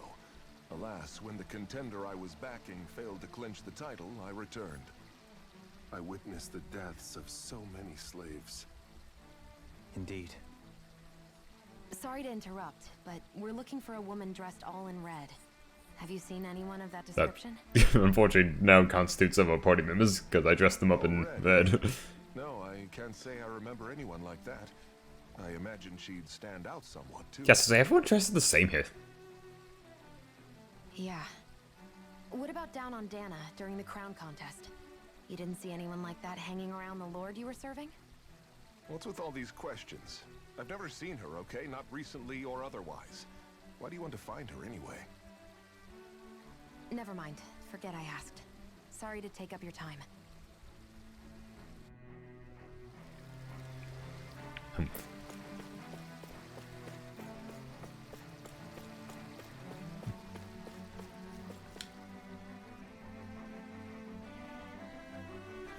Alas, when the contender I was backing failed to clinch the title, I returned. I witnessed the deaths of so many slaves. Indeed. Sorry to interrupt, but we're looking for a woman dressed all in red. Have you seen anyone of that description? Unfortunately, now constitutes several party members because I dressed them up in red. No, I can't say I remember anyone like that. I imagine she'd stand out somewhat, too. Yes, so everyone dresses the same here. Yeah. What about down on Dana during the crown contest? You didn't see anyone like that hanging around the lord you were serving? What's with all these questions? I've never seen her, okay? Not recently or otherwise. Why do you want to find her anyway? Never mind. Forget I asked. Sorry to take up your time.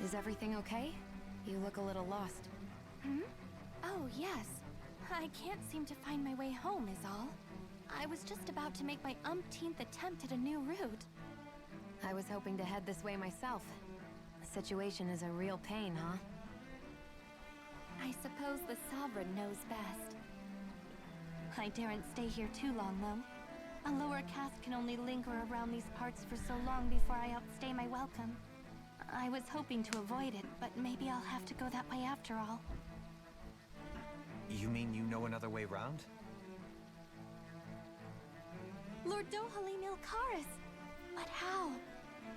Is everything okay? You look a little lost. Hmm? Oh, yes. I can't seem to find my way home is all. I was just about to make my umpteenth attempt at a new route. I was hoping to head this way myself. The situation is a real pain, huh? I suppose the Sovereign knows best. I daren't stay here too long, though. A lower caste can only linger around these parts for so long before I outstay my welcome. I was hoping to avoid it, but maybe I'll have to go that way after all. You mean you know another way round? Lord Dohalim Ilkaris! But how?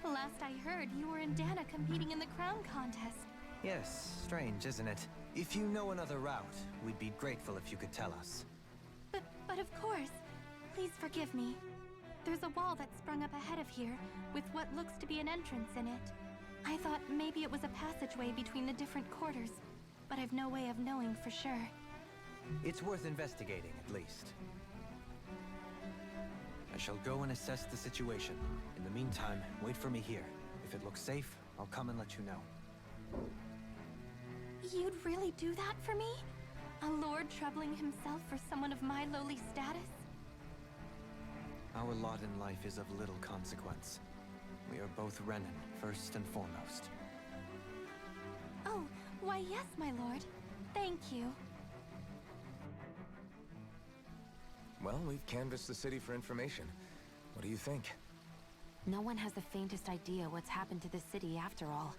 Last I heard, you were in Dana competing in the crown contest. Yes, strange, isn't it? If you know another route, we'd be grateful if you could tell us. But of course. Please forgive me. There's a wall that sprung up ahead of here, with what looks to be an entrance in it. I thought maybe it was a passageway between the different quarters, but I've no way of knowing for sure. It's worth investigating, at least. I shall go and assess the situation. In the meantime, wait for me here. If it looks safe, I'll come and let you know. You'd really do that for me? A lord troubling himself for someone of my lowly status? Our lot in life is of little consequence. We are both Renan, first and foremost. Oh, why yes, my lord. Thank you. Well, we've canvassed the city for information. What do you think? No one has the faintest idea what's happened to the city after all.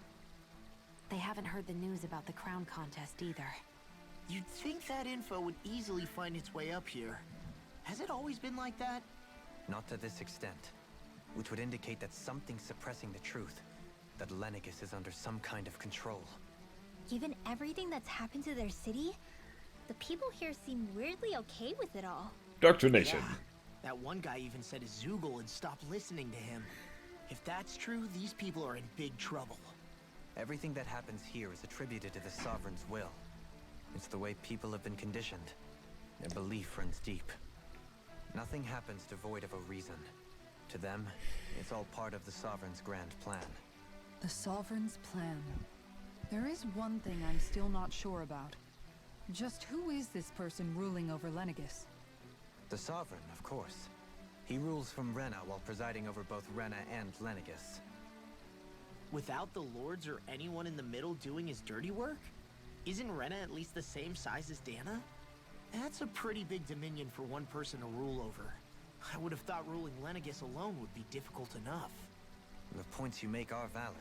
They haven't heard the news about the crown contest either. You'd think that info would easily find its way up here. Has it always been like that? Not to this extent, which would indicate that something's suppressing the truth, that Lenegis is under some kind of control. Given everything that's happened to their city, the people here seem weirdly okay with it all. Doctrination. Yeah. That one guy even said his Zoogle had stopped listening to him. If that's true, these people are in big trouble. Everything that happens here is attributed to the Sovereign's will. It's the way people have been conditioned. Their belief runs deep. Nothing happens devoid of a reason. To them, it's all part of the Sovereign's grand plan. The Sovereign's plan. There is one thing I'm still not sure about. Just who is this person ruling over Lenegis? The Sovereign, of course. He rules from Rena while presiding over both Rena and Lenegis. Without the lords or anyone in the middle doing his dirty work? Isn't Rena at least the same size as Dana? That's a pretty big dominion for one person to rule over. I would have thought ruling Lenegis alone would be difficult enough. The points you make are valid,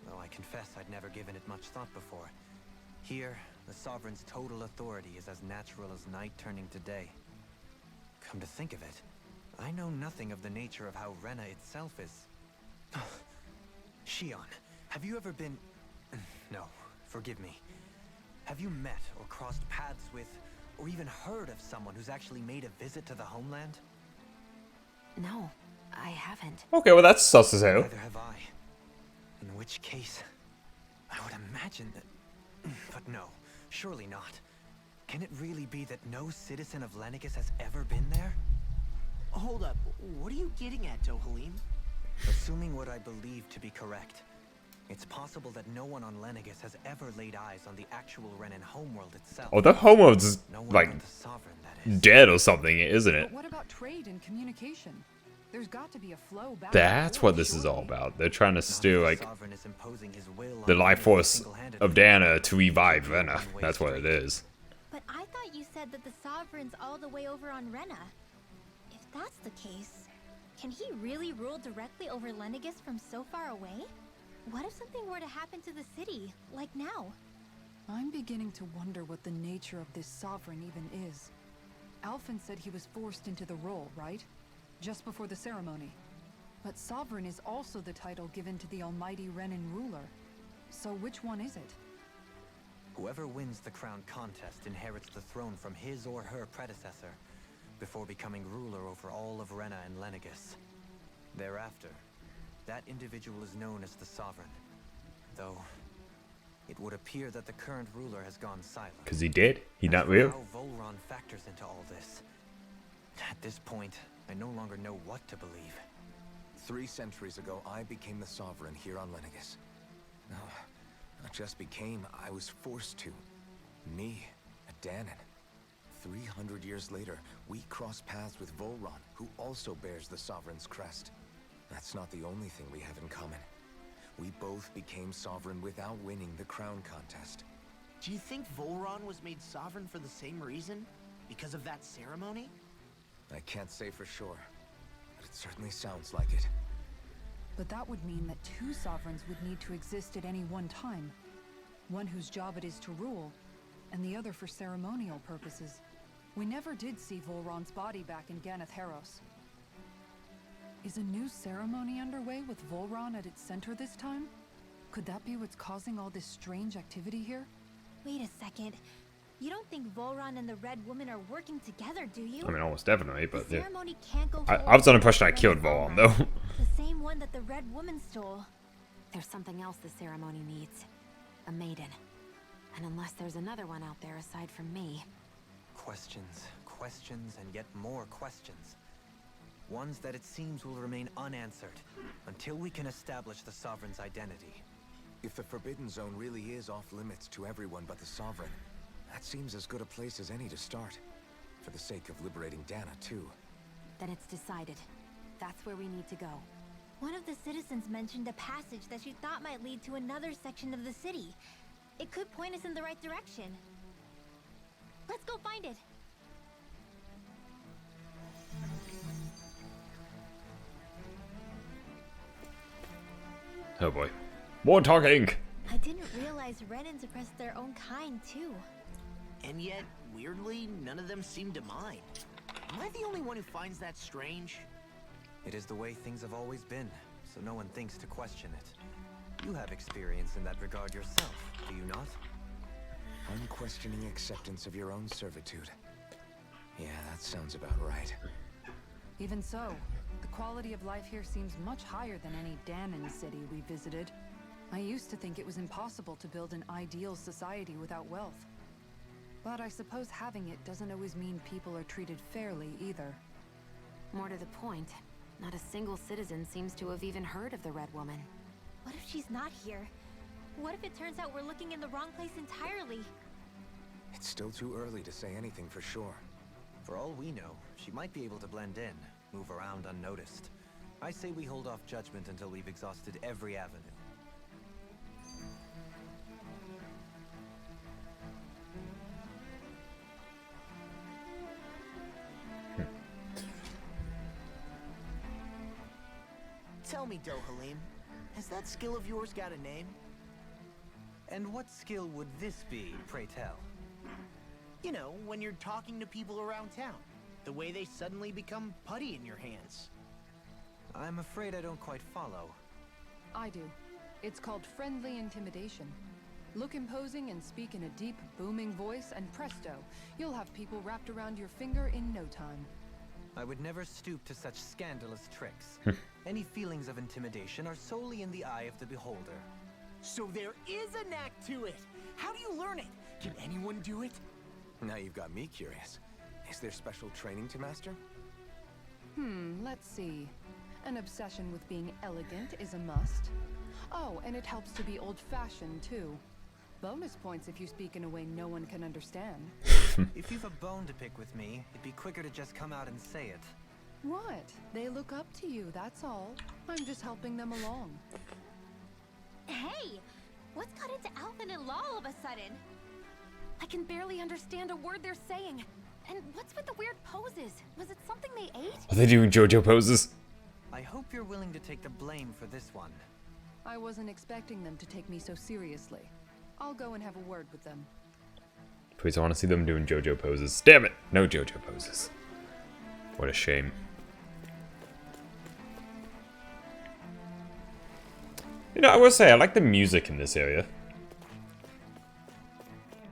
though I confess I'd never given it much thought before. Here, the Sovereign's total authority is as natural as night turning to day. Come to think of it, I know nothing of the nature of how Rena itself is. Shion, have you ever been... No, forgive me. Have you met or crossed paths with, or even heard of someone who's actually made a visit to the homeland? No, I haven't. Okay, well that's sus as hell. Neither have I. In which case, I would imagine that... But no, surely not. Can it really be that no citizen of Lenegis has ever been there? Hold up, what are you getting at, Dohalim? Assuming what I believe to be correct, it's possible that no one on Lenegis has ever laid eyes on the actual Renan homeworld itself. Oh, the homeworld's No one like but the Sovereign, that is. dead or something, isn't it? But what about trade and communication? There's got to be a flow back. That's what this is all about. They're trying to Not steal if like the Sovereign is imposing his will the on life Lenegis force single-handedly. of Dana to revive Rena. That's what it is. But I thought you said that the Sovereign's all the way over on Rena. If that's the case, can he really rule directly over Lenegis from so far away? What if something were to happen to the city, like now? I'm beginning to wonder what the nature of this Sovereign even is. Alphen said he was forced into the role, right? Just before the ceremony. But Sovereign is also the title given to the almighty Renan ruler. So which one is it? Whoever wins the crown contest inherits the throne from his or her predecessor, before becoming ruler over all of Rena and Lenegis. Thereafter, that individual is known as the Sovereign. Though, it would appear that the current ruler has gone silent. Cause he did. He As not for real. How Volron factors into all this. At this point, I no longer know what to believe. 3 centuries ago, I became the Sovereign here on Lenegis. No, not just became, I was forced to. Me, a Danon. 300 years later, we cross paths with Volron, who also bears the Sovereign's crest. That's not the only thing we have in common. We both became Sovereign without winning the crown contest. Do you think Volron was made sovereign for the same reason? Because of that ceremony? I can't say for sure, but it certainly sounds like it. But that would mean that 2 sovereigns would need to exist at any one time. One whose job it is to rule, and the other for ceremonial purposes. We never did see Volron's body back in Ganath Haros. Is a new ceremony underway with Volron at its center this time? Could that be what's causing all this strange activity here? Wait a second. You don't think Volron and the Red Woman are working together, do you? I mean, almost definitely, but the yeah. ceremony can't go I forward was under the impression I without killed Red Volron, Volron. though. The same one that the Red Woman stole. There's something else the ceremony needs. A maiden. And unless there's another one out there aside from me. Questions, questions, and yet more questions. Ones that it seems will remain unanswered until we can establish the Sovereign's identity. If the Forbidden Zone really is off limits to everyone but the Sovereign, that seems as good a place as any to start. For the sake of liberating Dana, too. Then it's decided. That's where we need to go. One of the citizens mentioned a passage that she thought might lead to another section of the city. It could point us in the right direction. Let's go find it. Oh boy. More talking! I didn't realize Renans oppressed their own kind, too. And yet, weirdly, none of them seem to mind. Am I the only one who finds that strange? It is the way things have always been, so no one thinks to question it. You have experience in that regard yourself, do you not? Unquestioning acceptance of your own servitude. Yeah, that sounds about right. Even so, the quality of life here seems much higher than any Danon city we visited. I used to think it was impossible to build an ideal society without wealth. But I suppose having it doesn't always mean people are treated fairly either. More to the point, not a single citizen seems to have even heard of the Red Woman. What if she's not here? What if it turns out we're looking in the wrong place entirely? It's still too early to say anything for sure. For all we know, she might be able to blend in, move around unnoticed. I say we hold off judgment until we've exhausted every avenue. Tell me, Dohalim, has that skill of yours got a name? And what skill would this be, pray tell? You know, when you're talking to people around town. The way they suddenly become putty in your hands. I'm afraid I don't quite follow. I do. It's called friendly intimidation. Look imposing and speak in a deep, booming voice, and presto, you'll have people wrapped around your finger in no time. I would never stoop to such scandalous tricks. Any feelings of intimidation are solely in the eye of the beholder. So there is a knack to it! How do you learn it? Can anyone do it? Now you've got me curious. Is there special training to master? Let's see. An obsession with being elegant is a must. Oh, and it helps to be old-fashioned, too. Bonus points if you speak in a way no one can understand. If you've a bone to pick with me, it'd be quicker to just come out and say it. What? They look up to you, that's all. I'm just helping them along. Hey! What's got into Alvin and Law all of a sudden? I can barely understand a word they're saying. And what's with the weird poses? Was it something they ate? Are they doing JoJo poses? I hope you're willing to take the blame for this one. I wasn't expecting them to take me so seriously. I'll go and have a word with them. Please, I want to see them doing JoJo poses. Damn it! No JoJo poses. What a shame. You know, I will say, I like the music in this area.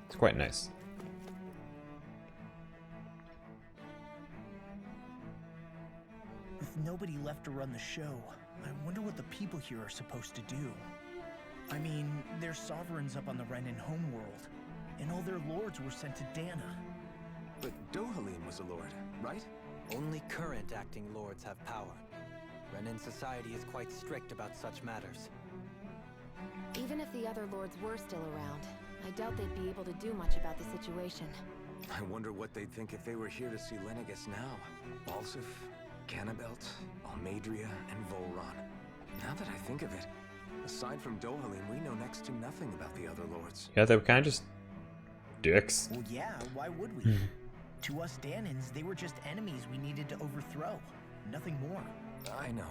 It's quite nice. With nobody left to run the show, I wonder what the people here are supposed to do. I mean, there's sovereigns up on the Renan homeworld, and all their lords were sent to Dana. But Dohalim was a lord, right? Only current acting lords have power. Renan society is quite strict about such matters. Even if the other lords were still around, I doubt they'd be able to do much about the situation. I wonder what they'd think if they were here to see Lenegis now. Balsif, Cannabelt, Almadria, and Volron. Now that I think of it, aside from Dohalim, we know next to nothing about the other lords. Yeah, they were kind of just dicks. Well, yeah, why would we? To us Danans, they were just enemies we needed to overthrow. Nothing more. I know.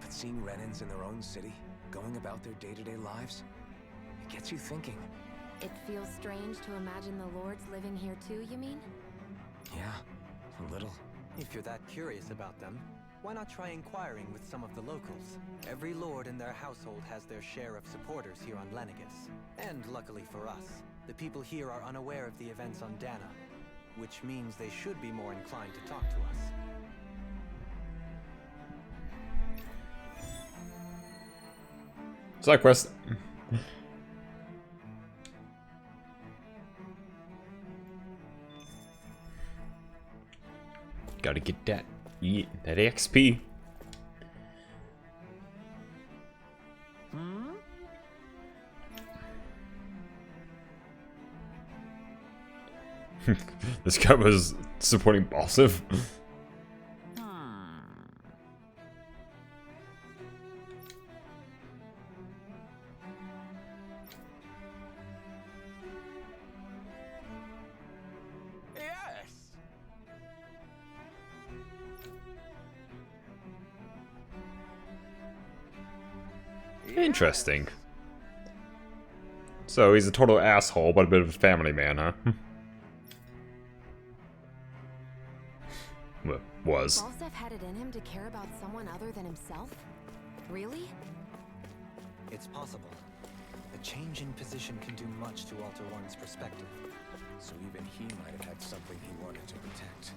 But seeing Renans in their own city, going about their day-to-day lives, it gets you thinking. It feels strange to imagine the lords living here too, you mean? Yeah, a little. If you're that curious about them, why not try inquiring with some of the locals? Every lord in their household has their share of supporters here on Lenegis. And luckily for us, the people here are unaware of the events on Dana, which means they should be more inclined to talk to us. Side quest. Gotta get that XP. This guy was supporting Balsiv. Yes. Interesting. So he's a total asshole, but a bit of a family man, huh? Well, was. Balsef had it in him to care about someone other than himself? Really? It's possible. A change in position can do much to alter one's perspective. So even he might have had something he wanted to protect.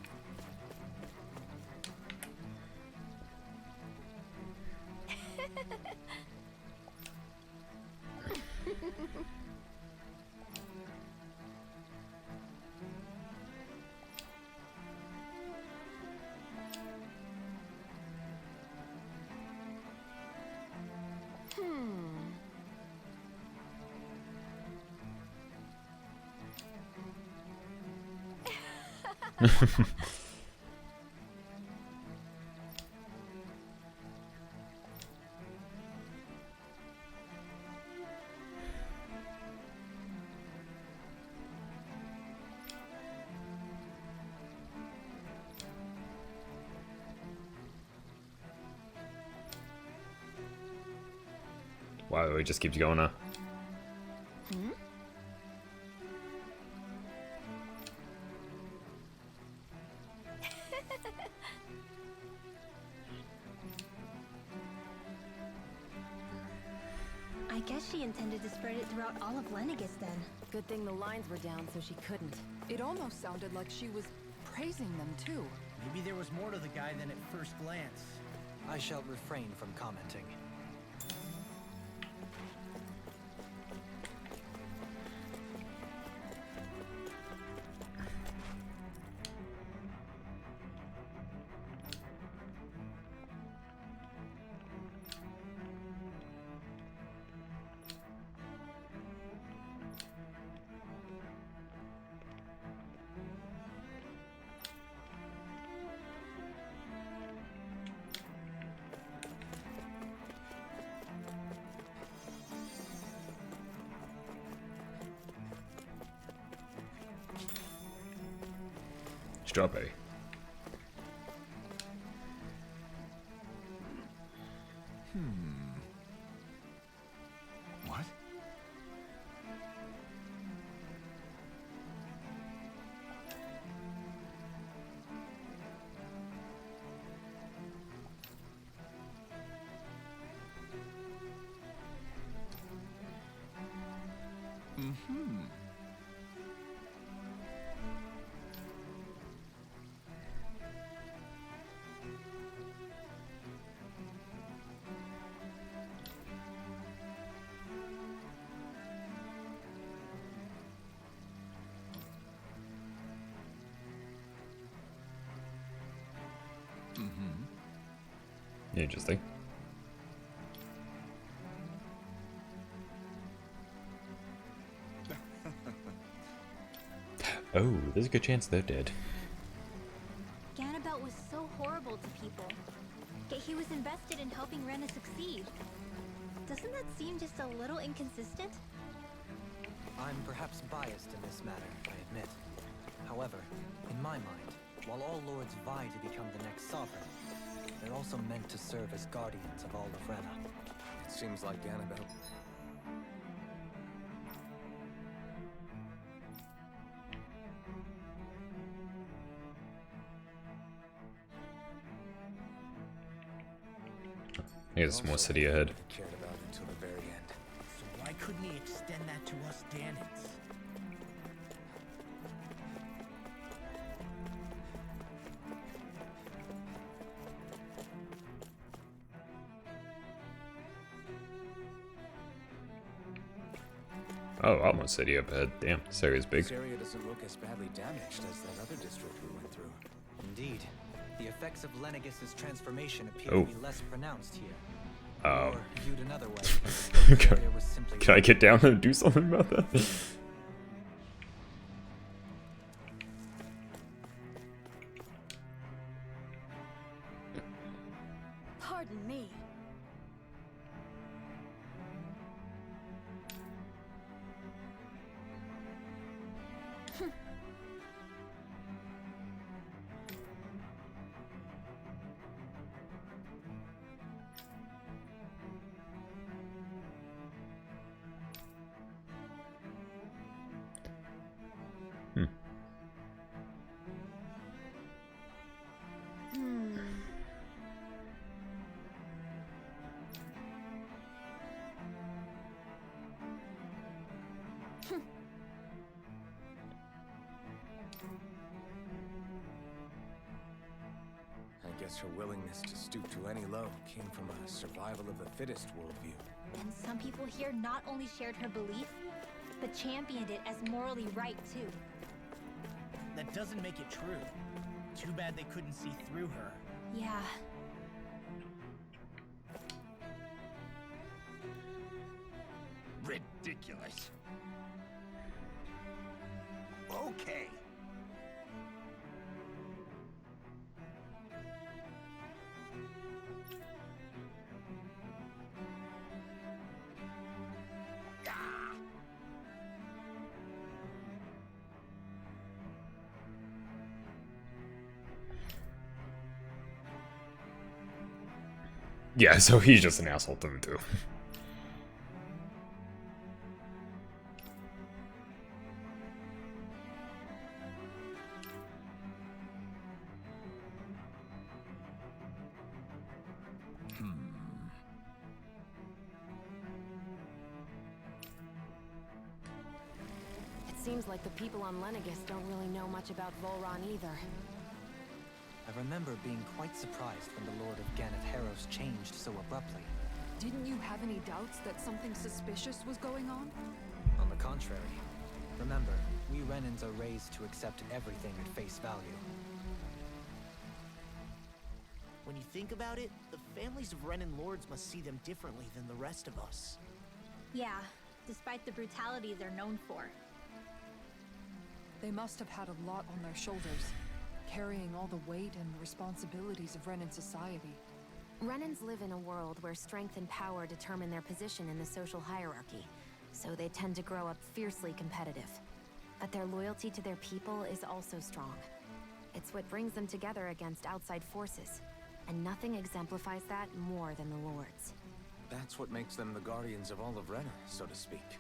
Wow, he just keeps going, huh? I guess she intended to spread it throughout all of Lenegis then. Good thing the lines were down so she couldn't. It almost sounded like she was praising them too. Maybe there was more to the guy than at first glance. I shall refrain from commenting. Strawberry. What? Interesting. Oh, there's a good chance they're dead. Ganabelt was so horrible to people, yet he was invested in helping Rena succeed. Doesn't that seem just a little inconsistent? I'm perhaps biased in this matter, I admit. However, in my mind, while all lords vie to become the next sovereign, they're also meant to serve as guardians of all of Rena. It seems like Ganabelt. There's some more city ahead. Cared about until the very end. So why couldn't he extend that to us Danans? Oh, Almost City up ahead. Damn, this area's big. This area doesn't look as badly damaged as that other district we went through. Indeed. The effects of Lenegis' transformation appear Oh. to be less pronounced here. Oh. Or, viewed another way, Can- area was simply Can I get down there and do something about that? Pardon me. I guess her willingness to stoop to any low came from a survival of the fittest worldview. And some people here not only shared her belief, but championed it as morally right too. That doesn't make it true. Too bad they couldn't see through her. Yeah. Ridiculous. Okay. Yeah, so he's just an asshole through and through. It seems like the people on Lenegis don't really know much about Volron either. I remember being quite surprised when the Lord of Ganath Harros changed so abruptly. Didn't you have any doubts that something suspicious was going on? On the contrary. Remember, we Renans are raised to accept everything at face value. When you think about it, the families of Renan lords must see them differently than the rest of us. Yeah, despite the brutality they're known for. They must have had a lot on their shoulders, carrying all the weight and responsibilities of Renan society. Renans live in a world where strength and power determine their position in the social hierarchy, so they tend to grow up fiercely competitive. But their loyalty to their people is also strong. It's what brings them together against outside forces, and nothing exemplifies that more than the Lords. That's what makes them the guardians of all of Rena, so to speak.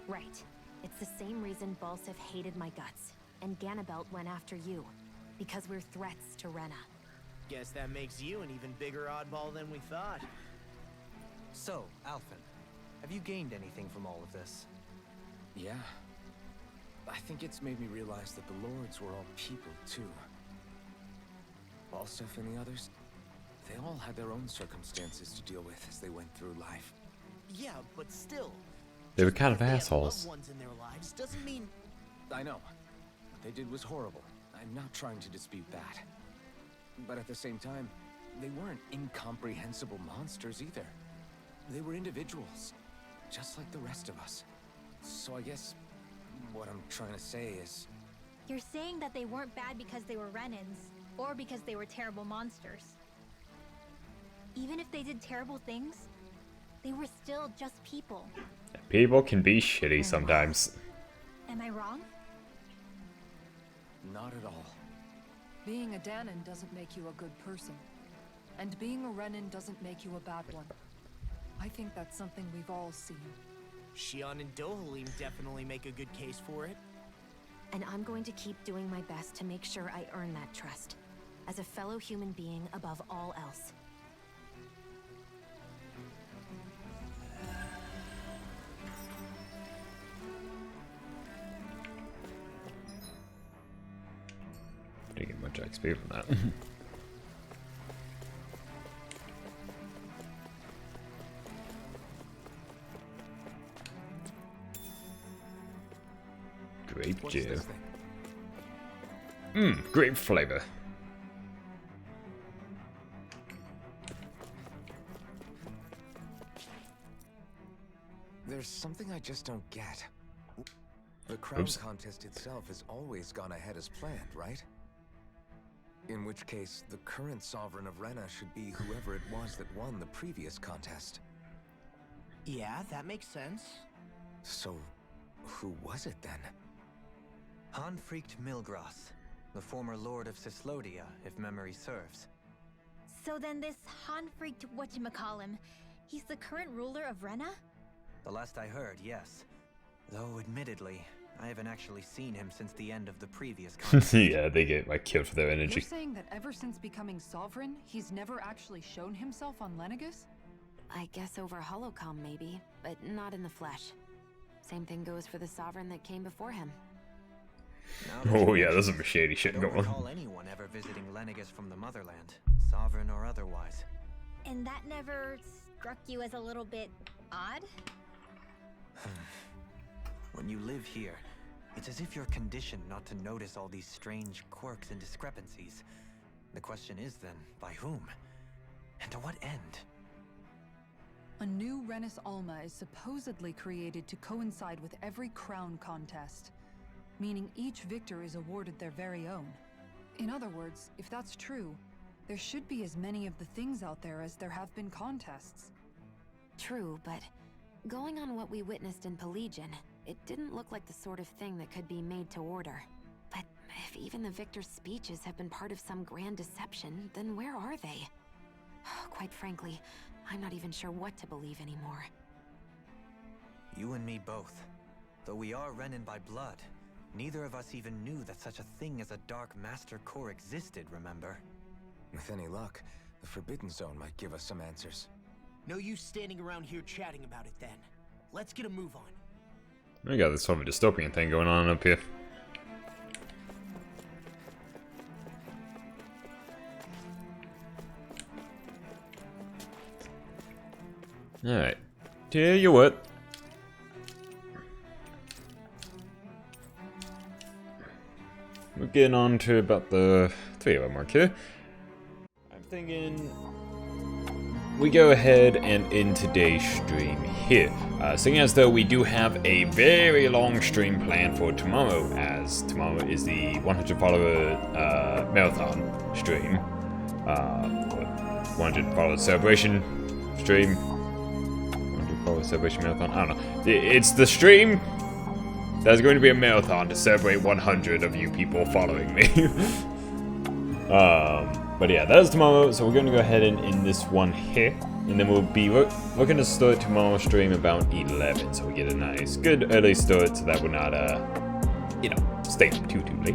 Right. It's the same reason Balsif hated my guts, and Ganabelt went after you. Because we're threats to Rena. Guess that makes you an even bigger oddball than we thought. So, Alphen, have you gained anything from all of this? Yeah. I think it's made me realize that the Lords were all people, too. Balsif and the others, they all had their own circumstances to deal with as they went through life. Yeah, but still. They were kind of They have assholes. loved ones in their lives doesn't mean... I know. What they did was horrible. I'm not trying to dispute that. But at the same time, they weren't incomprehensible monsters either. They were individuals, just like the rest of us. So I guess what I'm trying to say is... You're saying that they weren't bad because they were Renans, or because they were terrible monsters. Even if they did terrible things, they were still just people. People can be shitty sometimes. Am I wrong? Not at all. Being a Danan doesn't make you a good person. And being a Renan doesn't make you a bad one. I think that's something we've all seen. Shion and Dohalim definitely make a good case for it. And I'm going to keep doing my best to make sure I earn that trust. As a fellow human being above all else. Didn't get much XP from that. Grape What's gel. this thing? Grape flavor. There's something I just don't get. The crown Oops. contest itself has always gone ahead as planned, right? In which case, the current sovereign of Rena should be whoever it was that won the previous contest. Yeah, that makes sense. So, who was it then? Hanfricht Milgrath, the former lord of Cislodia, if memory serves. So then this Hanfricht whatchamacallem, he's the current ruler of Rena? The last I heard, yes. Though admittedly, I haven't actually seen him since the end of the previous contest. Yeah, they get like killed for their You're energy. saying that ever since becoming sovereign, he's never actually shown himself on Lenegus? I guess over holocom maybe, but not in the flesh. Same thing goes for the sovereign that came before him. Oh yeah, there's some shady I shit don't going recall on. anyone ever visiting Lenegus from the motherland, sovereign or otherwise. And that never struck you as a little bit odd? When you live here, it's as if you're conditioned not to notice all these strange quirks and discrepancies. The question is then, by whom? And to what end? A new Renis Alma is supposedly created to coincide with every crown contest, meaning each victor is awarded their very own. In other words, if that's true, there should be as many of the things out there as there have been contests. True, but going on what we witnessed in Pelagian, it didn't look like the sort of thing that could be made to order. But if even the victor's speeches have been part of some grand deception, then where are they? Quite frankly, I'm not even sure what to believe anymore. You and me both. Though we are Renin by blood, neither of us even knew that such a thing as a Dark Master Corps existed, remember? With any luck, the Forbidden Zone might give us some answers. No use standing around here chatting about it then. Let's get a move on. We got this sort of dystopian thing going on up here. Alright. Tell you what. We're getting on to about the 3-hour mark here. I'm thinking we go ahead and end today's stream here. Seeing as though we do have a very long stream planned for tomorrow, as tomorrow is the 100 follower marathon stream. 100 follower celebration stream. 100 follower celebration marathon. I don't know. It's the stream. There's going to be a marathon to celebrate 100 of you people following me. But yeah, that is tomorrow, so we're going to go ahead and end this one here. And then we'll be looking to start tomorrow's stream about 11, so we get a nice, good early start, so that we're not, you know, staying up too late.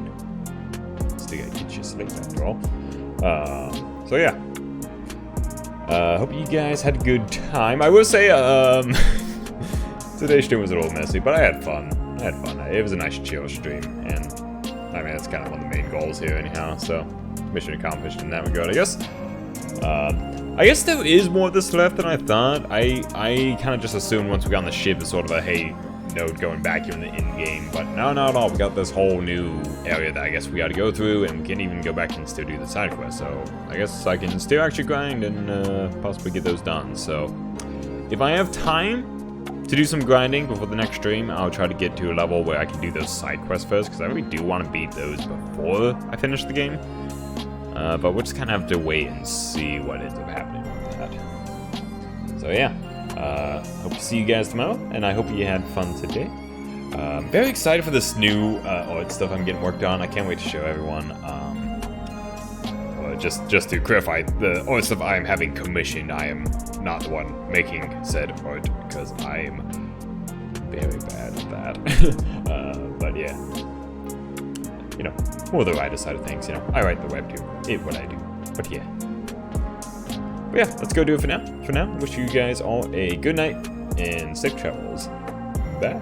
Still gotta get you sleep after all. So yeah. Hope you guys had a good time. I will say, today's stream was a little messy, but I had fun. It was a nice chill stream, and I mean, that's kind of one of the main goals here anyhow, so mission accomplished in that regard, I guess. I guess there is more of this left than I thought. I kind of just assumed once we got on the ship it's sort of a, hey, node going back here in the end game, but no, not at all. We got this whole new area that I guess we got to go through, and we can even go back and still do the side quest, so I guess I can still actually grind and possibly get those done. So if I have time to do some grinding before the next stream, I'll try to get to a level where I can do those side quests first, because I really do want to beat those before I finish the game. But we'll just kind of have to wait and see what ends up happening with that. So yeah, hope to see you guys tomorrow, and I hope you had fun today. I'm very excited for this new art stuff I'm getting worked on. I can't wait to show everyone. Just to clarify, the art stuff I am having commissioned, I am not the one making said art, because I am very bad at that. But yeah, you know, more the writer side of things, you know. I write the web too, it's what I do, but yeah. But yeah, let's go do it for now. Wish you guys all a good night, and safe travels. Bye.